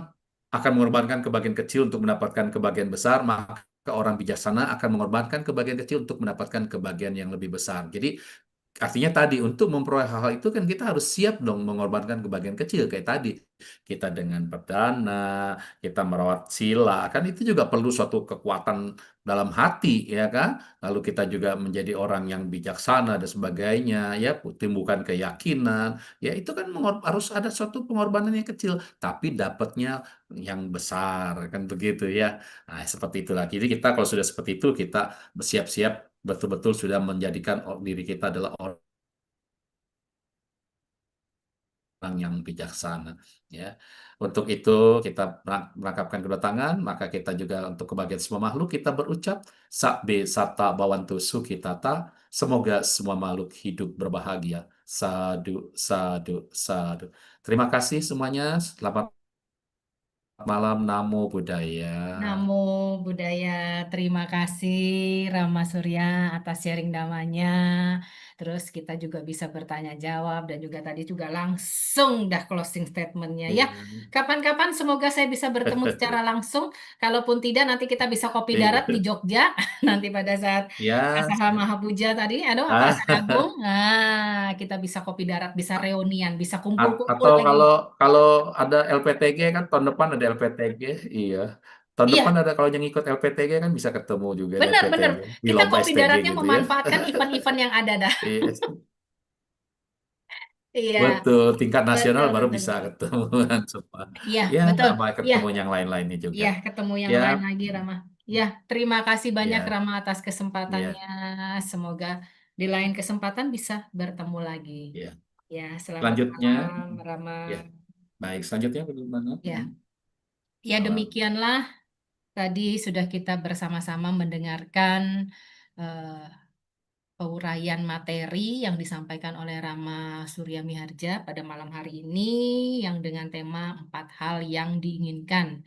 Speaker 2: akan mengorbankan kebahagiaan kecil untuk mendapatkan kebahagiaan besar, maka orang bijaksana akan mengorbankan kebahagiaan kecil untuk mendapatkan kebahagiaan yang lebih besar. Jadi artinya tadi untuk memperoleh hal-hal itu kan kita harus siap dong mengorbankan kebahagiaan kecil kayak tadi. Kita dengan berdana, kita merawat sila, kan itu juga perlu suatu kekuatan dalam hati ya kan. Lalu kita juga menjadi orang yang bijaksana dan sebagainya ya, timbulkan keyakinan. Ya itu kan harus ada suatu pengorbanan yang kecil tapi dapatnya yang besar kan begitu ya. Nah, seperti itulah. Jadi kita kalau sudah seperti itu kita bersiap-siap betul-betul sudah menjadikan diri kita adalah orang yang bijaksana ya. Untuk itu kita merangkapkan kedua tangan, maka kita juga untuk kebahagiaan semua makhluk kita berucap sabbe sata bawantu sukitata, semoga semua makhluk hidup berbahagia. Sadu, sadu, sadu. Terima kasih semuanya. Selamat malam. Namo Buddhaya.
Speaker 1: Namo Buddhaya, terima kasih Rama Surya atas sharing damanya. Terus kita juga bisa bertanya jawab dan juga tadi juga langsung dah closing statementnya ya. Kapan-kapan semoga saya bisa bertemu secara langsung. Kalaupun tidak nanti kita bisa kopi darat di
Speaker 2: Iya.
Speaker 1: Jogja. Nanti pada saat
Speaker 2: Ya,
Speaker 1: Asaha Mahapuja tadi, aduh apa Asar Agung. Nah, kita bisa kopi darat, bisa reunian, bisa kumpul-kumpul
Speaker 2: Atau
Speaker 1: lagi.
Speaker 2: kalau kalau ada LPTG kan tahun depan ada LPTG, iya. Tahun depan
Speaker 1: Iya,
Speaker 2: ada kalau yang ikut LPTG kan bisa ketemu juga di
Speaker 1: benar-benar.
Speaker 2: LPTG di
Speaker 1: Kita
Speaker 2: lomba
Speaker 1: Kopi
Speaker 2: STG
Speaker 1: Daratnya
Speaker 2: gitu ya.
Speaker 1: memanfaatkan event-event yang ada dah.
Speaker 2: Iya,
Speaker 1: Iya,
Speaker 2: betul. Tingkat nasional
Speaker 1: betul,
Speaker 2: baru
Speaker 1: betul,
Speaker 2: bisa
Speaker 1: betul.
Speaker 2: ketemu semua.
Speaker 1: Iya,
Speaker 2: Ya,
Speaker 1: betul.
Speaker 2: sama
Speaker 1: Iya,
Speaker 2: ketemu yang lain-lainnya juga.
Speaker 1: iya, ketemu yang
Speaker 2: Ya,
Speaker 1: lain lagi, Rama. Ya, terima kasih banyak,
Speaker 2: ya,
Speaker 1: Rama, atas
Speaker 2: ya,
Speaker 1: kesempatannya. Semoga di lain kesempatan bisa bertemu lagi.
Speaker 2: ya.
Speaker 1: Ya, selamat
Speaker 2: Selanjutnya,
Speaker 1: malam, Rama.
Speaker 2: ya. Baik, selanjutnya bagaimana?
Speaker 1: Ya, ya
Speaker 2: Malam.
Speaker 1: demikianlah. Tadi sudah kita bersama-sama mendengarkan eh, uraian materi yang disampaikan oleh Rama Surya Miharja pada malam hari ini yang dengan tema 4 hal yang diinginkan.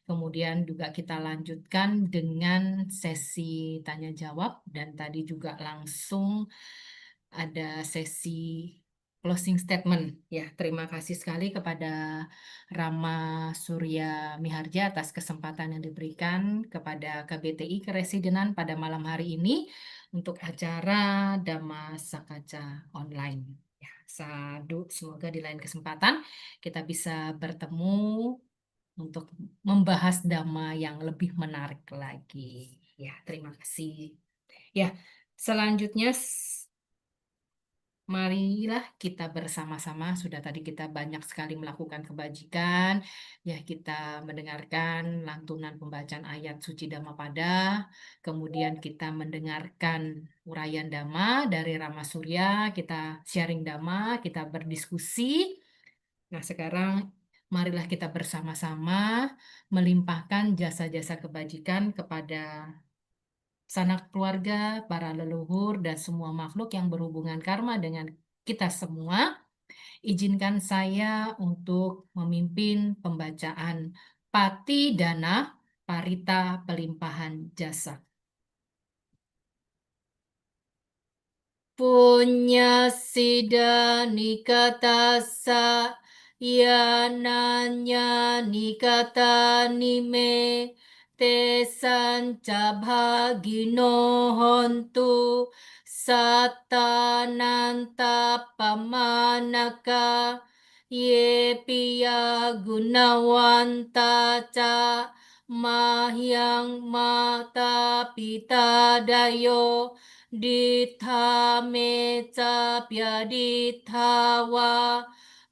Speaker 1: Kemudian juga kita lanjutkan dengan sesi tanya jawab dan tadi juga langsung ada sesi closing statement. Ya, terima kasih sekali kepada Rama Surya Miharja atas kesempatan yang diberikan kepada KBTI Keresidenan pada malam hari ini untuk acara Dhamma Sakaca online. Ya, sadu, semoga di lain kesempatan kita bisa bertemu untuk membahas dhamma yang lebih menarik lagi. Ya, terima kasih. Ya, selanjutnya marilah kita bersama-sama. Sudah tadi kita banyak sekali melakukan kebajikan. Ya, kita mendengarkan lantunan pembacaan ayat suci Dhammapada. Kemudian kita mendengarkan uraian Dhamma dari Rama Surya. Kita sharing Dhamma, kita berdiskusi. Nah, sekarang marilah kita bersama-sama melimpahkan jasa-jasa kebajikan kepada sanak keluarga, para leluhur, dan semua makhluk yang berhubungan karma dengan kita semua. Izinkan saya untuk memimpin pembacaan Pati Dana Parita Pelimpahan Jasa. Punya sida nikatasa yananya nikata nime te sanca bhagino hontu satananta pamanaka ye piya gunawanta ca mahyang mata pita dayo Ditha me capya ditha wa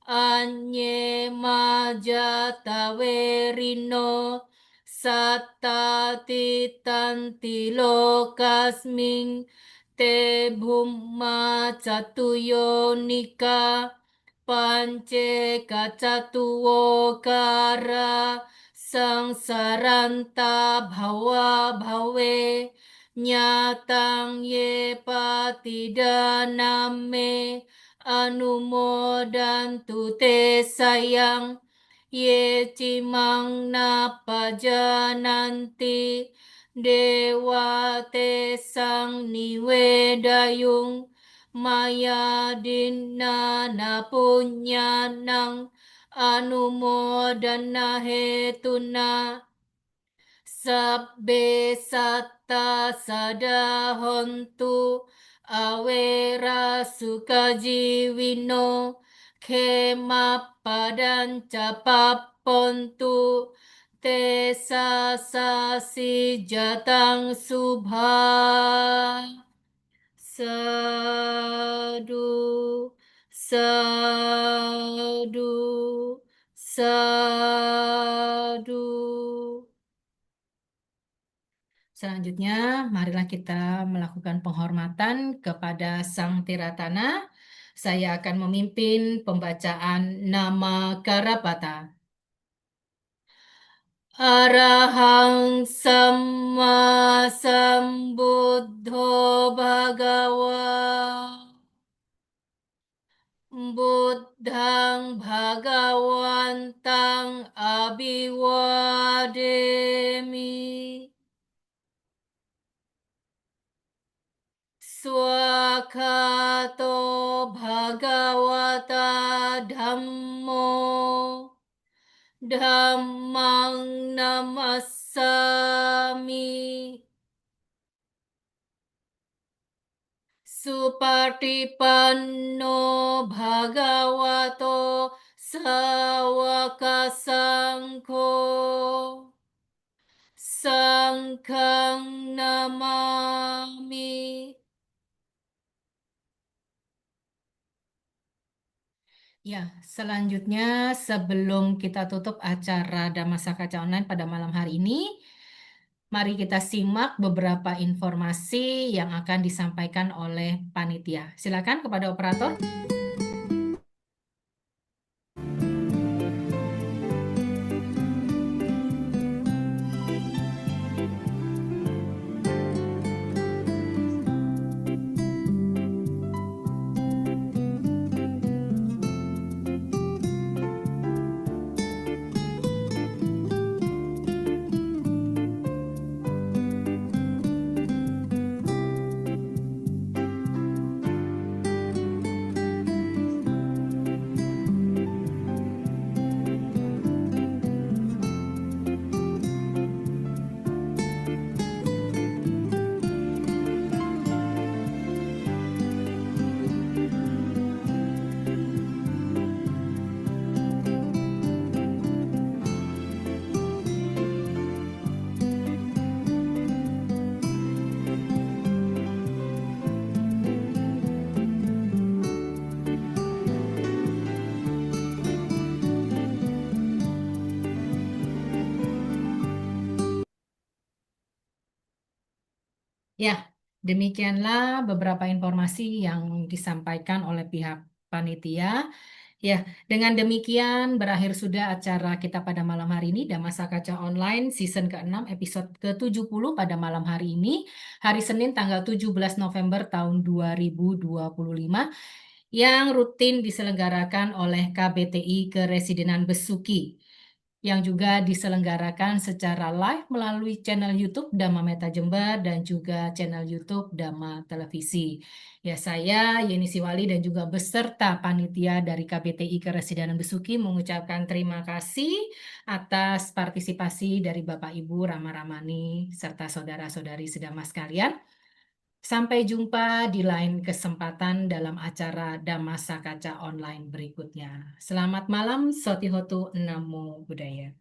Speaker 1: anye majata verino satta titanti lokasming te bhumma catuyo nika pance kacatuwo kara sangsaranta bhawa bhawe Nyatang ye patidaname anumodantu te sayang ye cimang napajananti dewa te sang niwedayung maya dinna napunyanang anumodana hetuna Sabbe satta sadahontu awera sukajiwino khema padanca papontu te sasi jatang subha sadu sadu sadu Selanjutnya, marilah kita melakukan penghormatan kepada Sang Tiratana. Saya akan memimpin pembacaan nama Karapata. Arahang Samma Sambuddho Bhagawa. Buddhang Bhagawantang Abhiwademi. Swakato Bhagavata Dhammo Dhammang Namassami Supatipanno Bhagavato Sawaka Sangho Sangkang namami. Ya, selanjutnya sebelum kita tutup acara Dhammasaka Kaca Online pada malam hari ini, mari kita simak beberapa informasi yang akan disampaikan oleh panitia. Silakan kepada operator. Ya, demikianlah beberapa informasi yang disampaikan oleh pihak panitia. Ya, dengan demikian berakhir sudah acara kita pada malam hari ini, Dhammasaka Kaca Online Season ke-6 episode ke-70 pada malam hari ini, hari Senin tanggal 17 November tahun 2025, yang rutin diselenggarakan oleh KBTI Keresidenan Besuki, yang juga diselenggarakan secara live melalui channel YouTube Dhamma Meta Jember dan juga channel YouTube Dhamma Televisi. Ya, saya Yeni Siwali dan juga beserta panitia dari KBTI Keresidenan Besuki mengucapkan terima kasih atas partisipasi dari Bapak Ibu Rama Ramani serta saudara-saudari sedama sekalian. Sampai jumpa di lain kesempatan dalam acara Dhammasaka Kaca Online berikutnya. Selamat malam, Sotihotu Namo Buddhaya.